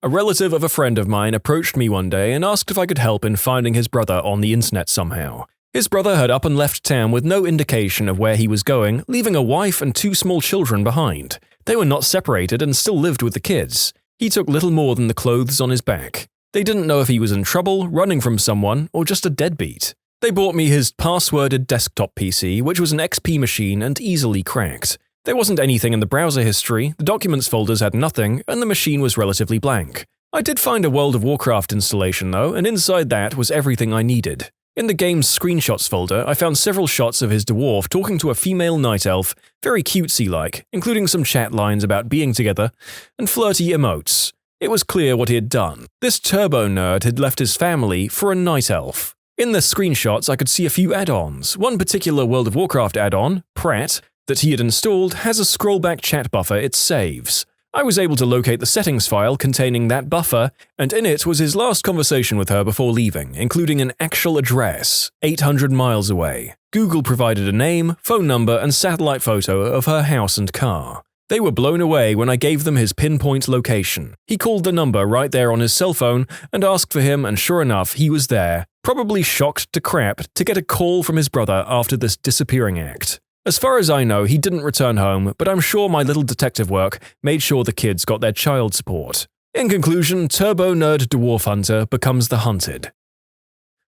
A relative of a friend of mine approached me one day and asked if I could help in finding his brother on the internet somehow. His brother had up and left town with no indication of where he was going, leaving a wife and 2 small children behind. They were not separated and still lived with the kids. He took little more than the clothes on his back. They didn't know if he was in trouble, running from someone, or just a deadbeat. They bought me his passworded desktop PC, which was an XP machine and easily cracked. There wasn't anything in the browser history, the documents folders had nothing, and the machine was relatively blank. I did find a World of Warcraft installation though, and inside that was everything I needed. In the game's screenshots folder, I found several shots of his dwarf talking to a female night elf, very cutesy-like, including some chat lines about being together, and flirty emotes. It was clear what he had done. This turbo nerd had left his family for a night elf. In the screenshots, I could see a few add-ons. One particular World of Warcraft add-on, Pratt, that he had installed has a scrollback chat buffer it saves. I was able to locate the settings file containing that buffer, and in it was his last conversation with her before leaving, including an actual address, 800 miles away. Google provided a name, phone number, and satellite photo of her house and car. They were blown away when I gave them his pinpoint location. He called the number right there on his cell phone and asked for him, and sure enough, he was there, probably shocked to crap to get a call from his brother after this disappearing act. As far as I know, he didn't return home, but I'm sure my little detective work made sure the kids got their child support. In conclusion, Turbo Nerd Dwarf Hunter becomes the hunted.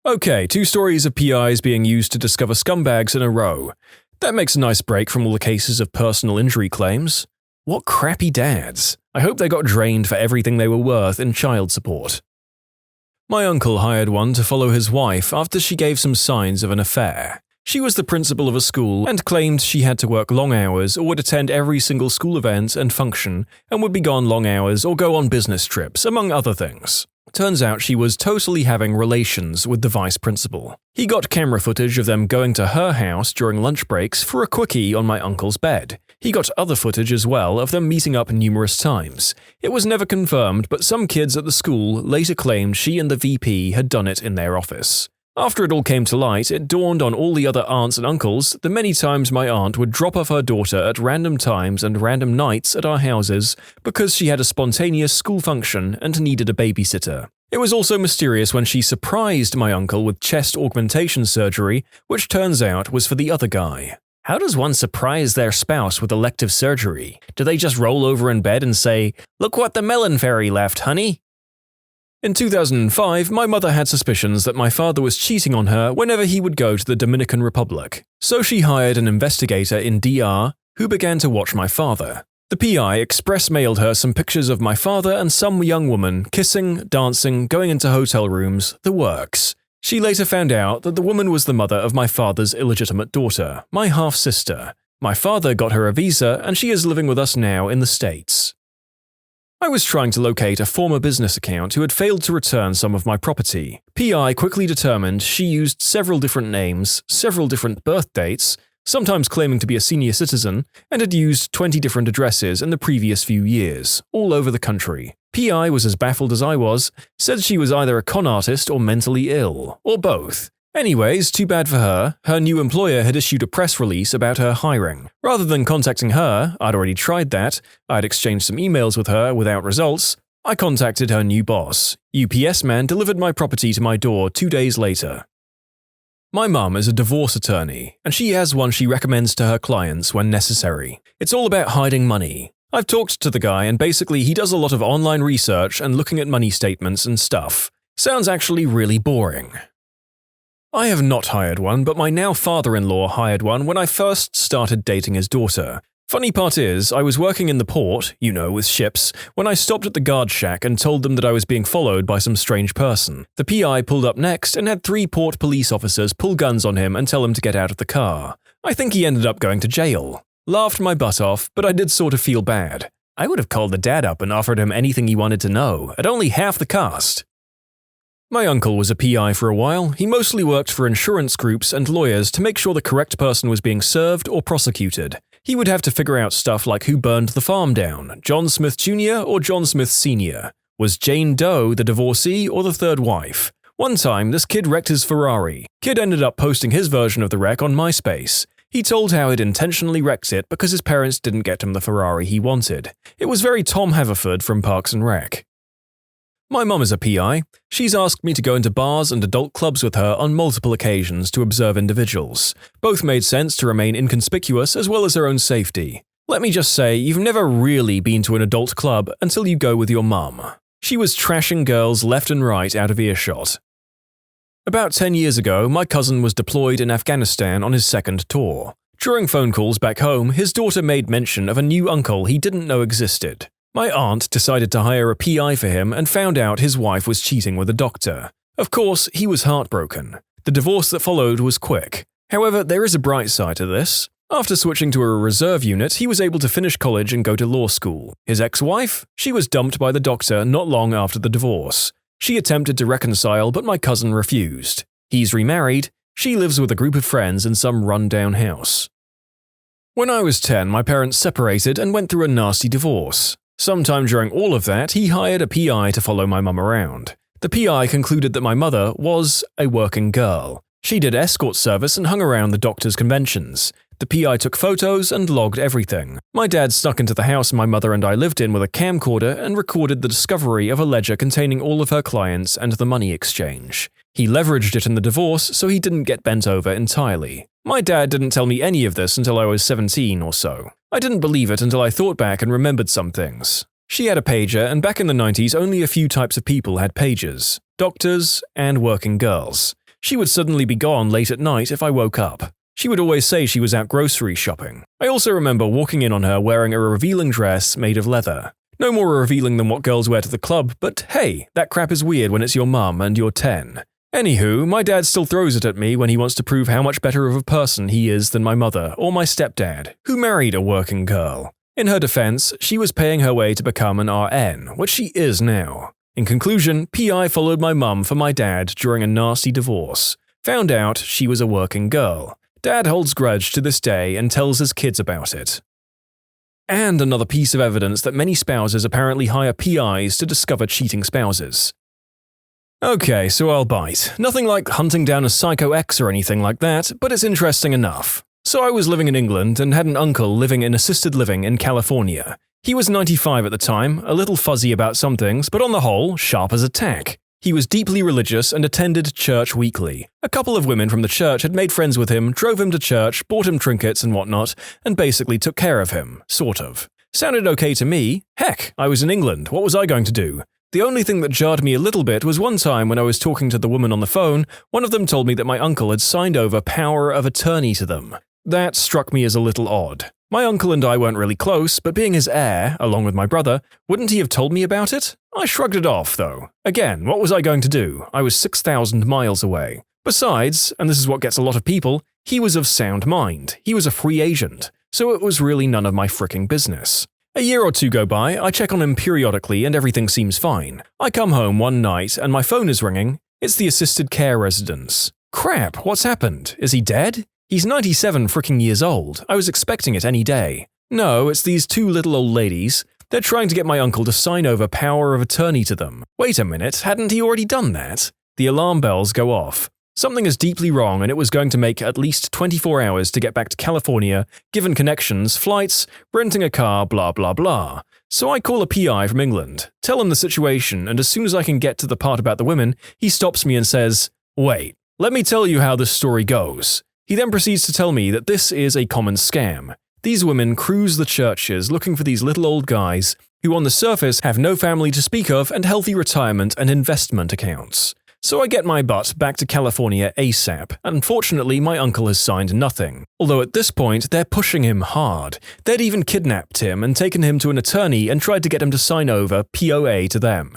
Okay, 2 stories of PIs being used to discover scumbags in a row. That makes a nice break from all the cases of personal injury claims. What crappy dads. I hope they got drained for everything they were worth in child support. My uncle hired one to follow his wife after she gave some signs of an affair. She was the principal of a school and claimed she had to work long hours or would attend every single school event and function and would be gone long hours or go on business trips, among other things. Turns out she was totally having relations with the vice principal. He got camera footage of them going to her house during lunch breaks for a quickie on my uncle's bed. He got other footage as well of them meeting up numerous times. It was never confirmed, but some kids at the school later claimed she and the VP had done it in their office. After it all came to light, it dawned on all the other aunts and uncles the many times my aunt would drop off her daughter at random times and random nights at our houses because she had a spontaneous school function and needed a babysitter. It was also mysterious when she surprised my uncle with chest augmentation surgery, which turns out was for the other guy. How does one surprise their spouse with elective surgery? Do they just roll over in bed and say, "Look what the melon fairy left, honey"? In 2005, my mother had suspicions that my father was cheating on her whenever he would go to the Dominican Republic, so she hired an investigator in DR who began to watch my father. The PI express mailed her some pictures of my father and some young woman kissing, dancing, going into hotel rooms, the works. She later found out that the woman was the mother of my father's illegitimate daughter, my half-sister. My father got her a visa and she is living with us now in the States. I was trying to locate a former business account who had failed to return some of my property. PI quickly determined she used several different names, several different birth dates, sometimes claiming to be a senior citizen, and had used 20 different addresses in the previous few years, all over the country. PI was as baffled as I was, said she was either a con artist or mentally ill, or both. Anyways, too bad for her, her new employer had issued a press release about her hiring. Rather than contacting her, I'd already tried that, I'd exchanged some emails with her without results, I contacted her new boss. UPS man delivered my property to my door 2 days later. My mum is a divorce attorney, and she has one she recommends to her clients when necessary. It's all about hiding money. I've talked to the guy and basically he does a lot of online research and looking at money statements and stuff. Sounds actually really boring. I have not hired one, but my now father-in-law hired one when I first started dating his daughter. Funny part is, I was working in the port, with ships, when I stopped at the guard shack and told them that I was being followed by some strange person. The PI pulled up next and had 3 port police officers pull guns on him and tell him to get out of the car. I think he ended up going to jail. Laughed my butt off, but I did sort of feel bad. I would have called the dad up and offered him anything he wanted to know, at only half the cost. My uncle was a PI for a while. He mostly worked for insurance groups and lawyers to make sure the correct person was being served or prosecuted. He would have to figure out stuff like who burned the farm down, John Smith Jr. or John Smith Sr. Was Jane Doe the divorcee or the third wife? One time, this kid wrecked his Ferrari. Kid ended up posting his version of the wreck on MySpace. He told how he'd intentionally wrecked it because his parents didn't get him the Ferrari he wanted. It was very Tom Haverford from Parks and Rec. My mum is a PI. She's asked me to go into bars and adult clubs with her on multiple occasions to observe individuals. Both made sense to remain inconspicuous as well as her own safety. Let me just say, you've never really been to an adult club until you go with your mum. She was trashing girls left and right out of earshot. About 10 years ago, my cousin was deployed in Afghanistan on his second tour. During phone calls back home, his daughter made mention of a new uncle he didn't know existed. My aunt decided to hire a PI for him and found out his wife was cheating with a doctor. Of course, he was heartbroken. The divorce that followed was quick. However, there is a bright side to this. After switching to a reserve unit, he was able to finish college and go to law school. His ex-wife? She was dumped by the doctor not long after the divorce. She attempted to reconcile, but my cousin refused. He's remarried. She lives with a group of friends in some run-down house. When I was 10, my parents separated and went through a nasty divorce. Sometime during all of that, he hired a PI to follow my mum around. The PI concluded that my mother was a working girl. She did escort service and hung around the doctor's conventions. The PI took photos and logged everything. My dad snuck into the house my mother and I lived in with a camcorder and recorded the discovery of a ledger containing all of her clients and the money exchange. He leveraged it in the divorce so he didn't get bent over entirely. My dad didn't tell me any of this until I was 17 or so. I didn't believe it until I thought back and remembered some things. She had a pager, and back in the 90s only a few types of people had pagers: doctors and working girls. She would suddenly be gone late at night if I woke up. She would always say she was out grocery shopping. I also remember walking in on her wearing a revealing dress made of leather. No more revealing than what girls wear to the club, but hey, that crap is weird when it's your mum and you're 10. Anywho, my dad still throws it at me when he wants to prove how much better of a person he is than my mother or my stepdad, who married a working girl. In her defense, she was paying her way to become an RN, which she is now. In conclusion, PI followed my mum for my dad during a nasty divorce. Found out she was a working girl. Dad holds grudge to this day and tells his kids about it. And another piece of evidence that many spouses apparently hire PIs to discover cheating spouses. Okay, so I'll bite. Nothing like hunting down a psycho ex or anything like that, but it's interesting enough. So I was living in England and had an uncle living in assisted living in California. He was 95 at the time, a little fuzzy about some things, but on the whole, sharp as a tack. He was deeply religious and attended church weekly. A couple of women from the church had made friends with him, drove him to church, bought him trinkets and whatnot, and basically took care of him, sort of. Sounded okay to me. Heck, I was in England, what was I going to do? The only thing that jarred me a little bit was one time when I was talking to the woman on the phone, one of them told me that my uncle had signed over power of attorney to them. That struck me as a little odd. My uncle and I weren't really close, but being his heir, along with my brother, wouldn't he have told me about it? I shrugged it off, though. Again, what was I going to do? I was 6,000 miles away. Besides, and this is what gets a lot of people, he was of sound mind. He was a free agent, so it was really none of my fricking business. A year or two go by, I check on him periodically and everything seems fine. I come home one night and my phone is ringing. It's the assisted care residence. Crap, what's happened? Is he dead? He's 97 fricking years old. I was expecting it any day. No, it's these two little old ladies. They're trying to get my uncle to sign over power of attorney to them. Wait a minute, hadn't he already done that? The alarm bells go off. Something is deeply wrong and it was going to make at least 24 hours to get back to California, given connections, flights, renting a car, blah blah blah. So I call a PI from England, tell him the situation, and as soon as I can get to the part about the women, he stops me and says, "Wait, let me tell you how this story goes." He then proceeds to tell me that this is a common scam. These women cruise the churches looking for these little old guys who on the surface have no family to speak of and healthy retirement and investment accounts. So I get my butt back to California ASAP, and unfortunately my uncle has signed nothing. Although at this point, they're pushing him hard. They'd even kidnapped him and taken him to an attorney and tried to get him to sign over POA to them.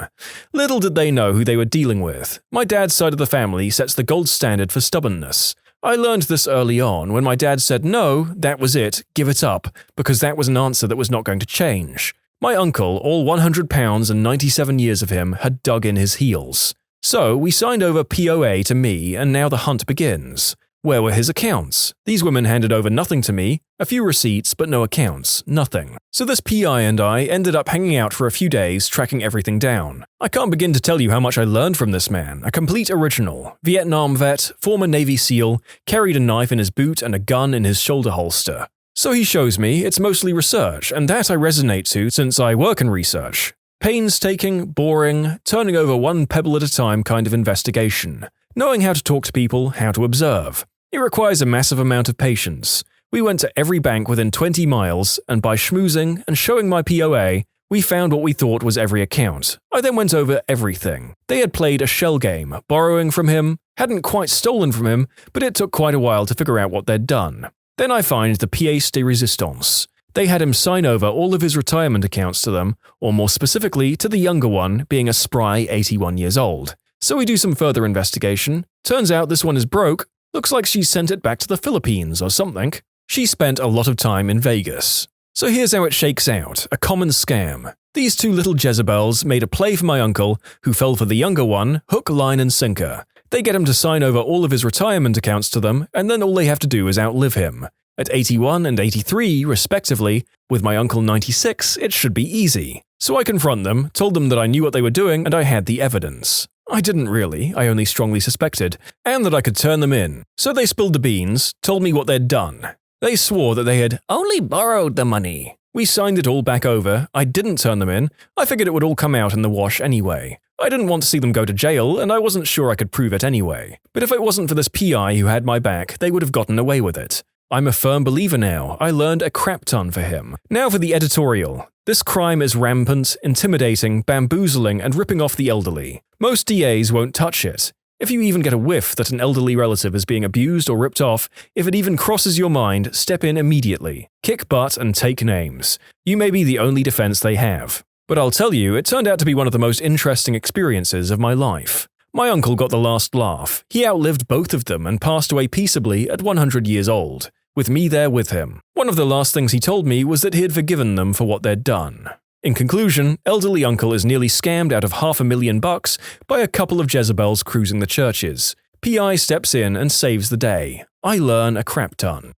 Little did they know who they were dealing with. My dad's side of the family sets the gold standard for stubbornness. I learned this early on when my dad said no, that was it, give it up, because that was an answer that was not going to change. My uncle, all 100 pounds and 97 years of him, had dug in his heels. So we signed over POA to me and now the hunt begins. Where were his accounts? These women handed over nothing to me, a few receipts but no accounts, nothing. So this PI and I ended up hanging out for a few days tracking everything down. I can't begin to tell you how much I learned from this man, a complete original. Vietnam vet, former Navy SEAL, carried a knife in his boot and a gun in his shoulder holster. So he shows me it's mostly research, and that I resonate to since I work in research. Painstaking, boring, turning over one pebble at a time kind of investigation. Knowing how to talk to people, how to observe. It requires a massive amount of patience. We went to every bank within 20 miles, and by schmoozing and showing my POA, we found what we thought was every account. I then went over everything. They had played a shell game, borrowing from him, hadn't quite stolen from him, but it took quite a while to figure out what they'd done. Then I find the pièce de résistance. They had him sign over all of his retirement accounts to them, or more specifically to the younger one being a spry 81 years old. So we do some further investigation. Turns out this one is broke. Looks like she sent it back to the Philippines or something. She spent a lot of time in Vegas. So here's how it shakes out, a common scam. These two little Jezebels made a play for my uncle, who fell for the younger one, hook, line and sinker. They get him to sign over all of his retirement accounts to them, and then all they have to do is outlive him. At 81 and 83, respectively, with my uncle 96, it should be easy. So I confront them, told them that I knew what they were doing and I had the evidence. I didn't really, I only strongly suspected, and that I could turn them in. So they spilled the beans, told me what they'd done. They swore that they had only borrowed the money. We signed it all back over, I didn't turn them in, I figured it would all come out in the wash anyway. I didn't want to see them go to jail, and I wasn't sure I could prove it anyway. But if it wasn't for this PI who had my back, they would have gotten away with it. I'm a firm believer now. I learned a crap ton for him. Now for the editorial. This crime is rampant, intimidating, bamboozling, and ripping off the elderly. Most DAs won't touch it. If you even get a whiff that an elderly relative is being abused or ripped off, if it even crosses your mind, step in immediately. Kick butt and take names. You may be the only defense they have. But I'll tell you, it turned out to be one of the most interesting experiences of my life. My uncle got the last laugh. He outlived both of them and passed away peaceably at 100 years old, with me there with him. One of the last things he told me was that he had forgiven them for what they'd done. In conclusion, elderly uncle is nearly scammed out of $500,000 by a couple of Jezebels cruising the churches. PI steps in and saves the day. I learn a crap ton.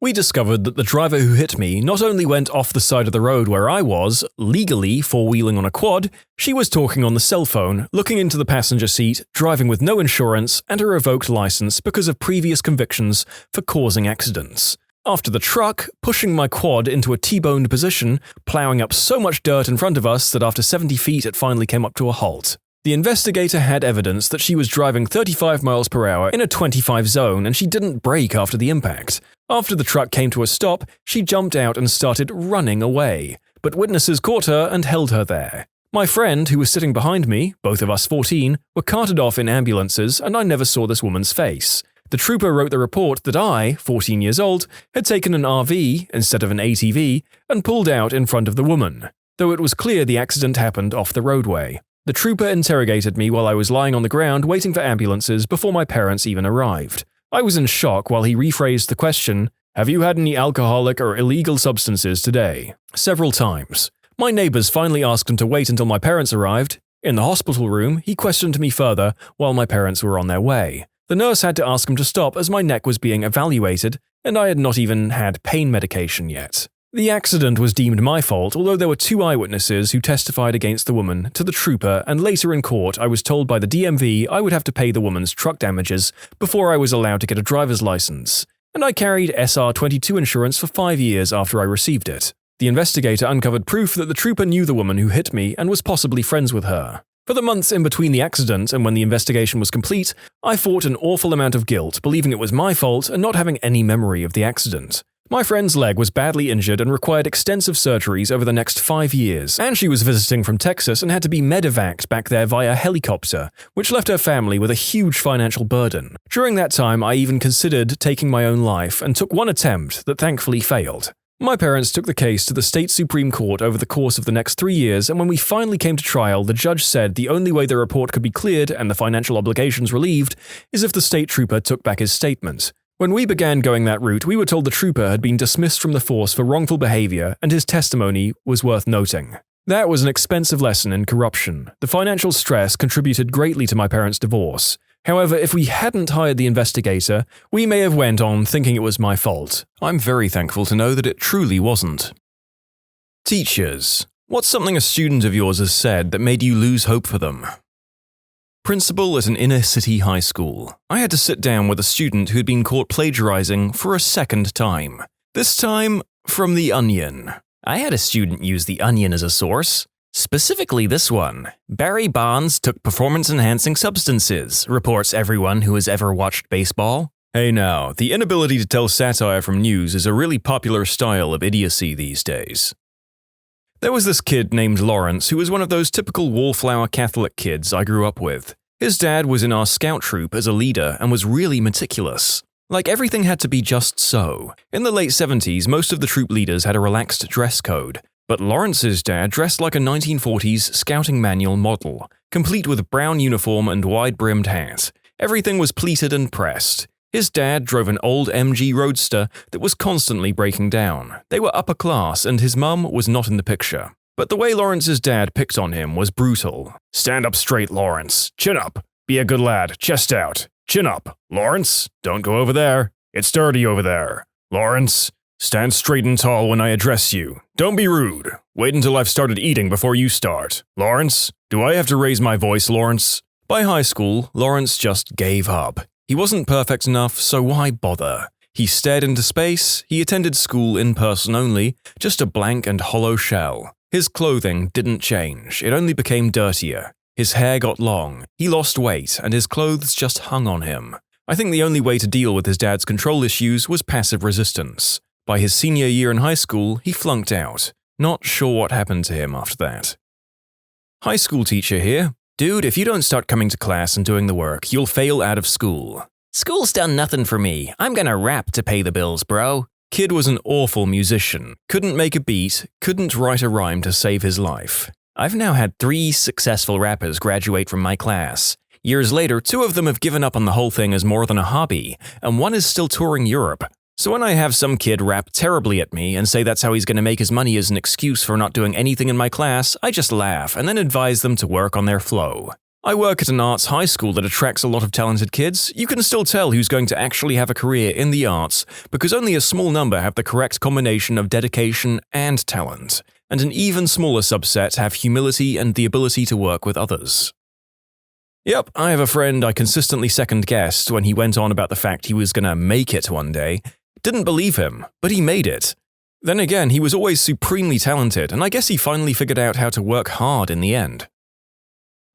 We discovered that the driver who hit me not only went off the side of the road where I was, legally four-wheeling on a quad, she was talking on the cell phone, looking into the passenger seat, driving with no insurance and a revoked license because of previous convictions for causing accidents. After the truck, pushing my quad into a T-boned position, plowing up so much dirt in front of us that after 70 feet it finally came up to a halt. The investigator had evidence that she was driving 35 miles per hour in a 25 zone and she didn't brake after the impact. After the truck came to a stop, she jumped out and started running away, but witnesses caught her and held her there. My friend, who was sitting behind me, both of us 14, were carted off in ambulances and I never saw this woman's face. The trooper wrote the report that I, 14 years old, had taken an RV instead of an ATV and pulled out in front of the woman, though it was clear the accident happened off the roadway. The trooper interrogated me while I was lying on the ground waiting for ambulances before my parents even arrived. I was in shock while he rephrased the question, "Have you had any alcoholic or illegal substances today?" several times. My neighbors finally asked him to wait until my parents arrived. In the hospital room, he questioned me further while my parents were on their way. The nurse had to ask him to stop as my neck was being evaluated, and I had not even had pain medication yet. The accident was deemed my fault, although there were 2 eyewitnesses who testified against the woman to the trooper, and later in court I was told by the DMV I would have to pay the woman's truck damages before I was allowed to get a driver's license. And I carried SR22 insurance for 5 years after I received it. The investigator uncovered proof that the trooper knew the woman who hit me and was possibly friends with her. For the months in between the accident and when the investigation was complete, I fought an awful amount of guilt, believing it was my fault and not having any memory of the accident. My friend's leg was badly injured and required extensive surgeries over the next 5 years, and she was visiting from Texas and had to be medevaced back there via helicopter, which left her family with a huge financial burden. During that time, I even considered taking my own life and took one attempt that thankfully failed. My parents took the case to the state Supreme Court over the course of the next 3 years, and when we finally came to trial, the judge said the only way the report could be cleared and the financial obligations relieved is if the state trooper took back his statement. When we began going that route, we were told the trooper had been dismissed from the force for wrongful behavior and his testimony was worth noting. That was an expensive lesson in corruption. The financial stress contributed greatly to my parents' divorce. However, if we hadn't hired the investigator, we may have went on thinking it was my fault. I'm very thankful to know that it truly wasn't. Teachers. What's something a student of yours has said that made you lose hope for them? Principal at an inner-city high school. I had to sit down with a student who had been caught plagiarizing for a second time. This time, from The Onion. I had a student use The Onion as a source. Specifically this one. Barry Bonds took performance-enhancing substances, reports everyone who has ever watched baseball. Hey now, the inability to tell satire from news is a really popular style of idiocy these days. There was this kid named Lawrence who was one of those typical wallflower Catholic kids I grew up with. His dad was in our scout troop as a leader and was really meticulous. Like everything had to be just so. In the late 70s, most of the troop leaders had a relaxed dress code, but Lawrence's dad dressed like a 1940s scouting manual model, complete with brown uniform and wide-brimmed hat. Everything was pleated and pressed. His dad drove an old MG Roadster that was constantly breaking down. They were upper class and his mum was not in the picture. But the way Lawrence's dad picked on him was brutal. Stand up straight, Lawrence. Chin up. Be a good lad. Chest out. Chin up. Lawrence, don't go over there. It's dirty over there. Lawrence, stand straight and tall when I address you. Don't be rude. Wait until I've started eating before you start. Lawrence, do I have to raise my voice, Lawrence? By high school, Lawrence just gave up. He wasn't perfect enough, so why bother? He stared into space, he attended school in person only, just a blank and hollow shell. His clothing didn't change, it only became dirtier. His hair got long, he lost weight, and his clothes just hung on him. I think the only way to deal with his dad's control issues was passive resistance. By his senior year in high school, he flunked out. Not sure what happened to him after that. High school teacher here. Dude, if you don't start coming to class and doing the work, you'll fail out of school. School's done nothing for me. I'm gonna rap to pay the bills, bro. Kid was an awful musician. Couldn't make a beat, couldn't write a rhyme to save his life. I've now had 3 successful rappers graduate from my class. Years later, 2 of them have given up on the whole thing as more than a hobby, and one is still touring Europe. So when I have some kid rap terribly at me and say that's how he's going to make his money as an excuse for not doing anything in my class, I just laugh and then advise them to work on their flow. I work at an arts high school that attracts a lot of talented kids. You can still tell who's going to actually have a career in the arts because only a small number have the correct combination of dedication and talent, and an even smaller subset have humility and the ability to work with others. Yep, I have a friend I consistently second-guessed when he went on about the fact he was gonna make it one day. Didn't believe him, but he made it. Then again, he was always supremely talented, and I guess he finally figured out how to work hard in the end.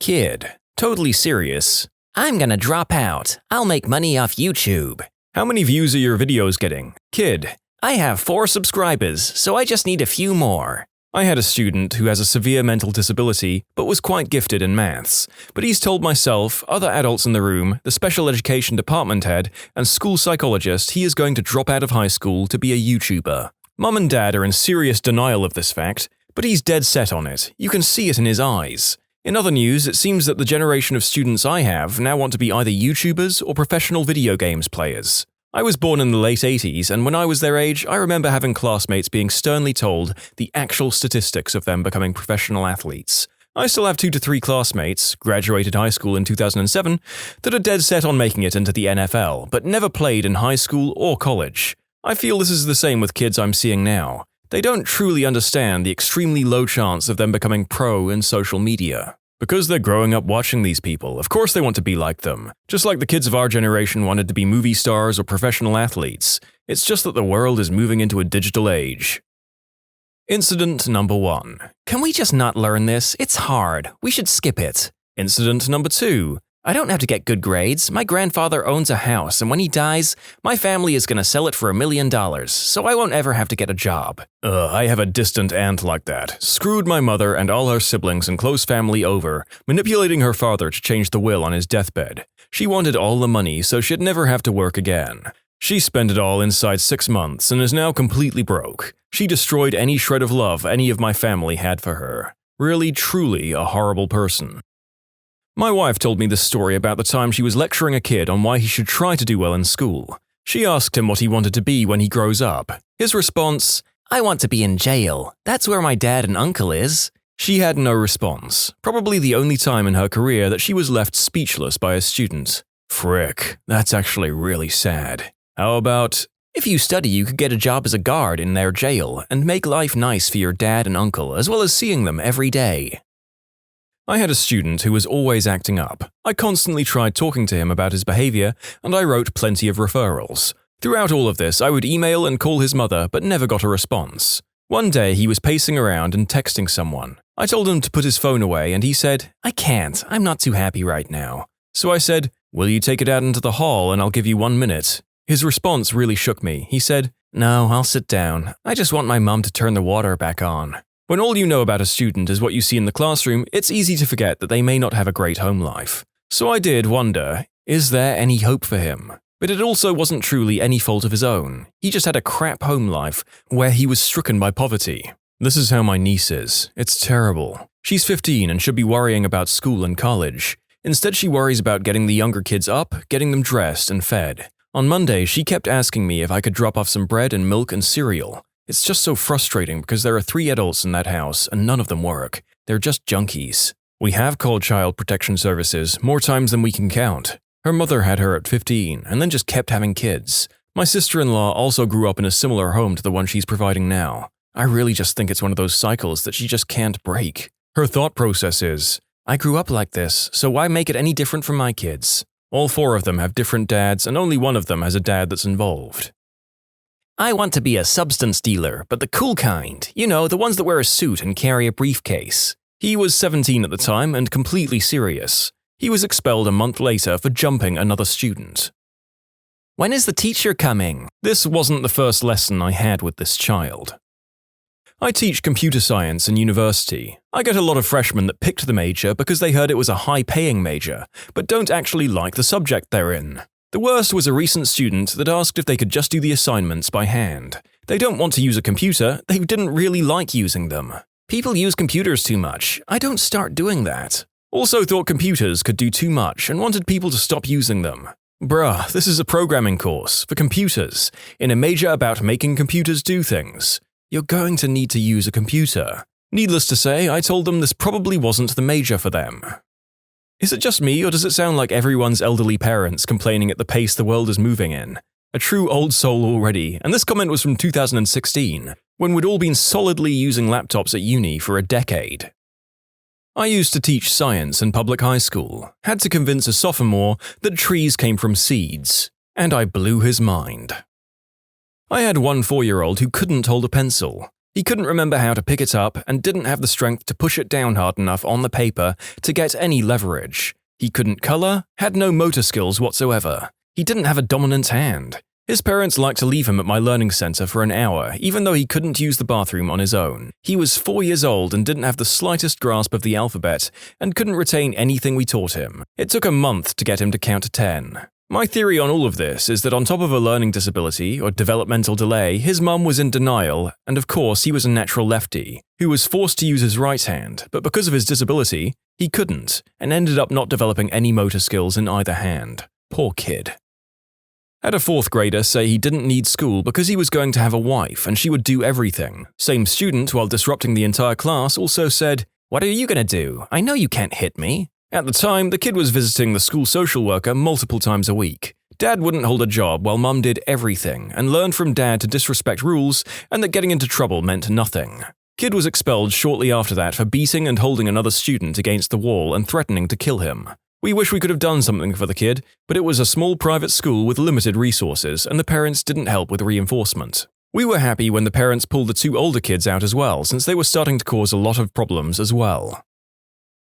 Kid, totally serious. I'm gonna drop out. I'll make money off YouTube. How many views are your videos getting? Kid, I have 4 subscribers, so I just need a few more. I had a student who has a severe mental disability but was quite gifted in maths, but he's told myself, other adults in the room, the special education department head, and school psychologist he is going to drop out of high school to be a YouTuber. Mum and Dad are in serious denial of this fact, but he's dead set on it. You can see it in his eyes. In other news, it seems that the generation of students I have now want to be either YouTubers or professional video games players. I was born in the late 80s, and when I was their age, I remember having classmates being sternly told the actual statistics of them becoming professional athletes. I still have 2 to 3 classmates, graduated high school in 2007, that are dead set on making it into the NFL, but never played in high school or college. I feel this is the same with kids I'm seeing now. They don't truly understand the extremely low chance of them becoming pro in social media. Because they're growing up watching these people, of course they want to be like them. Just like the kids of our generation wanted to be movie stars or professional athletes. It's just that the world is moving into a digital age. Incident number 1. Can we just not learn this? It's hard. We should skip it. Incident number 2. I don't have to get good grades. My grandfather owns a house, and when he dies, my family is going to sell it for $1 million, so I won't ever have to get a job. I have a distant aunt like that. Screwed my mother and all her siblings and close family over, manipulating her father to change the will on his deathbed. She wanted all the money so she'd never have to work again. She spent it all inside 6 months and is now completely broke. She destroyed any shred of love any of my family had for her. Really, truly a horrible person. My wife told me this story about the time she was lecturing a kid on why he should try to do well in school. She asked him what he wanted to be when he grows up. His response, I want to be in jail. That's where my dad and uncle is. She had no response, probably the only time in her career that she was left speechless by a student. Frick, that's actually really sad. How about, if you study you could get a job as a guard in their jail and make life nice for your dad and uncle as well as seeing them every day. I had a student who was always acting up. I constantly tried talking to him about his behavior, and I wrote plenty of referrals. Throughout all of this, I would email and call his mother, but never got a response. One day, he was pacing around and texting someone. I told him to put his phone away, and he said, I can't, I'm not too happy right now. So I said, will you take it out into the hall and I'll give you 1 minute? His response really shook me. He said, no, I'll sit down. I just want my mom to turn the water back on. When all you know about a student is what you see in the classroom, it's easy to forget that they may not have a great home life. So I did wonder, is there any hope for him? But it also wasn't truly any fault of his own. He just had a crap home life where he was stricken by poverty. This is how my niece is. It's terrible. She's 15 and should be worrying about school and college. Instead, she worries about getting the younger kids up, getting them dressed and fed. On Monday, she kept asking me if I could drop off some bread and milk and cereal. It's just so frustrating because there are 3 adults in that house and none of them work. They're just junkies. We have called Child Protection Services more times than we can count. Her mother had her at 15 and then just kept having kids. My sister-in-law also grew up in a similar home to the one she's providing now. I really just think it's one of those cycles that she just can't break. Her thought process is, I grew up like this, so why make it any different from my kids? All 4 of them have different dads and only one of them has a dad that's involved. I want to be a substance dealer, but the cool kind. You know, the ones that wear a suit and carry a briefcase. He was 17 at the time and completely serious. He was expelled a month later for jumping another student. When is the teacher coming? This wasn't the first lesson I had with this child. I teach computer science in university. I get a lot of freshmen that picked the major because they heard it was a high-paying major, but don't actually like the subject they're in. The worst was a recent student that asked if they could just do the assignments by hand. They don't want to use a computer, they didn't really like using them. People use computers too much. I don't start doing that. Also thought computers could do too much and wanted people to stop using them. Bruh, this is a programming course for computers in a major about making computers do things. You're going to need to use a computer. Needless to say, I told them this probably wasn't the major for them. Is it just me, or does it sound like everyone's elderly parents complaining at the pace the world is moving in? A true old soul already, and this comment was from 2016, when we'd all been solidly using laptops at uni for a decade. I used to teach science in public high school, had to convince a sophomore that trees came from seeds, and I blew his mind. I had one 4-year-old who couldn't hold a pencil. He couldn't remember how to pick it up and didn't have the strength to push it down hard enough on the paper to get any leverage. He couldn't color, had no motor skills whatsoever. He didn't have a dominant hand. His parents liked to leave him at my learning center for an hour, even though he couldn't use the bathroom on his own. He was 4 years old and didn't have the slightest grasp of the alphabet and couldn't retain anything we taught him. It took a month to get him to count to 10. My theory on all of this is that on top of a learning disability or developmental delay, his mum was in denial, and of course he was a natural lefty, who was forced to use his right hand, but because of his disability, he couldn't, and ended up not developing any motor skills in either hand. Poor kid. Had a 4th grader say he didn't need school because he was going to have a wife and she would do everything. Same student, while disrupting the entire class, also said, "What are you gonna do? I know you can't hit me." At the time, the kid was visiting the school social worker multiple times a week. Dad wouldn't hold a job while mum did everything and learned from dad to disrespect rules and that getting into trouble meant nothing. Kid was expelled shortly after that for beating and holding another student against the wall and threatening to kill him. We wish we could have done something for the kid, but it was a small private school with limited resources and the parents didn't help with reinforcement. We were happy when the parents pulled the 2 older kids out as well, since they were starting to cause a lot of problems as well.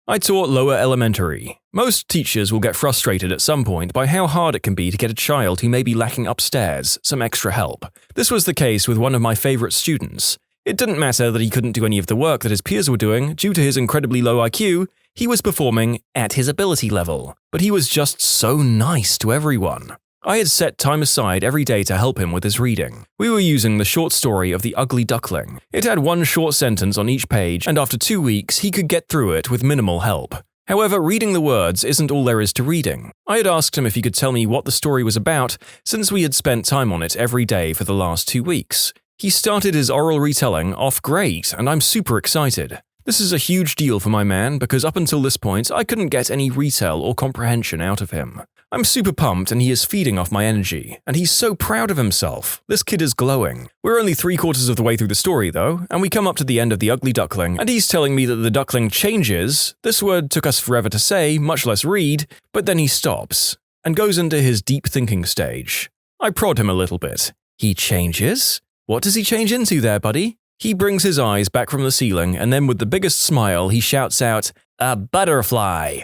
I taught lower elementary. Most teachers will get frustrated at some point by how hard it can be to get a child who may be lacking upstairs some extra help. This was the case with one of my favorite students. It didn't matter that he couldn't do any of the work that his peers were doing due to his incredibly low IQ. He was performing at his ability level, but he was just so nice to everyone. I had set time aside every day to help him with his reading. We were using the short story of The Ugly Duckling. It had one short sentence on each page, and after 2 weeks, he could get through it with minimal help. However, reading the words isn't all there is to reading. I had asked him if he could tell me what the story was about, since we had spent time on it every day for the last 2 weeks. He started his oral retelling off great, and I'm super excited. This is a huge deal for my man because up until this point, I couldn't get any retell or comprehension out of him. I'm super pumped and he is feeding off my energy, and he's so proud of himself. This kid is glowing. We're only 3/4 of the way through the story though, and we come up to the end of The Ugly Duckling, and he's telling me that the duckling changes. This word took us forever to say, much less read, but then he stops and goes into his deep thinking stage. I prod him a little bit. He changes? What does he change into there, buddy? He brings his eyes back from the ceiling, and then with the biggest smile, he shouts out, "A butterfly!"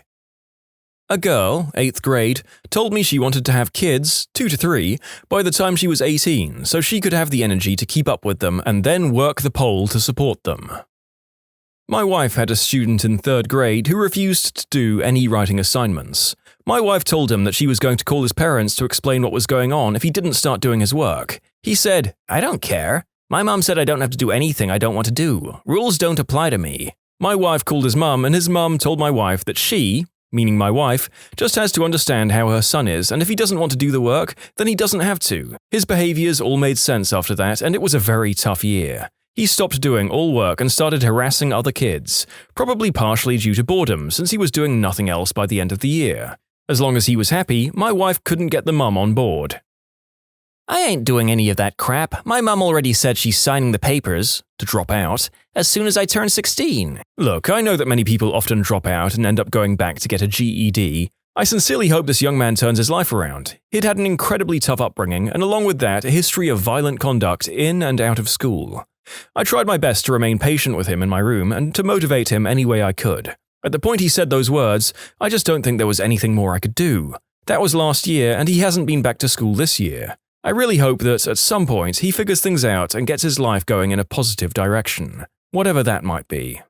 A girl, 8th grade, told me she wanted to have kids, 2 to 3, by the time she was 18, so she could have the energy to keep up with them and then work the pole to support them. My wife had a student in 3rd grade who refused to do any writing assignments. My wife told him that she was going to call his parents to explain what was going on if he didn't start doing his work. He said, "I don't care. My mom said I don't have to do anything I don't want to do. Rules don't apply to me." My wife called his mum, and his mum told my wife that she, meaning my wife, just has to understand how her son is, and if he doesn't want to do the work, then he doesn't have to. His behaviors all made sense after that, and it was a very tough year. He stopped doing all work and started harassing other kids, probably partially due to boredom, since he was doing nothing else by the end of the year. As long as he was happy, my wife couldn't get the mum on board. "I ain't doing any of that crap. My mum already said she's signing the papers, to drop out, as soon as I turn 16. Look, I know that many people often drop out and end up going back to get a GED. I sincerely hope this young man turns his life around. He'd had an incredibly tough upbringing, and along with that, a history of violent conduct in and out of school. I tried my best to remain patient with him in my room and to motivate him any way I could. At the point he said those words, I just don't think there was anything more I could do. That was last year, and he hasn't been back to school this year. I really hope that at some point he figures things out and gets his life going in a positive direction, whatever that might be.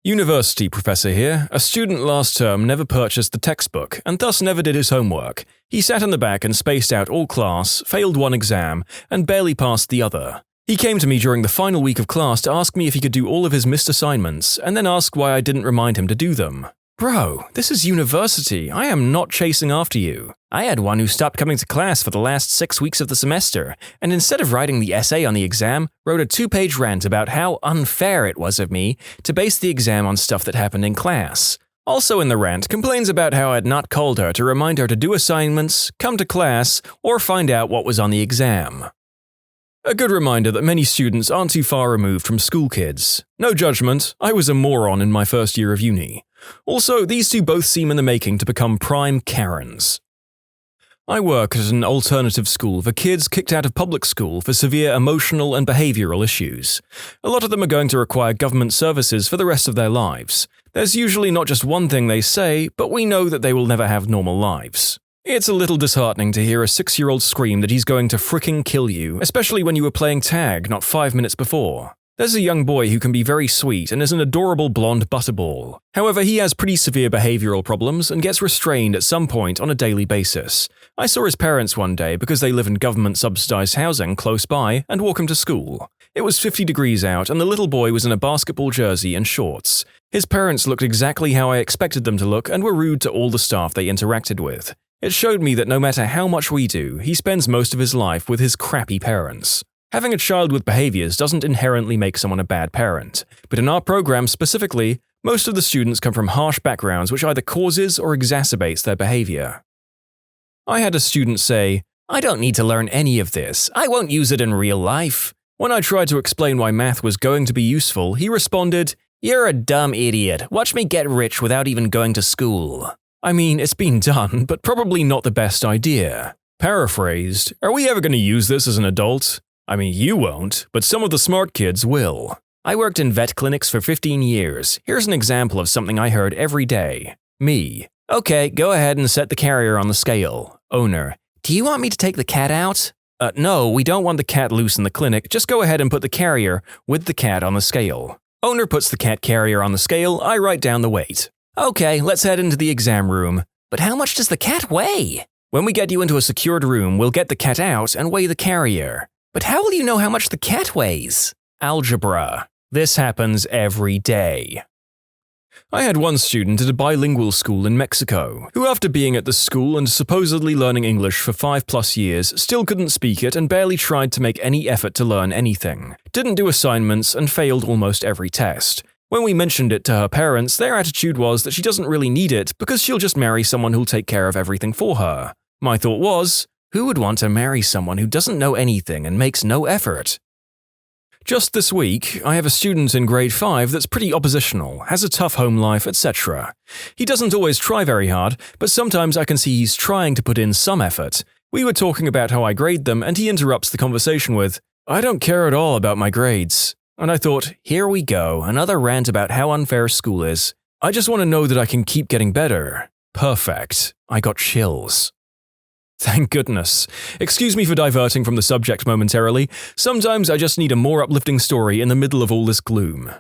University professor here. A student last term never purchased the textbook and thus never did his homework. He sat in the back and spaced out all class, failed one exam, and barely passed the other. He came to me during the final week of class to ask me if he could do all of his missed assignments and then ask why I didn't remind him to do them. Bro, this is university. I am not chasing after you. I had one who stopped coming to class for the last 6 weeks of the semester, and instead of writing the essay on the exam, wrote a 2-page rant about how unfair it was of me to base the exam on stuff that happened in class. Also in the rant, complains about how I had not called her to remind her to do assignments, come to class, or find out what was on the exam. A good reminder that many students aren't too far removed from school kids. No judgment, I was a moron in my first year of uni. Also, these two both seem in the making to become prime Karens. I work at an alternative school for kids kicked out of public school for severe emotional and behavioral issues. A lot of them are going to require government services for the rest of their lives. There's usually not just one thing they say, but we know that they will never have normal lives. It's a little disheartening to hear a 6-year-old scream that he's going to fricking kill you, especially when you were playing tag not 5 minutes before. There's a young boy who can be very sweet and is an adorable blonde butterball. However, he has pretty severe behavioral problems and gets restrained at some point on a daily basis. I saw his parents one day because they live in government-subsidized housing close by and walk him to school. It was 50 degrees out and the little boy was in a basketball jersey and shorts. His parents looked exactly how I expected them to look and were rude to all the staff they interacted with. It showed me that no matter how much we do, he spends most of his life with his crappy parents. Having a child with behaviors doesn't inherently make someone a bad parent, but in our program specifically, most of the students come from harsh backgrounds which either causes or exacerbates their behavior. I had a student say, "I don't need to learn any of this. I won't use it in real life." When I tried to explain why math was going to be useful, he responded, "You're a dumb idiot. Watch me get rich without even going to school." I mean, it's been done, but probably not the best idea. Paraphrased, are we ever going to use this as an adult? I mean, you won't, but some of the smart kids will. I worked in vet clinics for 15 years. Here's an example of something I heard every day. Me. "Okay, go ahead and set the carrier on the scale." Owner. "Do you want me to take the cat out?" No, we don't want the cat loose in the clinic. Just go ahead and put the carrier with the cat on the scale." Owner puts the cat carrier on the scale. I write down the weight. "Okay, let's head into the exam room." "But how much does the cat weigh?" "When we get you into a secured room, we'll get the cat out and weigh the carrier." "But how will you know how much the cat weighs?" Algebra. This happens every day. I had one student at a bilingual school in Mexico, who after being at the school and supposedly learning English for 5+ years, still couldn't speak it and barely tried to make any effort to learn anything. Didn't do assignments and failed almost every test. When we mentioned it to her parents, their attitude was that she doesn't really need it because she'll just marry someone who'll take care of everything for her. My thought was, who would want to marry someone who doesn't know anything and makes no effort? Just this week, I have a student in grade 5 that's pretty oppositional, has a tough home life, etc. He doesn't always try very hard, but sometimes I can see he's trying to put in some effort. We were talking about how I grade them and he interrupts the conversation with, "I don't care at all about my grades." And I thought, here we go, another rant about how unfair school is. I just want to know that I can keep getting better. Perfect. I got chills. Thank goodness. Excuse me for diverting from the subject momentarily. Sometimes I just need a more uplifting story in the middle of all this gloom.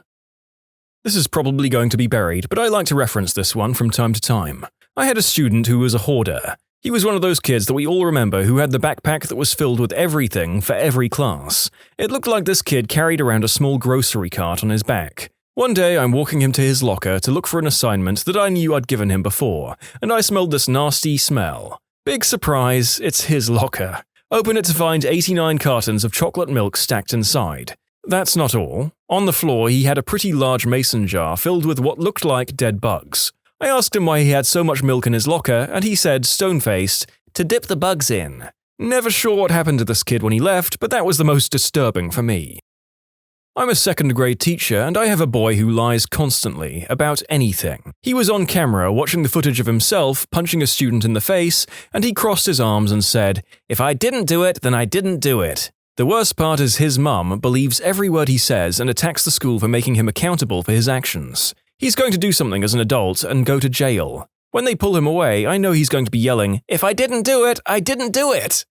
This is probably going to be buried, but I like to reference this one from time to time. I had a student who was a hoarder. He was one of those kids that we all remember who had the backpack that was filled with everything for every class. It looked like this kid carried around a small grocery cart on his back. One day I'm walking him to his locker to look for an assignment that I knew I'd given him before, and I smelled this nasty smell. Big surprise, it's his locker. Open it to find 89 cartons of chocolate milk stacked inside. That's not all. On the floor he had a pretty large mason jar filled with what looked like dead bugs. I asked him why he had so much milk in his locker, and he said, stone-faced, "To dip the bugs in." Never sure what happened to this kid when he left, but that was the most disturbing for me. I'm a second-grade teacher, and I have a boy who lies constantly, about anything. He was on camera watching the footage of himself punching a student in the face, and he crossed his arms and said, "If I didn't do it, then I didn't do it." The worst part is his mum believes every word he says and attacks the school for making him accountable for his actions. He's going to do something as an adult and go to jail. When they pull him away, I know he's going to be yelling, "If I didn't do it, I didn't do it!"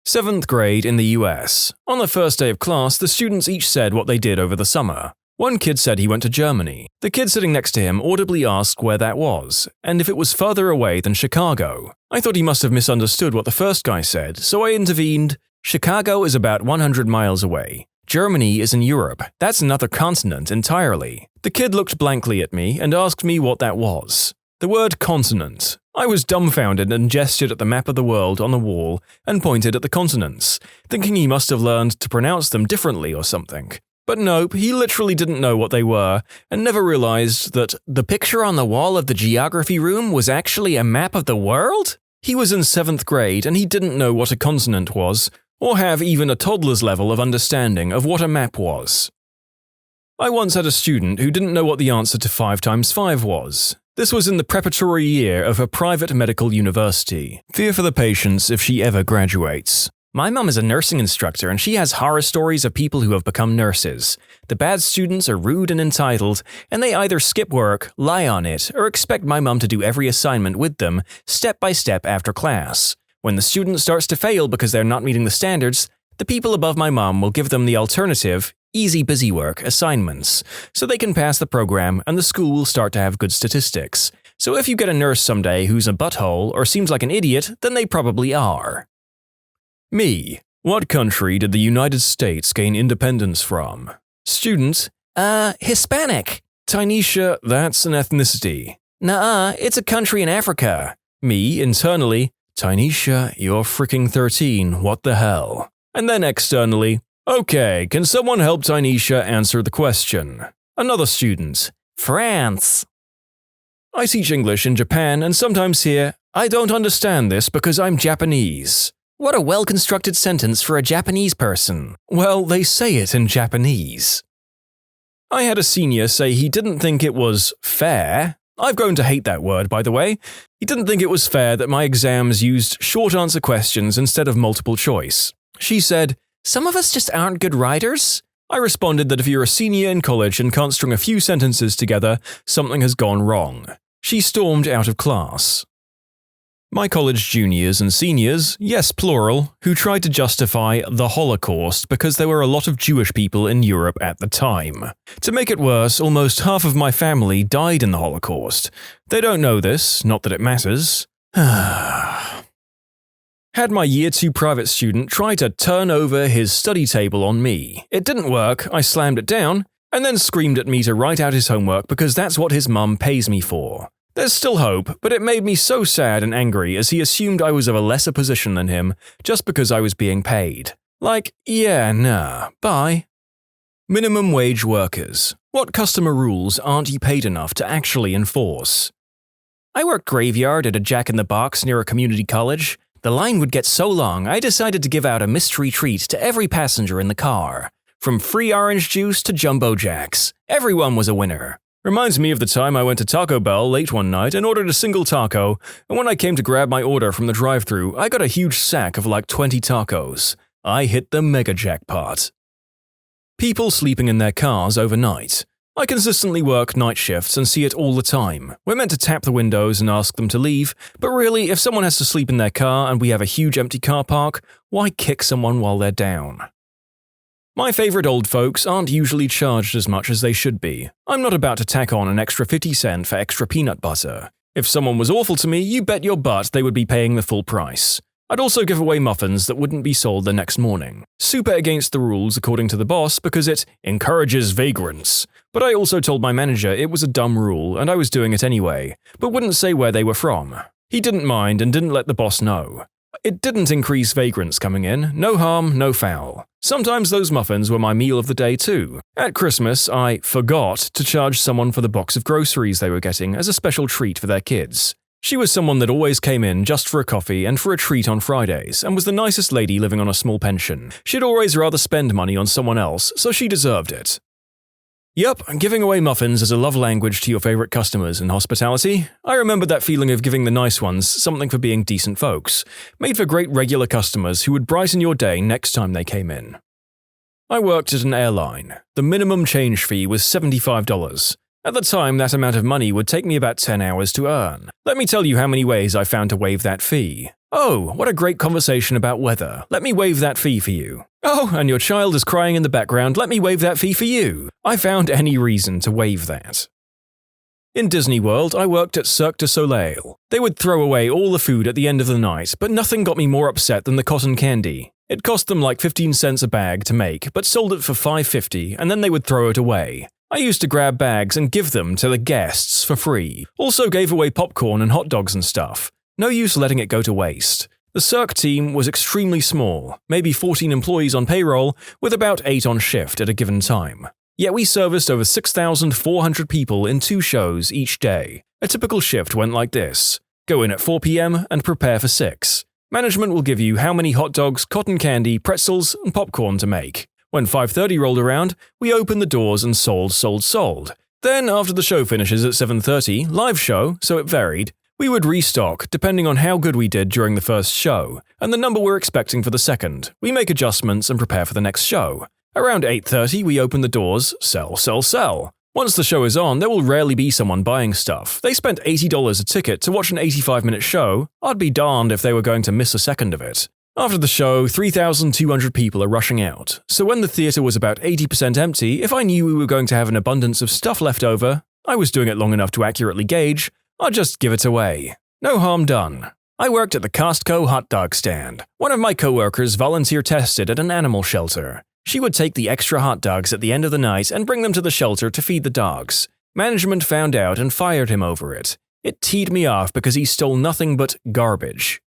7th grade in the US. On the first day of class, the students each said what they did over the summer. One kid said he went to Germany. The kid sitting next to him audibly asked where that was, and if it was further away than Chicago. I thought he must have misunderstood what the first guy said, so I intervened. "Chicago is about 100 miles away. Germany is in Europe. That's another continent entirely. The kid looked blankly at me and asked me what that was. The word continent. I was dumbfounded and gestured at the map of the world on the wall and pointed at the continents, thinking he must have learned to pronounce them differently or something. But nope, he literally didn't know what they were and never realized that the picture on the wall of the geography room was actually a map of the world? He was in 7th grade and he didn't know what a continent was, or have even a toddler's level of understanding of what a map was. I once had a student who didn't know what the answer to 5 times 5 was. This was in the preparatory year of a private medical university. Fear for the patients if she ever graduates. My mum is a nursing instructor and she has horror stories of people who have become nurses. The bad students are rude and entitled, and they either skip work, lie on it, or expect my mum to do every assignment with them, step by step after class. When the student starts to fail because they're not meeting the standards, the people above my mum will give them the alternative, easy busy work assignments, so they can pass the program and the school will start to have good statistics. So if you get a nurse someday who's a butthole or seems like an idiot, then they probably are. Me. What country did the United States gain independence from? Student. Hispanic. Tynesha, that's an ethnicity. Nuh-uh, it's a country in Africa. Me, internally. Tynesha, you're freaking 13, what the hell? And then externally, okay, can someone help Tynesha answer the question? Another student, France. I teach English in Japan and sometimes hear, I don't understand this because I'm Japanese. What a well-constructed sentence for a Japanese person. Well, they say it in Japanese. I had a senior say he didn't think it was fair. I've grown to hate that word, by the way. He didn't think it was fair that my exams used short answer questions instead of multiple choice. She said, some of us just aren't good writers. I responded that if you're a senior in college and can't string a few sentences together, something has gone wrong. She stormed out of class. My college juniors and seniors, yes plural, who tried to justify the Holocaust because there were a lot of Jewish people in Europe at the time. To make it worse, almost half of my family died in the Holocaust. They don't know this, not that it matters. Had my Year 2 private student try to turn over his study table on me. It didn't work, I slammed it down, and then screamed at me to write out his homework because that's what his mum pays me for. There's still hope, but it made me so sad and angry as he assumed I was of a lesser position than him just because I was being paid. Like, yeah, nah, bye. Minimum wage workers. What customer rules aren't you paid enough to actually enforce? I worked graveyard at a Jack in the Box near a community college. The line would get so long, I decided to give out a mystery treat to every passenger in the car. From free orange juice to Jumbo Jacks, everyone was a winner. Reminds me of the time I went to Taco Bell late one night and ordered a single taco, and when I came to grab my order from the drive-thru, I got a huge sack of like 20 tacos. I hit the mega jackpot. People sleeping in their cars overnight. I consistently work night shifts and see it all the time. We're meant to tap the windows and ask them to leave, but really, if someone has to sleep in their car and we have a huge empty car park, why kick someone while they're down? My favorite old folks aren't usually charged as much as they should be. I'm not about to tack on an extra 50 cents for extra peanut butter. If someone was awful to me, you bet your butt they would be paying the full price. I'd also give away muffins that wouldn't be sold the next morning. Super against the rules according to the boss because it encourages vagrants. But I also told my manager it was a dumb rule and I was doing it anyway, but wouldn't say where they were from. He didn't mind and didn't let the boss know. It didn't increase vagrants coming in, no harm, no foul. Sometimes those muffins were my meal of the day too. At Christmas, I forgot to charge someone for the box of groceries they were getting as a special treat for their kids. She was someone that always came in just for a coffee and for a treat on Fridays, and was the nicest lady living on a small pension. She'd always rather spend money on someone else, so she deserved it. Yup, giving away muffins is a love language to your favorite customers in hospitality. I remember that feeling of giving the nice ones something for being decent folks, made for great regular customers who would brighten your day next time they came in. I worked at an airline. The minimum change fee was $75. At the time, that amount of money would take me about 10 hours to earn. Let me tell you how many ways I found to waive that fee. Oh, what a great conversation about weather. Let me waive that fee for you. Oh, and your child is crying in the background. Let me waive that fee for you. I found any reason to waive that. In Disney World, I worked at Cirque du Soleil. They would throw away all the food at the end of the night, but nothing got me more upset than the cotton candy. It cost them like 15 cents a bag to make, but sold it for $5.50, and then they would throw it away. I used to grab bags and give them to the guests for free. Also gave away popcorn and hot dogs and stuff. No use letting it go to waste. The Cirque team was extremely small, maybe 14 employees on payroll, with about 8 on shift at a given time. Yet we serviced over 6,400 people in 2 shows each day. A typical shift went like this. Go in at 4 p.m. and prepare for 6. Management will give you how many hot dogs, cotton candy, pretzels, and popcorn to make. When 5:30 rolled around, we opened the doors and sold. Then, after the show finishes at 7:30, live show, so it varied, we would restock depending on how good we did during the first show, and the number we're expecting for the second. We make adjustments and prepare for the next show. Around 8:30, we open the doors, sell. Once the show is on, there will rarely be someone buying stuff. They spent $80 a ticket to watch an 85-minute show. I'd be darned if they were going to miss a second of it. After the show, 3,200 people are rushing out, so when the theater was about 80% empty, if I knew we were going to have an abundance of stuff left over, I was doing it long enough to accurately gauge, I'd just give it away. No harm done. I worked at the Costco hot dog stand. One of my coworkers volunteer tested at an animal shelter. She would take the extra hot dogs at the end of the night and bring them to the shelter to feed the dogs. Management found out and fired him over it. It teed me off because he stole nothing but garbage.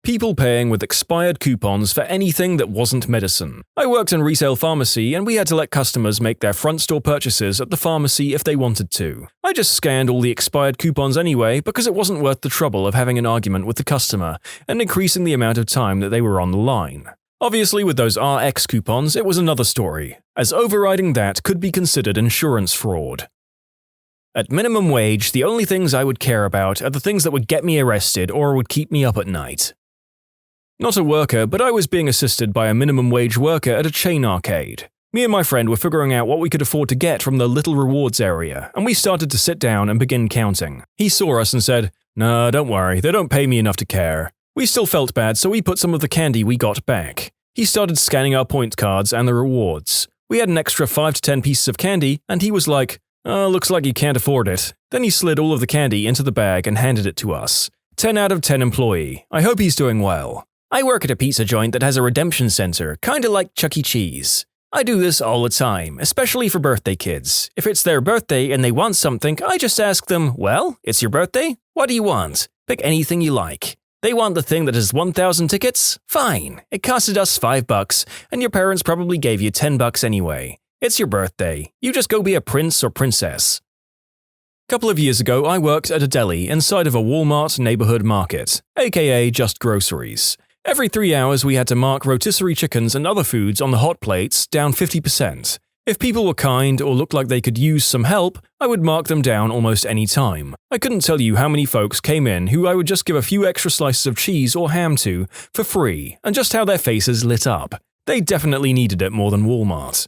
People paying with expired coupons for anything that wasn't medicine. I worked in retail pharmacy and we had to let customers make their front store purchases at the pharmacy if they wanted to. I just scanned all the expired coupons anyway because it wasn't worth the trouble of having an argument with the customer and increasing the amount of time that they were on the line. Obviously, with those RX coupons, it was another story, as overriding that could be considered insurance fraud. At minimum wage, the only things I would care about are the things that would get me arrested or would keep me up at night. Not a worker, but I was being assisted by a minimum wage worker at a chain arcade. Me and my friend were figuring out what we could afford to get from the little rewards area, and we started to sit down and begin counting. He saw us and said, "Nah, don't worry, they don't pay me enough to care." We still felt bad, so we put some of the candy we got back. He started scanning our point cards and the rewards. We had an extra 5 to 10 pieces of candy, and he was like, "Oh, looks like you can't afford it." Then he slid all of the candy into the bag and handed it to us. 10 out of 10 employee. I hope he's doing well. I work at a pizza joint that has a redemption center, kinda like Chuck E. Cheese. I do this all the time, especially for birthday kids. If it's their birthday and they want something, I just ask them, "Well, it's your birthday? What do you want? Pick anything you like." They want the thing that has 1,000 tickets? Fine. It costed us $5, and your parents probably gave you $10 anyway. It's your birthday. You just go be a prince or princess. A couple of years ago, I worked at a deli inside of a Walmart neighborhood market, aka just groceries. Every 3 hours, we had to mark rotisserie chickens and other foods on the hot plates down 50%. If people were kind or looked like they could use some help, I would mark them down almost any time. I couldn't tell you how many folks came in who I would just give a few extra slices of cheese or ham to for free, and just how their faces lit up. They definitely needed it more than Walmart.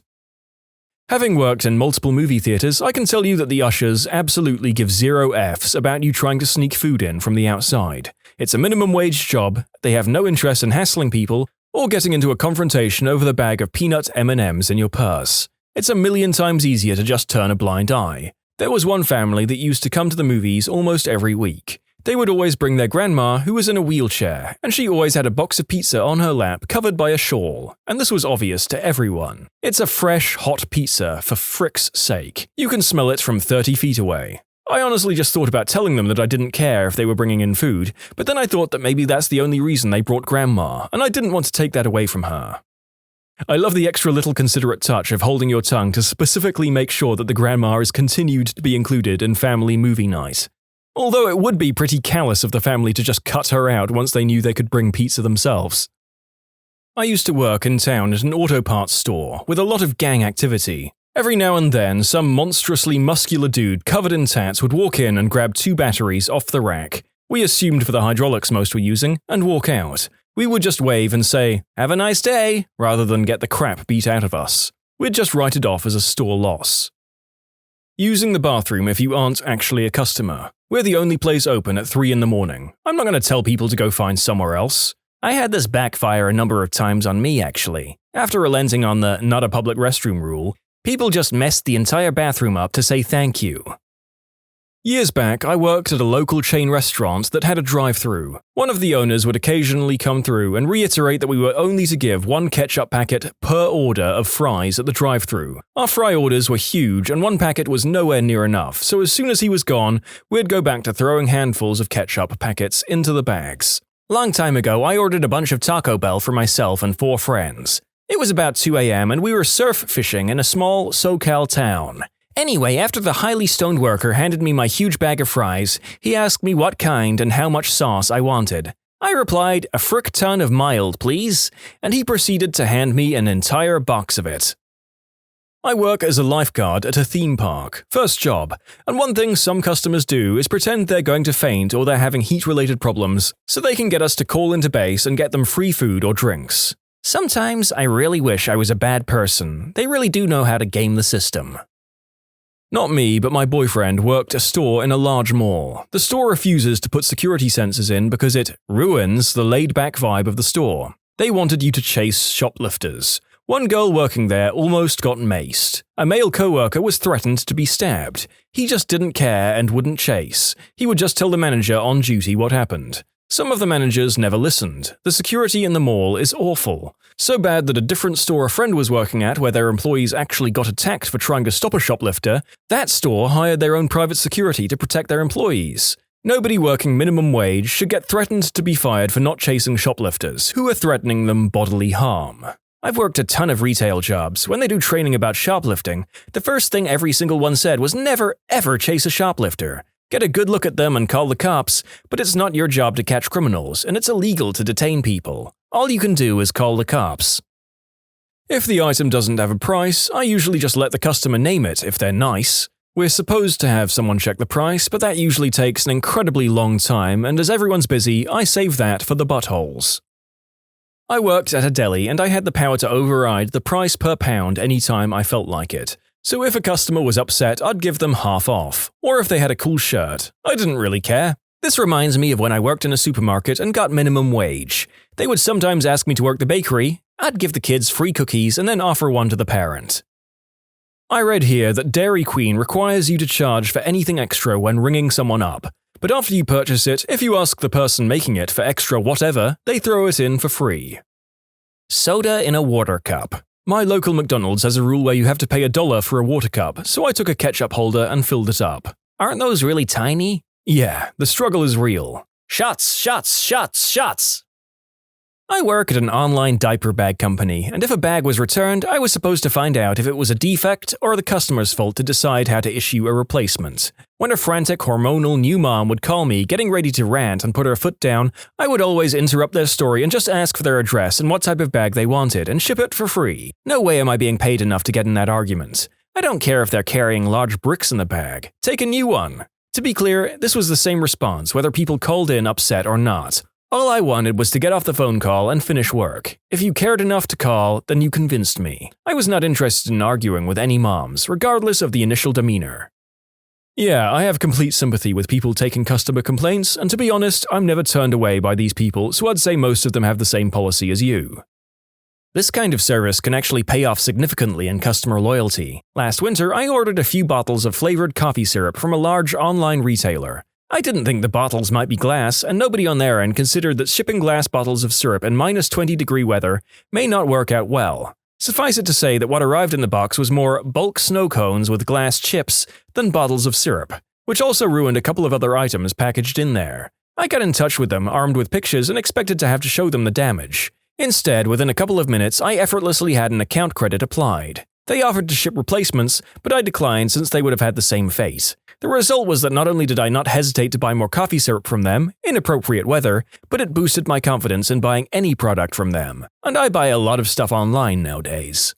Having worked in multiple movie theaters, I can tell you that the ushers absolutely give 0 Fs about you trying to sneak food in from the outside. It's a minimum wage job, they have no interest in hassling people or getting into a confrontation over the bag of peanut M&Ms in your purse. It's a million times easier to just turn a blind eye. There was one family that used to come to the movies almost every week. They would always bring their grandma, who was in a wheelchair, and she always had a box of pizza on her lap covered by a shawl, and this was obvious to everyone. It's a fresh, hot pizza, for frick's sake. You can smell it from 30 feet away. I honestly just thought about telling them that I didn't care if they were bringing in food, but then I thought that maybe that's the only reason they brought grandma, and I didn't want to take that away from her. I love the extra little considerate touch of holding your tongue to specifically make sure that the grandma is continued to be included in family movie night. Although it would be pretty callous of the family to just cut her out once they knew they could bring pizza themselves. I used to work in town at an auto parts store with a lot of gang activity. Every now and then, some monstrously muscular dude covered in tats would walk in and grab 2 batteries off the rack. We assumed for the hydraulics most were using, and walk out. We would just wave and say, "Have a nice day," rather than get the crap beat out of us. We'd just write it off as a store loss. Using the bathroom if you aren't actually a customer. We're the only place open at 3 in the morning. I'm not going to tell people to go find somewhere else. I had this backfire a number of times on me, actually. After relenting on the not a public restroom rule, people just messed the entire bathroom up to say thank you. Years back, I worked at a local chain restaurant that had a drive-thru. One of the owners would occasionally come through and reiterate that we were only to give one ketchup packet per order of fries at the drive-thru. Our fry orders were huge and one packet was nowhere near enough, so as soon as he was gone, we'd go back to throwing handfuls of ketchup packets into the bags. Long time ago, I ordered a bunch of Taco Bell for myself and 4 friends. It was about 2 a.m. and we were surf fishing in a small SoCal town. Anyway, after the highly stoned worker handed me my huge bag of fries, he asked me what kind and how much sauce I wanted. I replied, "A frick ton of mild, please," and he proceeded to hand me an entire box of it. I work as a lifeguard at a theme park, first job, and one thing some customers do is pretend they're going to faint or they're having heat-related problems, so they can get us to call into base and get them free food or drinks. Sometimes I really wish I was a bad person. They really do know how to game the system. Not me, but my boyfriend worked a store in a large mall. The store refuses to put security sensors in because it ruins the laid-back vibe of the store. They wanted you to chase shoplifters. One girl working there almost got maced. A male coworker was threatened to be stabbed. He just didn't care and wouldn't chase. He would just tell the manager on duty what happened. Some of the managers never listened. The security in the mall is awful. So bad that a different store a friend was working at where their employees actually got attacked for trying to stop a shoplifter, that store hired their own private security to protect their employees. Nobody working minimum wage should get threatened to be fired for not chasing shoplifters who are threatening them bodily harm. I've worked a ton of retail jobs. When they do training about shoplifting, the first thing every single one said was never ever chase a shoplifter. Get a good look at them and call the cops, but it's not your job to catch criminals, and it's illegal to detain people. All you can do is call the cops. If the item doesn't have a price, I usually just let the customer name it if they're nice. We're supposed to have someone check the price, but that usually takes an incredibly long time, and as everyone's busy, I save that for the buttholes. I worked at a deli and I had the power to override the price per pound anytime I felt like it. So if a customer was upset, I'd give them half off. Or if they had a cool shirt, I didn't really care. This reminds me of when I worked in a supermarket and got minimum wage. They would sometimes ask me to work the bakery. I'd give the kids free cookies and then offer one to the parent. I read here that Dairy Queen requires you to charge for anything extra when ringing someone up. But after you purchase it, if you ask the person making it for extra whatever, they throw it in for free. Soda in a water cup. My local McDonald's has a rule where you have to pay $1 for a water cup, so I took a ketchup holder and filled it up. Aren't those really tiny? Yeah, the struggle is real. Shots, shots, shots, shots! I work at an online diaper bag company, and if a bag was returned, I was supposed to find out if it was a defect or the customer's fault to decide how to issue a replacement. When a frantic, hormonal new mom would call me, getting ready to rant and put her foot down, I would always interrupt their story and just ask for their address and what type of bag they wanted and ship it for free. No way am I being paid enough to get in that argument. I don't care if they're carrying large bricks in the bag. Take a new one. To be clear, this was the same response whether people called in upset or not. All I wanted was to get off the phone call and finish work. If you cared enough to call, then you convinced me. I was not interested in arguing with any moms, regardless of the initial demeanor. Yeah, I have complete sympathy with people taking customer complaints, and to be honest, I'm never turned away by these people, so I'd say most of them have the same policy as you. This kind of service can actually pay off significantly in customer loyalty. Last winter, I ordered a few bottles of flavored coffee syrup from a large online retailer. I didn't think the bottles might be glass, and nobody on their end considered that shipping glass bottles of syrup in -20-degree weather may not work out well. Suffice it to say that what arrived in the box was more bulk snow cones with glass chips than bottles of syrup, which also ruined a couple of other items packaged in there. I got in touch with them armed with pictures and expected to have to show them the damage. Instead, within a couple of minutes, I effortlessly had an account credit applied. They offered to ship replacements, but I declined since they would have had the same fate. The result was that not only did I not hesitate to buy more coffee syrup from them, in appropriate weather, but it boosted my confidence in buying any product from them. And I buy a lot of stuff online nowadays.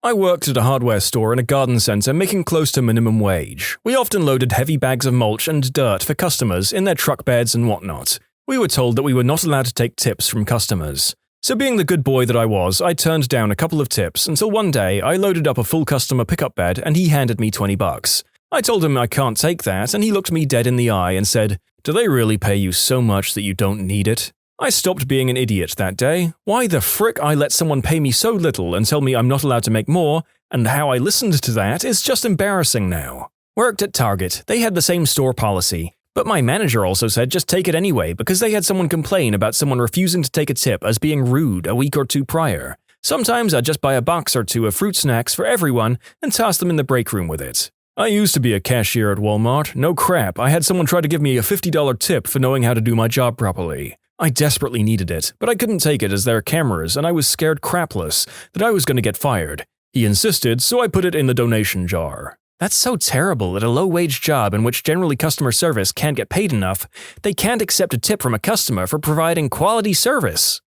I worked at a hardware store in a garden center making close to minimum wage. We often loaded heavy bags of mulch and dirt for customers in their truck beds and whatnot. We were told that we were not allowed to take tips from customers. So being the good boy that I was, I turned down a couple of tips until one day I loaded up a full customer pickup bed and he handed me $20. I told him I can't take that and he looked me dead in the eye and said, "Do they really pay you so much that you don't need it?" I stopped being an idiot that day. Why the frick I let someone pay me so little and tell me I'm not allowed to make more, and how I listened to that is just embarrassing now. Worked at Target. They had the same store policy. But my manager also said just take it anyway because they had someone complain about someone refusing to take a tip as being rude a week or two prior. Sometimes I'd just buy a box or two of fruit snacks for everyone and toss them in the break room with it. I used to be a cashier at Walmart. No crap, I had someone try to give me a $50 tip for knowing how to do my job properly. I desperately needed it, but I couldn't take it as there are cameras and I was scared crapless that I was going to get fired. He insisted, so I put it in the donation jar. That's so terrible at a low-wage job in which generally customer service can't get paid enough, they can't accept a tip from a customer for providing quality service.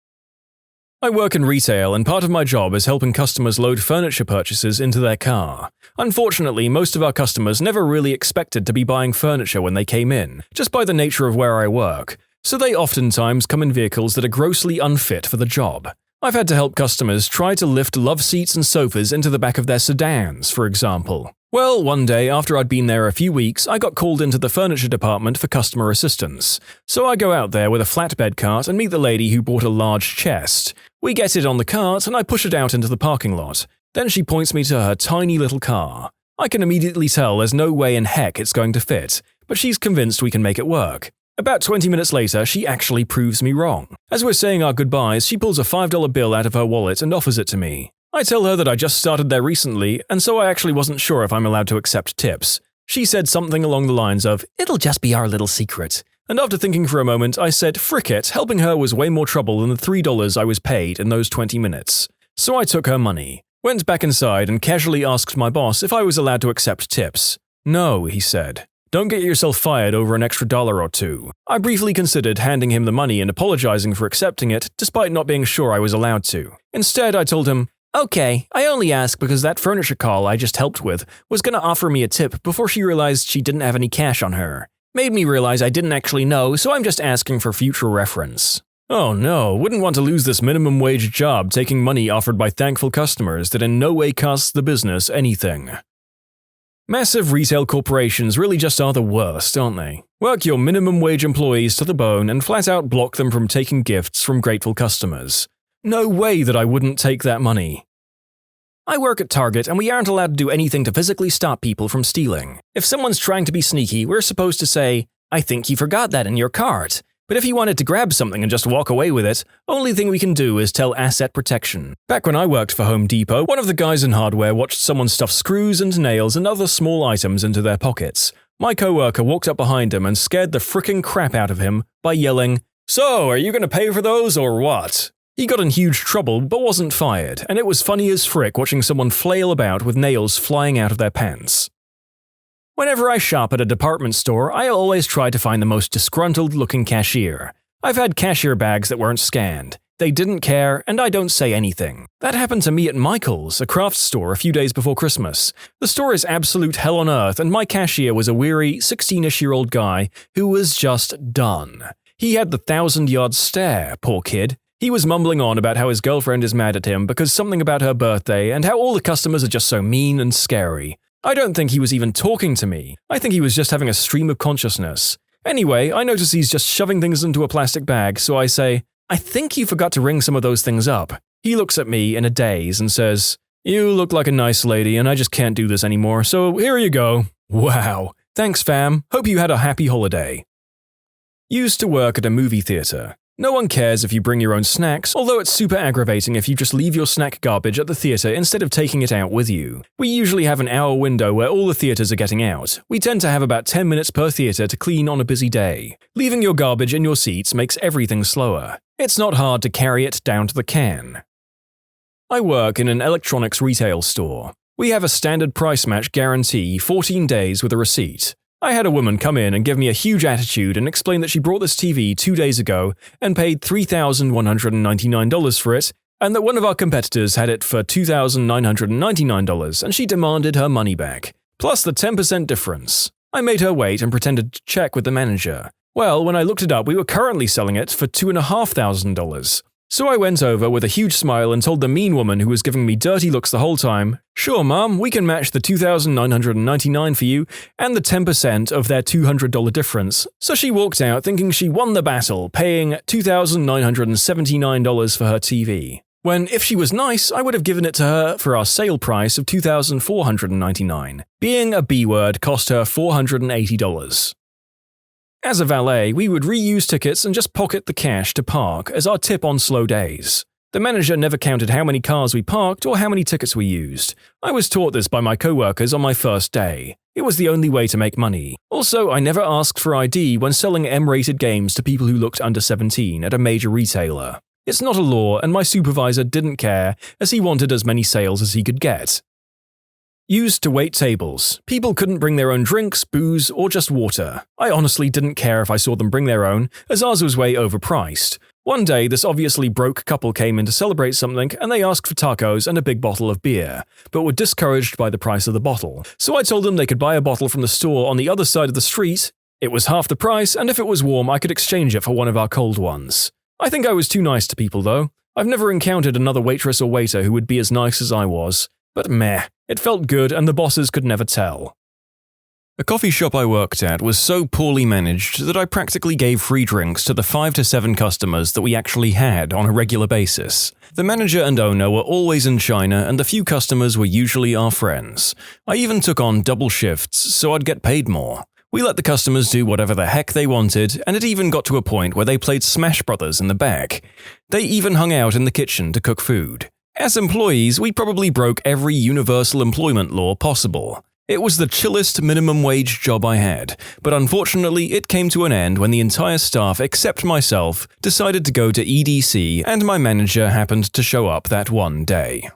I work in retail and part of my job is helping customers load furniture purchases into their car. Unfortunately, most of our customers never really expected to be buying furniture when they came in, just by the nature of where I work, so they oftentimes come in vehicles that are grossly unfit for the job. I've had to help customers try to lift love seats and sofas into the back of their sedans, for example. Well, one day after I'd been there a few weeks, I got called into the furniture department for customer assistance. So I go out there with a flatbed cart and meet the lady who bought a large chest. We get it on the cart and I push it out into the parking lot. Then she points me to her tiny little car. I can immediately tell there's no way in heck it's going to fit, but she's convinced we can make it work. About 20 minutes later, she actually proves me wrong. As we're saying our goodbyes, she pulls a $5 bill out of her wallet and offers it to me. I tell her that I just started there recently, and so I actually wasn't sure if I'm allowed to accept tips. She said something along the lines of, "It'll just be our little secret." And after thinking for a moment, I said, frick it, helping her was way more trouble than the $3 I was paid in those 20 minutes. So I took her money, went back inside and casually asked my boss if I was allowed to accept tips. "No," he said. "Don't get yourself fired over an extra $1 or $2. I briefly considered handing him the money and apologizing for accepting it, despite not being sure I was allowed to. Instead, I told him, "Okay, I only ask because that furniture call I just helped with was going to offer me a tip before she realized she didn't have any cash on her. Made me realize I didn't actually know, so I'm just asking for future reference." Oh no, wouldn't want to lose this minimum wage job taking money offered by thankful customers that in no way costs the business anything. Massive retail corporations really just are the worst, aren't they? Work your minimum wage employees to the bone and flat out block them from taking gifts from grateful customers. No way that I wouldn't take that money. I work at Target and we aren't allowed to do anything to physically stop people from stealing. If someone's trying to be sneaky, we're supposed to say, "I think you forgot that in your cart." But if he wanted to grab something and just walk away with it, only thing we can do is tell asset protection. Back when I worked for Home Depot, one of the guys in hardware watched someone stuff screws and nails and other small items into their pockets. My coworker walked up behind him and scared the frickin' crap out of him by yelling, "So, are you gonna pay for those or what?" He got in huge trouble but wasn't fired, and it was funny as frick watching someone flail about with nails flying out of their pants. Whenever I shop at a department store, I always try to find the most disgruntled-looking cashier. I've had cashier bags that weren't scanned. They didn't care, and I don't say anything. That happened to me at Michael's, a crafts store, a few days before Christmas. The store is absolute hell on earth, and my cashier was a weary, 16-ish-year-old guy who was just done. He had the 1,000-yard stare, poor kid. He was mumbling on about how his girlfriend is mad at him because something about her birthday and how all the customers are just so mean and scary. I don't think he was even talking to me. I think he was just having a stream of consciousness. Anyway, I notice he's just shoving things into a plastic bag, so I say, "I think you forgot to ring some of those things up." He looks at me in a daze and says, "You look like a nice lady and I just can't do this anymore, so here you go." Wow. Thanks, fam. Hope you had a happy holiday. Used to work at a movie theater. No one cares if you bring your own snacks, although it's super aggravating if you just leave your snack garbage at the theater instead of taking it out with you. We usually have an hour window where all the theaters are getting out. We tend to have about 10 minutes per theater to clean on a busy day. Leaving your garbage in your seats makes everything slower. It's not hard to carry it down to the can. I work in an electronics retail store. We have a standard price match guarantee, 14 days with a receipt. I had a woman come in and give me a huge attitude and explain that she brought this TV 2 days ago and paid $3,199 for it, and that one of our competitors had it for $2,999 and she demanded her money back, plus the 10% difference. I made her wait and pretended to check with the manager. Well, when I looked it up, we were currently selling it for $2,500. So I went over with a huge smile and told the mean woman who was giving me dirty looks the whole time, "Sure, Mom, we can match the $2,999 for you and the 10% of their $200 difference." So she walked out thinking she won the battle, paying $2,979 for her TV. when if she was nice, I would have given it to her for our sale price of $2,499. Being a B-word cost her $480. As a valet, we would reuse tickets and just pocket the cash to park as our tip on slow days. The manager never counted how many cars we parked or how many tickets we used. I was taught this by my coworkers on my first day. It was the only way to make money. Also, I never asked for ID when selling M-rated games to people who looked under 17 at a major retailer. It's not a law, and my supervisor didn't care as he wanted as many sales as he could get. Used to wait tables. People couldn't bring their own drinks, booze, or just water. I honestly didn't care if I saw them bring their own, as ours was way overpriced. One day, this obviously broke couple came in to celebrate something, and they asked for tacos and a big bottle of beer, but were discouraged by the price of the bottle. So I told them they could buy a bottle from the store on the other side of the street. It was half the price, and if it was warm, I could exchange it for one of our cold ones. I think I was too nice to people, though. I've never encountered another waitress or waiter who would be as nice as I was. But meh, it felt good, and the bosses could never tell. A coffee shop I worked at was so poorly managed that I practically gave free drinks to the 5 to 7 customers that we actually had on a regular basis. The manager and owner were always in China, and the few customers were usually our friends. I even took on double shifts so I'd get paid more. We let the customers do whatever the heck they wanted, and it even got to a point where they played Smash Brothers in the back. They even hung out in the kitchen to cook food. As employees, we probably broke every universal employment law possible. It was the chillest minimum wage job I had, but unfortunately it came to an end when the entire staff except myself decided to go to EDC and my manager happened to show up that one day.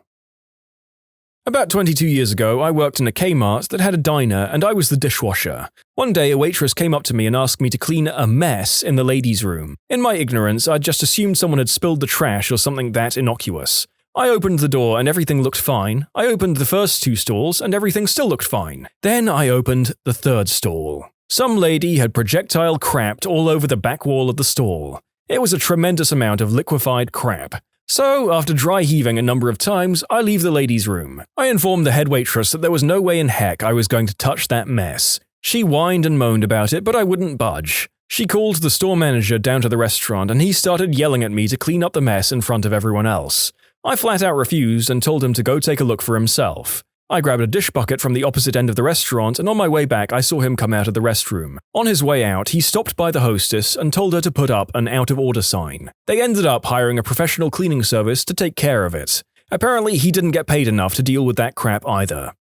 About 22 years ago, I worked in a Kmart that had a diner and I was the dishwasher. One day, a waitress came up to me and asked me to clean a mess in the ladies' room. In my ignorance, I'd just assumed someone had spilled the trash or something that innocuous. I opened the door and everything looked fine. I opened the first 2 stalls and everything still looked fine. Then I opened the 3rd stall. Some lady had projectile crapped all over the back wall of the stall. It was a tremendous amount of liquefied crap. So, after dry heaving a number of times, I leave the ladies' room. I informed the head waitress that there was no way in heck I was going to touch that mess. She whined and moaned about it, but I wouldn't budge. She called the store manager down to the restaurant and he started yelling at me to clean up the mess in front of everyone else. I flat out refused and told him to go take a look for himself. I grabbed a dish bucket from the opposite end of the restaurant, and on my way back I saw him come out of the restroom. On his way out, he stopped by the hostess and told her to put up an out-of-order sign. They ended up hiring a professional cleaning service to take care of it. Apparently, he didn't get paid enough to deal with that crap either.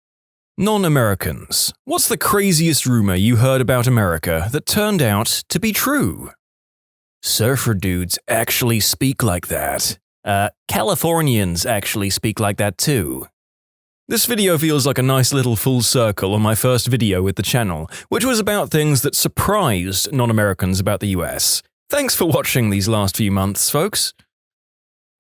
Non-Americans. What's the craziest rumor you heard about America that turned out to be true? Surfer dudes actually speak like that. Californians actually speak like that too. This video feels like a nice little full circle on my first video with the channel, which was about things that surprised non-Americans about the US. Thanks for watching these last few months, folks.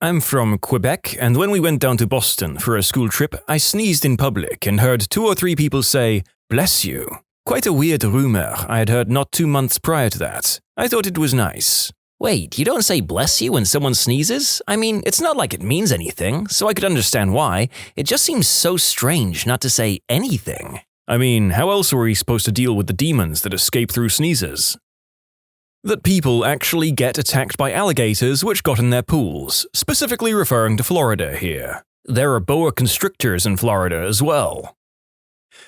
I'm from Quebec, and when we went down to Boston for a school trip, I sneezed in public and heard 2 or 3 people say, "Bless you." Quite a weird rumor I had heard not 2 months prior to that. I thought it was nice. Wait, you don't say bless you when someone sneezes? I mean, it's not like it means anything, so I could understand why. It just seems so strange not to say anything. I mean, how else were we supposed to deal with the demons that escape through sneezes? That people actually get attacked by alligators which got in their pools, specifically referring to Florida here. There are boa constrictors in Florida as well.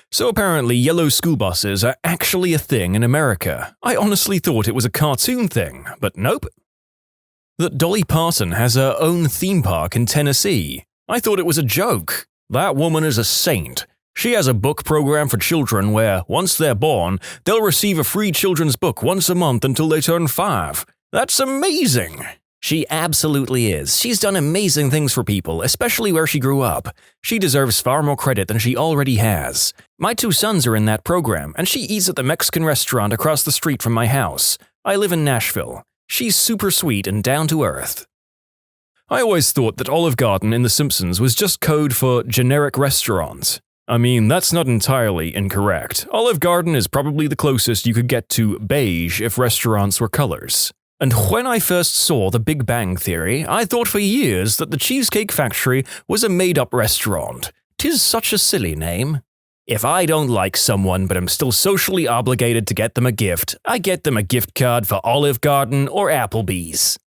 So apparently yellow school buses are actually a thing in America. I honestly thought it was a cartoon thing, but nope. That Dolly Parton has her own theme park in Tennessee. I thought it was a joke. That woman is a saint. She has a book program for children where, once they're born, they'll receive a free children's book once a month until they turn 5. That's amazing! She absolutely is. She's done amazing things for people, especially where she grew up. She deserves far more credit than she already has. My 2 sons are in that program, and she eats at the Mexican restaurant across the street from my house. I live in Nashville. She's super sweet and down to earth. I always thought that Olive Garden in The Simpsons was just code for generic restaurant. I mean, that's not entirely incorrect. Olive Garden is probably the closest you could get to beige if restaurants were colors. And when I first saw The Big Bang Theory, I thought for years that the Cheesecake Factory was a made-up restaurant. 'Tis such a silly name. If I don't like someone but am still socially obligated to get them a gift, I get them a gift card for Olive Garden or Applebee's.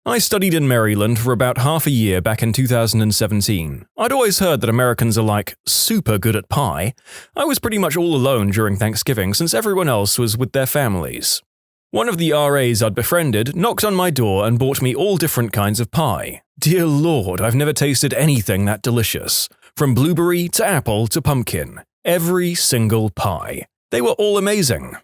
I studied in Maryland for about half a year back in 2017. I'd always heard that Americans are like super good at pie. I was pretty much all alone during Thanksgiving since everyone else was with their families. One of the RAs I'd befriended knocked on my door and bought me all different kinds of pie. Dear Lord, I've never tasted anything that delicious. From blueberry to apple to pumpkin. Every single pie. They were all amazing.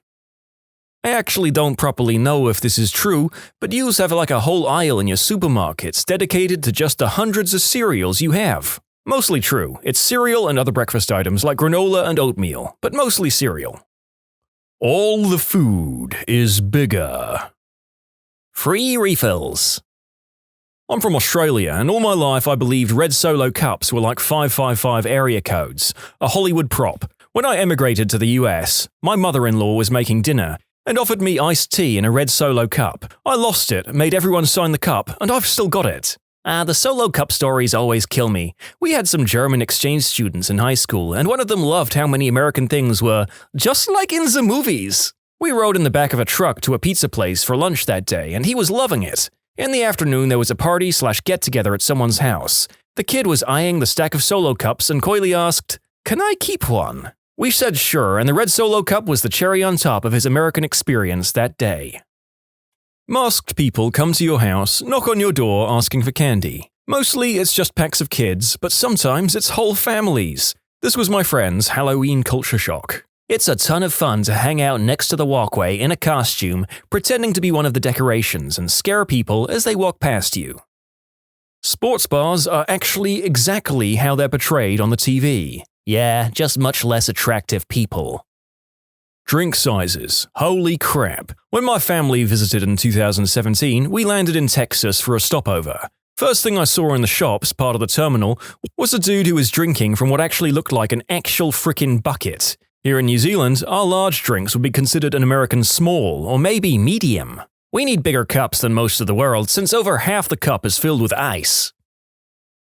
I actually don't properly know if this is true, but you have like a whole aisle in your supermarkets dedicated to just the hundreds of cereals you have. Mostly true. It's cereal and other breakfast items like granola and oatmeal, but mostly cereal. All the food is bigger. Free refills. I'm from Australia, and all my life I believed red Solo cups were like 555 area codes, a Hollywood prop. When I emigrated to the US, my mother-in-law was making dinner and offered me iced tea in a red Solo cup. I lost it, made everyone sign the cup, and I've still got it. The Solo cup stories always kill me. We had some German exchange students in high school, and one of them loved how many American things were just like in the movies. We rode in the back of a truck to a pizza place for lunch that day, and he was loving it. In the afternoon, there was a party/get-together at someone's house. The kid was eyeing the stack of Solo cups and coyly asked, "Can I keep one?" We said sure, and the red Solo cup was the cherry on top of his American experience that day. Masked people come to your house, knock on your door asking for candy. Mostly it's just packs of kids, but sometimes it's whole families. This was my friend's Halloween culture shock. It's a ton of fun to hang out next to the walkway in a costume, pretending to be one of the decorations and scare people as they walk past you. Sports bars are actually exactly how they're portrayed on the TV. Yeah, just much less attractive people. Drink sizes. Holy crap. When my family visited in 2017, we landed in Texas for a stopover. First thing I saw in the shops, part of the terminal, was a dude who was drinking from what actually looked like an actual frickin' bucket. Here in New Zealand, our large drinks would be considered an American small or maybe medium. We need bigger cups than most of the world since over half the cup is filled with ice.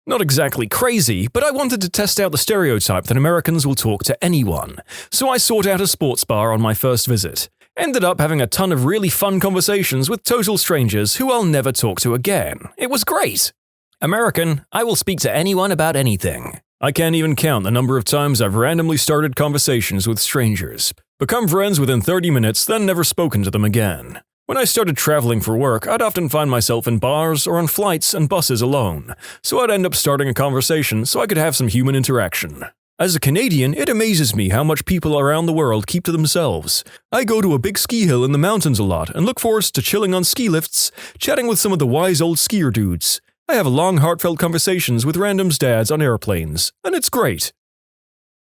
Not exactly crazy, but I wanted to test out the stereotype that Americans will talk to anyone, so I sought out a sports bar on my first visit. Ended up having a ton of really fun conversations with total strangers who I'll never talk to again. It was great! American, I will speak to anyone about anything. I can't even count the number of times I've randomly started conversations with strangers, become friends within 30 minutes, then never spoken to them again. When I started traveling for work, I'd often find myself in bars or on flights and buses alone, so I'd end up starting a conversation so I could have some human interaction. As a Canadian, it amazes me how much people around the world keep to themselves. I go to a big ski hill in the mountains a lot and look forward to chilling on ski lifts, chatting with some of the wise old skier dudes. I have long, heartfelt conversations with random's dads on airplanes, and it's great.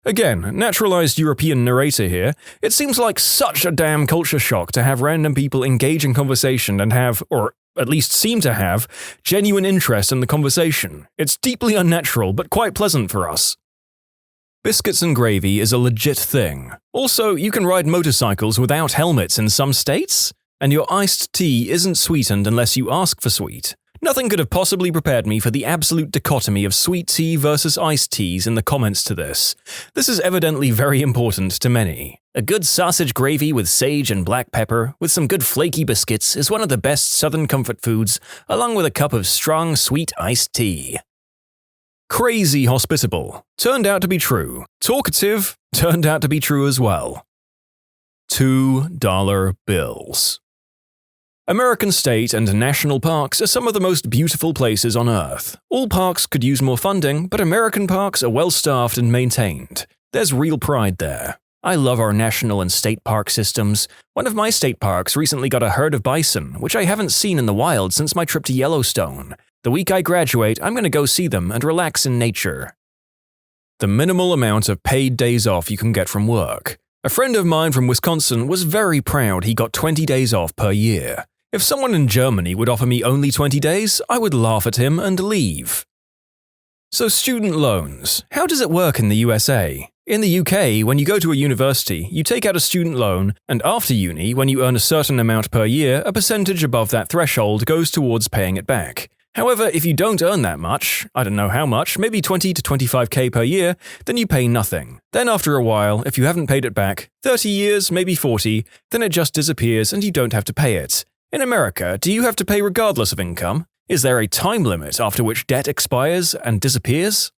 Again, naturalized European narrator here, it seems like such a damn culture shock to have random people engage in conversation and have, or at least seem to have, genuine interest in the conversation. It's deeply unnatural, but quite pleasant for us. Biscuits and gravy is a legit thing. Also, you can ride motorcycles without helmets in some states, and your iced tea isn't sweetened unless you ask for sweet. Nothing could have possibly prepared me for the absolute dichotomy of sweet tea versus iced teas in the comments to this. This is evidently very important to many. A good sausage gravy with sage and black pepper, with some good flaky biscuits, is one of the best southern comfort foods, along with a cup of strong, sweet iced tea. Crazy hospitable. Turned out to be true. Talkative. Turned out to be true as well. $2 bills. American state and national parks are some of the most beautiful places on Earth. All parks could use more funding, but American parks are well-staffed and maintained. There's real pride there. I love our national and state park systems. One of my state parks recently got a herd of bison, which I haven't seen in the wild since my trip to Yellowstone. The week I graduate, I'm going to go see them and relax in nature. The minimal amount of paid days off you can get from work. A friend of mine from Wisconsin was very proud he got 20 days off per year. If someone in Germany would offer me only 20 days, I would laugh at him and leave. So student loans. How does it work in the USA? In the UK, when you go to a university, you take out a student loan, and after uni, when you earn a certain amount per year, a percentage above that threshold goes towards paying it back. However, if you don't earn that much, I don't know how much, maybe 20 to 25k per year, then you pay nothing. Then after a while, if you haven't paid it back, 30 years, maybe 40, then it just disappears and you don't have to pay it. In America, do you have to pay regardless of income? Is there a time limit after which debt expires and disappears?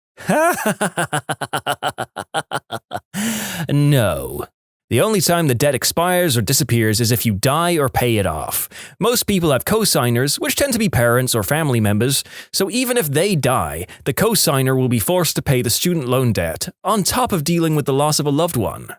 No. The only time the debt expires or disappears is if you die or pay it off. Most people have co-signers, which tend to be parents or family members, so even if they die, the co-signer will be forced to pay the student loan debt, on top of dealing with the loss of a loved one.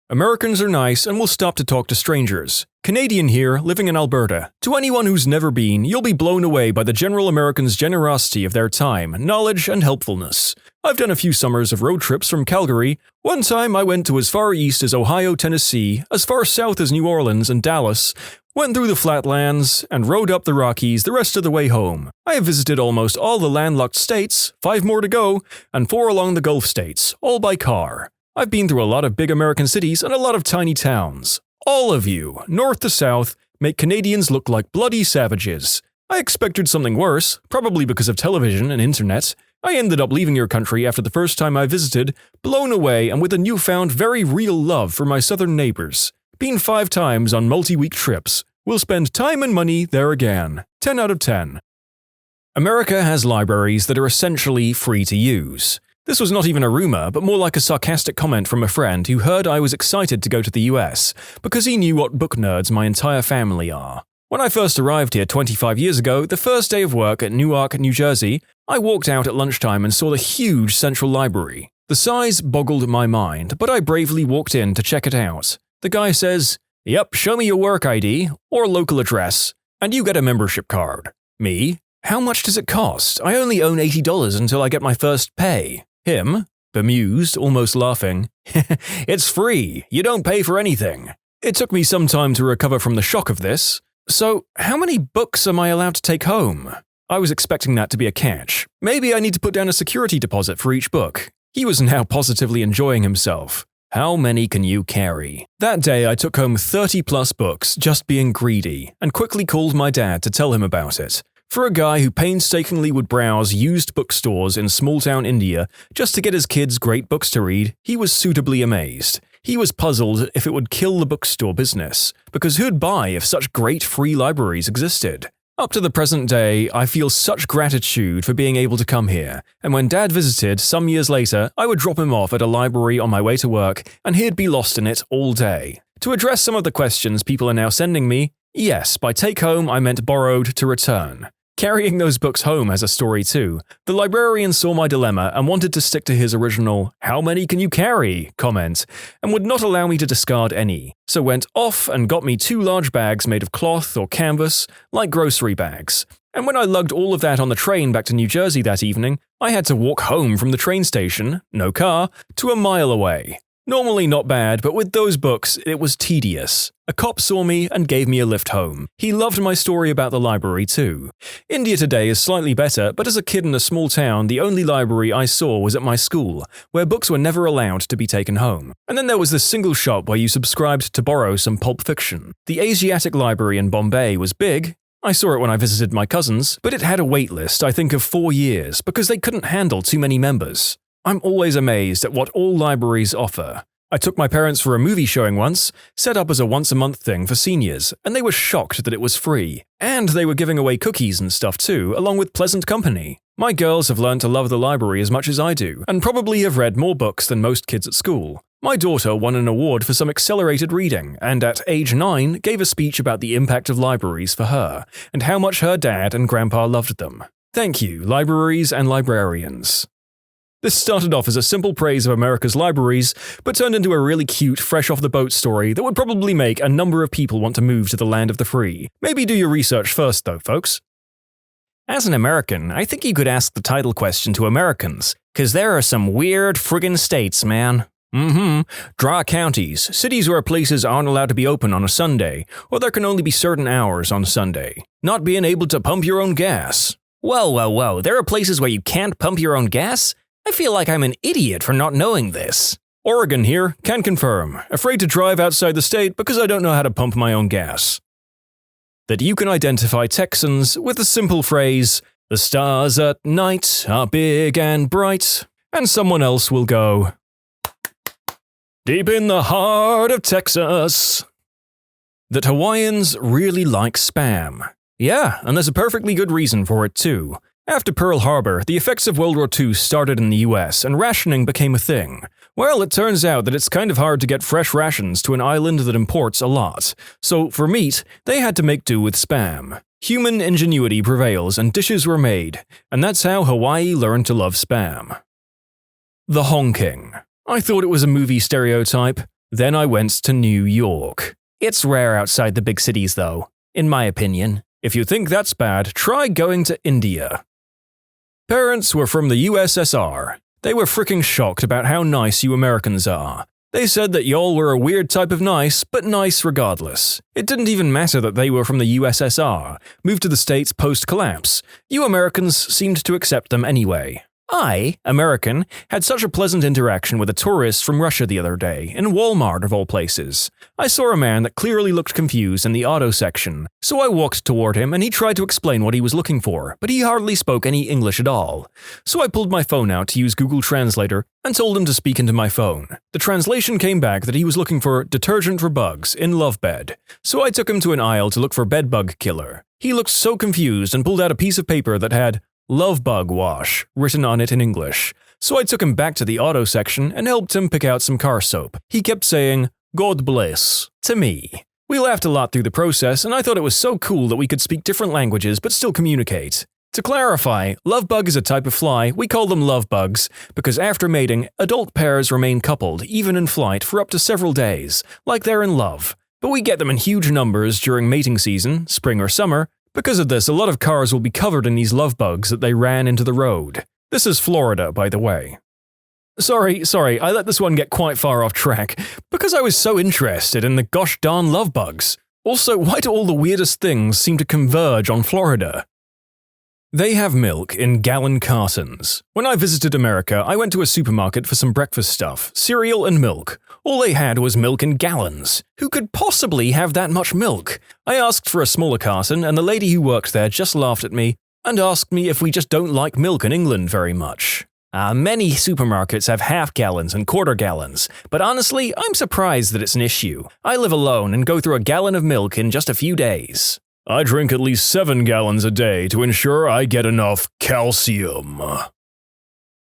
Americans are nice and will stop to talk to strangers. Canadian here, living in Alberta. To anyone who's never been, you'll be blown away by the general Americans' generosity of their time, knowledge, and helpfulness. I've done a few summers of road trips from Calgary. One time I went to as far east as Ohio, Tennessee, as far south as New Orleans and Dallas, went through the flatlands, and rode up the Rockies the rest of the way home. I have visited almost all the landlocked states, 5 more to go, and 4 along the Gulf states, all by car. I've been through a lot of big American cities and a lot of tiny towns. All of you, north to south, make Canadians look like bloody savages. I expected something worse, probably because of television and internet. I ended up leaving your country after the first time I visited, blown away and with a newfound very real love for my southern neighbors. Been 5 times on multi-week trips. We'll spend time and money there again. 10 out of 10. America has libraries that are essentially free to use. This was not even a rumor, but more like a sarcastic comment from a friend who heard I was excited to go to the US, because he knew what book nerds my entire family are. When I first arrived here 25 years ago, the first day of work at Newark, New Jersey, I walked out at lunchtime and saw the huge central library. The size boggled my mind, but I bravely walked in to check it out. The guy says, "Yep, show me your work ID, or local address, and you get a membership card." Me? How much does it cost? I only own $80 until I get my first pay. Him, bemused, almost laughing, "It's free, you don't pay for anything." It took me some time to recover from the shock of this. So, how many books am I allowed to take home? I was expecting that to be a catch. Maybe I need to put down a security deposit for each book. He was now positively enjoying himself. How many can you carry? That day I took home 30 plus books, just being greedy, and quickly called my dad to tell him about it. For a guy who painstakingly would browse used bookstores in small-town India just to get his kids great books to read, he was suitably amazed. He was puzzled if it would kill the bookstore business, because who'd buy if such great free libraries existed? Up to the present day, I feel such gratitude for being able to come here, and when Dad visited some years later, I would drop him off at a library on my way to work, and he'd be lost in it all day. To address some of the questions people are now sending me, yes, by take home I meant borrowed to return. Carrying those books home has a story too. The librarian saw my dilemma and wanted to stick to his original "how many can you carry" comment, and would not allow me to discard any, so went off and got me 2 large bags made of cloth or canvas, like grocery bags. And when I lugged all of that on the train back to New Jersey that evening, I had to walk home from the train station, no car, to a mile away. Normally not bad, but with those books, it was tedious. A cop saw me and gave me a lift home. He loved my story about the library too. India today is slightly better, but as a kid in a small town, the only library I saw was at my school, where books were never allowed to be taken home. And then there was this single shop where you subscribed to borrow some pulp fiction. The Asiatic Library in Bombay was big. I saw it when I visited my cousins, but it had a wait list, I think, of 4 years, because they couldn't handle too many members. I'm always amazed at what all libraries offer. I took my parents for a movie showing once, set up as a once-a-month thing for seniors, and they were shocked that it was free. And they were giving away cookies and stuff too, along with pleasant company. My girls have learned to love the library as much as I do, and probably have read more books than most kids at school. My daughter won an award for some accelerated reading, and at age 9 gave a speech about the impact of libraries for her, and how much her dad and grandpa loved them. Thank you, libraries and librarians. This started off as a simple praise of America's libraries, but turned into a really cute, fresh-off-the-boat story that would probably make a number of people want to move to the land of the free. Maybe do your research first, though, folks. As an American, I think you could ask the title question to Americans, 'cause there are some weird friggin' states, man. Dry counties, cities where places aren't allowed to be open on a Sunday, or there can only be certain hours on Sunday. Not being able to pump your own gas. Whoa, there are places where you can't pump your own gas? I feel like I'm an idiot for not knowing this. Oregon here, can confirm. Afraid to drive outside the state because I don't know how to pump my own gas. That you can identify Texans with the simple phrase, "The stars at night are big and bright," and someone else will go, "Deep in the heart of Texas." That Hawaiians really like Spam. Yeah, and there's a perfectly good reason for it too. After Pearl Harbor, the effects of World War II started in the US and rationing became a thing. Well, it turns out that it's kind of hard to get fresh rations to an island that imports a lot. So, for meat, they had to make do with Spam. Human ingenuity prevails and dishes were made, and that's how Hawaii learned to love Spam. The honking. I thought it was a movie stereotype. Then I went to New York. It's rare outside the big cities though, in my opinion. If you think that's bad, try going to India. Parents were from the USSR. They were freaking shocked about how nice you Americans are. They said that y'all were a weird type of nice, but nice regardless. It didn't even matter that they were from the USSR, moved to the States post-collapse. You Americans seemed to accept them anyway. I, American, had such a pleasant interaction with a tourist from Russia the other day, in Walmart of all places. I saw a man that clearly looked confused in the auto section, so I walked toward him and he tried to explain what he was looking for, but he hardly spoke any English at all. So I pulled my phone out to use Google Translator and told him to speak into my phone. The translation came back that he was looking for detergent for bugs in love bed, so I took him to an aisle to look for bed bug killer. He looked so confused and pulled out a piece of paper that had Love Bug Wash written on it in English, so I took him back to the auto section and helped him pick out some car soap. He kept saying, "God bless," to me. We laughed a lot through the process, and I thought it was so cool that we could speak different languages but still communicate. To clarify, love bug is a type of fly. We call them love bugs because after mating, adult pairs remain coupled, even in flight, for up to several days, like they're in love. But we get them in huge numbers during mating season, spring or summer. Because of this, a lot of cars will be covered in these love bugs that they ran into the road. This is Florida, by the way. Sorry, I let this one get quite far off track, because I was so interested in the gosh darn love bugs. Also, why do all the weirdest things seem to converge on Florida? They have milk in gallon cartons. When I visited America, I went to a supermarket for some breakfast stuff, cereal and milk. All they had was milk in gallons. Who could possibly have that much milk? I asked for a smaller carton, and the lady who worked there just laughed at me and asked me if we just don't like milk in England very much. Many supermarkets have half gallons and quarter gallons, but honestly, I'm surprised that it's an issue. I live alone and go through a gallon of milk in just a few days. I drink at least 7 gallons a day to ensure I get enough calcium.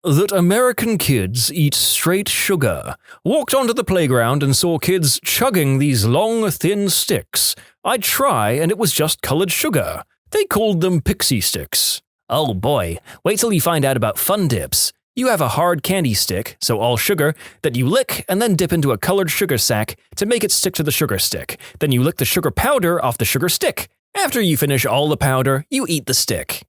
That American kids eat straight sugar. Walked onto the playground and saw kids chugging these long, thin sticks. I'd try and it was just colored sugar. They called them pixie sticks. Oh boy, wait till you find out about Fun Dips. You have a hard candy stick, so all sugar, that you lick and then dip into a colored sugar sack to make it stick to the sugar stick. Then you lick the sugar powder off the sugar stick. After you finish all the powder, you eat the stick.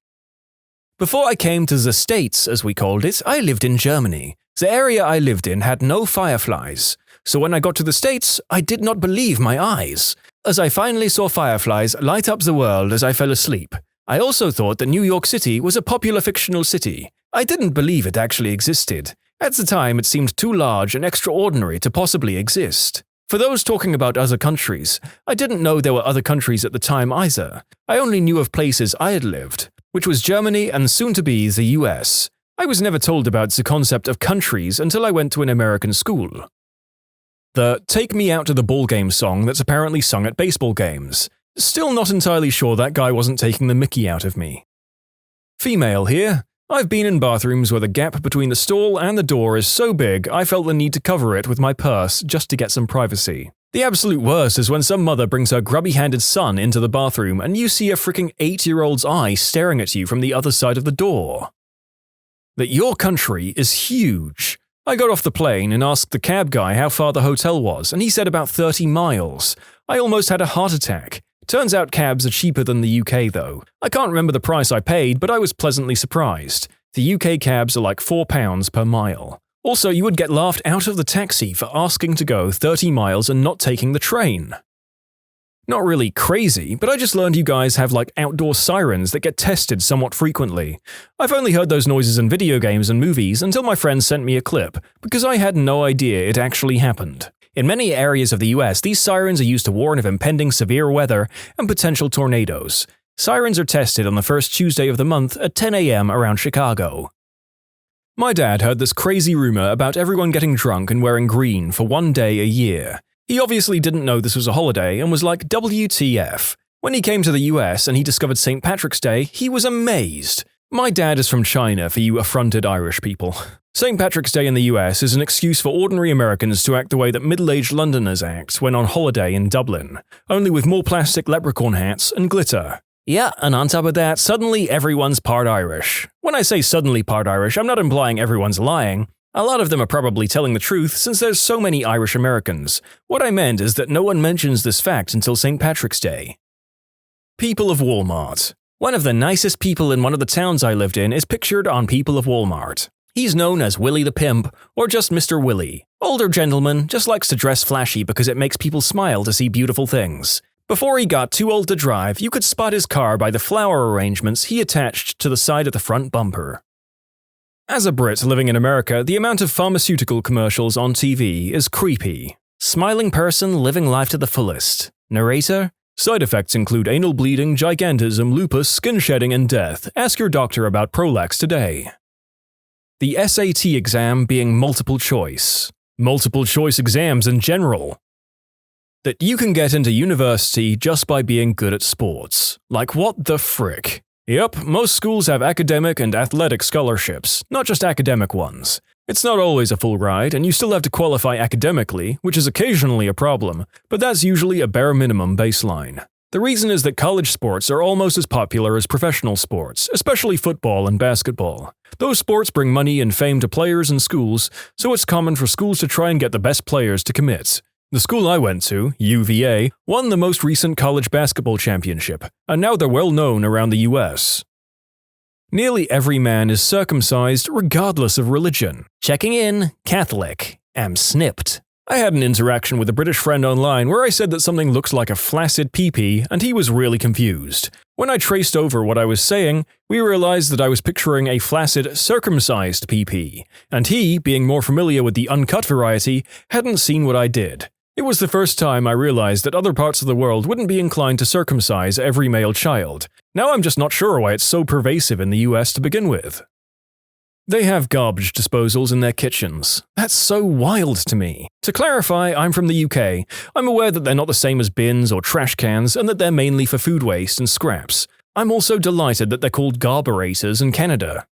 Before I came to the States, as we called it, I lived in Germany. The area I lived in had no fireflies. So when I got to the States, I did not believe my eyes, as I finally saw fireflies light up the world as I fell asleep. I also thought that New York City was a popular fictional city. I didn't believe it actually existed. At the time, it seemed too large and extraordinary to possibly exist. For those talking about other countries, I didn't know there were other countries at the time either. I only knew of places I had lived, which was Germany and soon to be the US. I was never told about the concept of countries until I went to an American school. The "Take Me Out to the Ball Game" song that's apparently sung at baseball games. Still not entirely sure that guy wasn't taking the mickey out of me. Female here. I've been in bathrooms where the gap between the stall and the door is so big I felt the need to cover it with my purse just to get some privacy. The absolute worst is when some mother brings her grubby-handed son into the bathroom and you see a freaking 8-year-old's eye staring at you from the other side of the door. That your country is huge. I got off the plane and asked the cab guy how far the hotel was, and he said about 30 miles. I almost had a heart attack. Turns out cabs are cheaper than the UK though. I can't remember the price I paid, but I was pleasantly surprised. The UK cabs are like £4 per mile. Also, you would get laughed out of the taxi for asking to go 30 miles and not taking the train. Not really crazy, but I just learned you guys have like outdoor sirens that get tested somewhat frequently. I've only heard those noises in video games and movies until my friend sent me a clip, because I had no idea it actually happened. In many areas of the US, these sirens are used to warn of impending severe weather and potential tornadoes. Sirens are tested on the first Tuesday of the month at 10 a.m. around Chicago. My dad heard this crazy rumor about everyone getting drunk and wearing green for one day a year. He obviously didn't know this was a holiday and was like, WTF. When he came to the US and he discovered St. Patrick's Day, he was amazed. My dad is from China, for you affronted Irish people. St. Patrick's Day in the US is an excuse for ordinary Americans to act the way that middle-aged Londoners act when on holiday in Dublin, only with more plastic leprechaun hats and glitter. Yeah, and on top of that, suddenly everyone's part Irish. When I say suddenly part Irish, I'm not implying everyone's lying. A lot of them are probably telling the truth since there's so many Irish Americans. What I meant is that no one mentions this fact until St. Patrick's Day. People of Walmart. One of the nicest people in one of the towns I lived in is pictured on People of Walmart. He's known as Willie the Pimp, or just Mr. Willie. Older gentleman, just likes to dress flashy because it makes people smile to see beautiful things. Before he got too old to drive, you could spot his car by the flower arrangements he attached to the side of the front bumper. As a Brit living in America, the amount of pharmaceutical commercials on TV is creepy. Smiling person living life to the fullest. Narrator? Side effects include anal bleeding, gigantism, lupus, skin shedding, and death. Ask your doctor about Prolax today. The SAT exam being multiple choice. Multiple choice exams in general. That you can get into university just by being good at sports. Like what the frick? Yep, most schools have academic and athletic scholarships, not just academic ones. It's not always a full ride, and you still have to qualify academically, which is occasionally a problem, but that's usually a bare minimum baseline. The reason is that college sports are almost as popular as professional sports, especially football and basketball. Those sports bring money and fame to players and schools, so it's common for schools to try and get the best players to commit. The school I went to, UVA, won the most recent college basketball championship, and now they're well known around the US. Nearly every man is circumcised regardless of religion. Checking in, Catholic. Am snipped. I had an interaction with a British friend online where I said that something looks like a flaccid pee-pee, and he was really confused. When I traced over what I was saying, we realized that I was picturing a flaccid, circumcised pee-pee, and he, being more familiar with the uncut variety, hadn't seen what I did. It was the first time I realized that other parts of the world wouldn't be inclined to circumcise every male child. Now I'm just not sure why it's so pervasive in the US to begin with. They have garbage disposals in their kitchens. That's so wild to me. To clarify, I'm from the UK. I'm aware that they're not the same as bins or trash cans and that they're mainly for food waste and scraps. I'm also delighted that they're called garberators in Canada.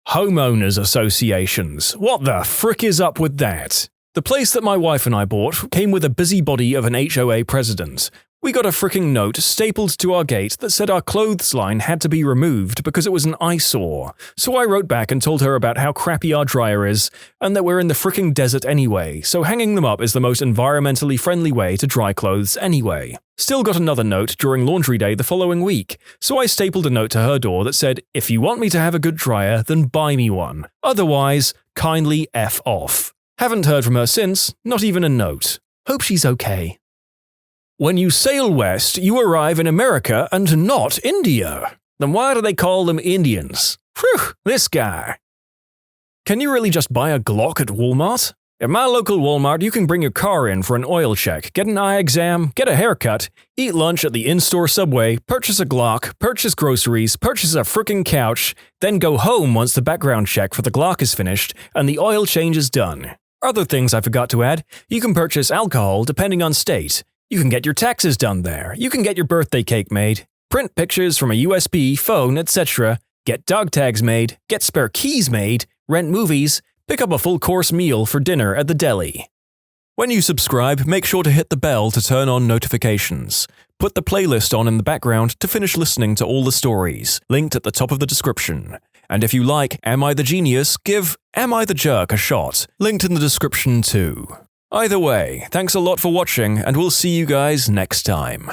Homeowners associations. What the frick is up with that? The place that my wife and I bought came with a busybody of an HOA president. We got a fricking note stapled to our gate that said our clothes line had to be removed because it was an eyesore. So I wrote back and told her about how crappy our dryer is, and that we're in the fricking desert anyway, so hanging them up is the most environmentally friendly way to dry clothes anyway. Still got another note during laundry day the following week, so I stapled a note to her door that said, "If you want me to have a good dryer, then buy me one. Otherwise, kindly F off." Haven't heard from her since, not even a note. Hope she's okay. When you sail west, you arrive in America and not India. Then why do they call them Indians? Phew, this guy. Can you really just buy a Glock at Walmart? At my local Walmart, you can bring your car in for an oil check, get an eye exam, get a haircut, eat lunch at the in-store Subway, purchase a Glock, purchase groceries, purchase a frickin' couch, then go home once the background check for the Glock is finished and the oil change is done. Other things I forgot to add, you can purchase alcohol depending on state. You can get your taxes done there, you can get your birthday cake made, print pictures from a USB, phone, etc., get dog tags made, get spare keys made, rent movies, pick up a full-course meal for dinner at the deli. When you subscribe, make sure to hit the bell to turn on notifications. Put the playlist on in the background to finish listening to all the stories, linked at the top of the description. And if you like Am I the Genius, give Am I the Jerk a shot, linked in the description too. Either way, thanks a lot for watching, and we'll see you guys next time.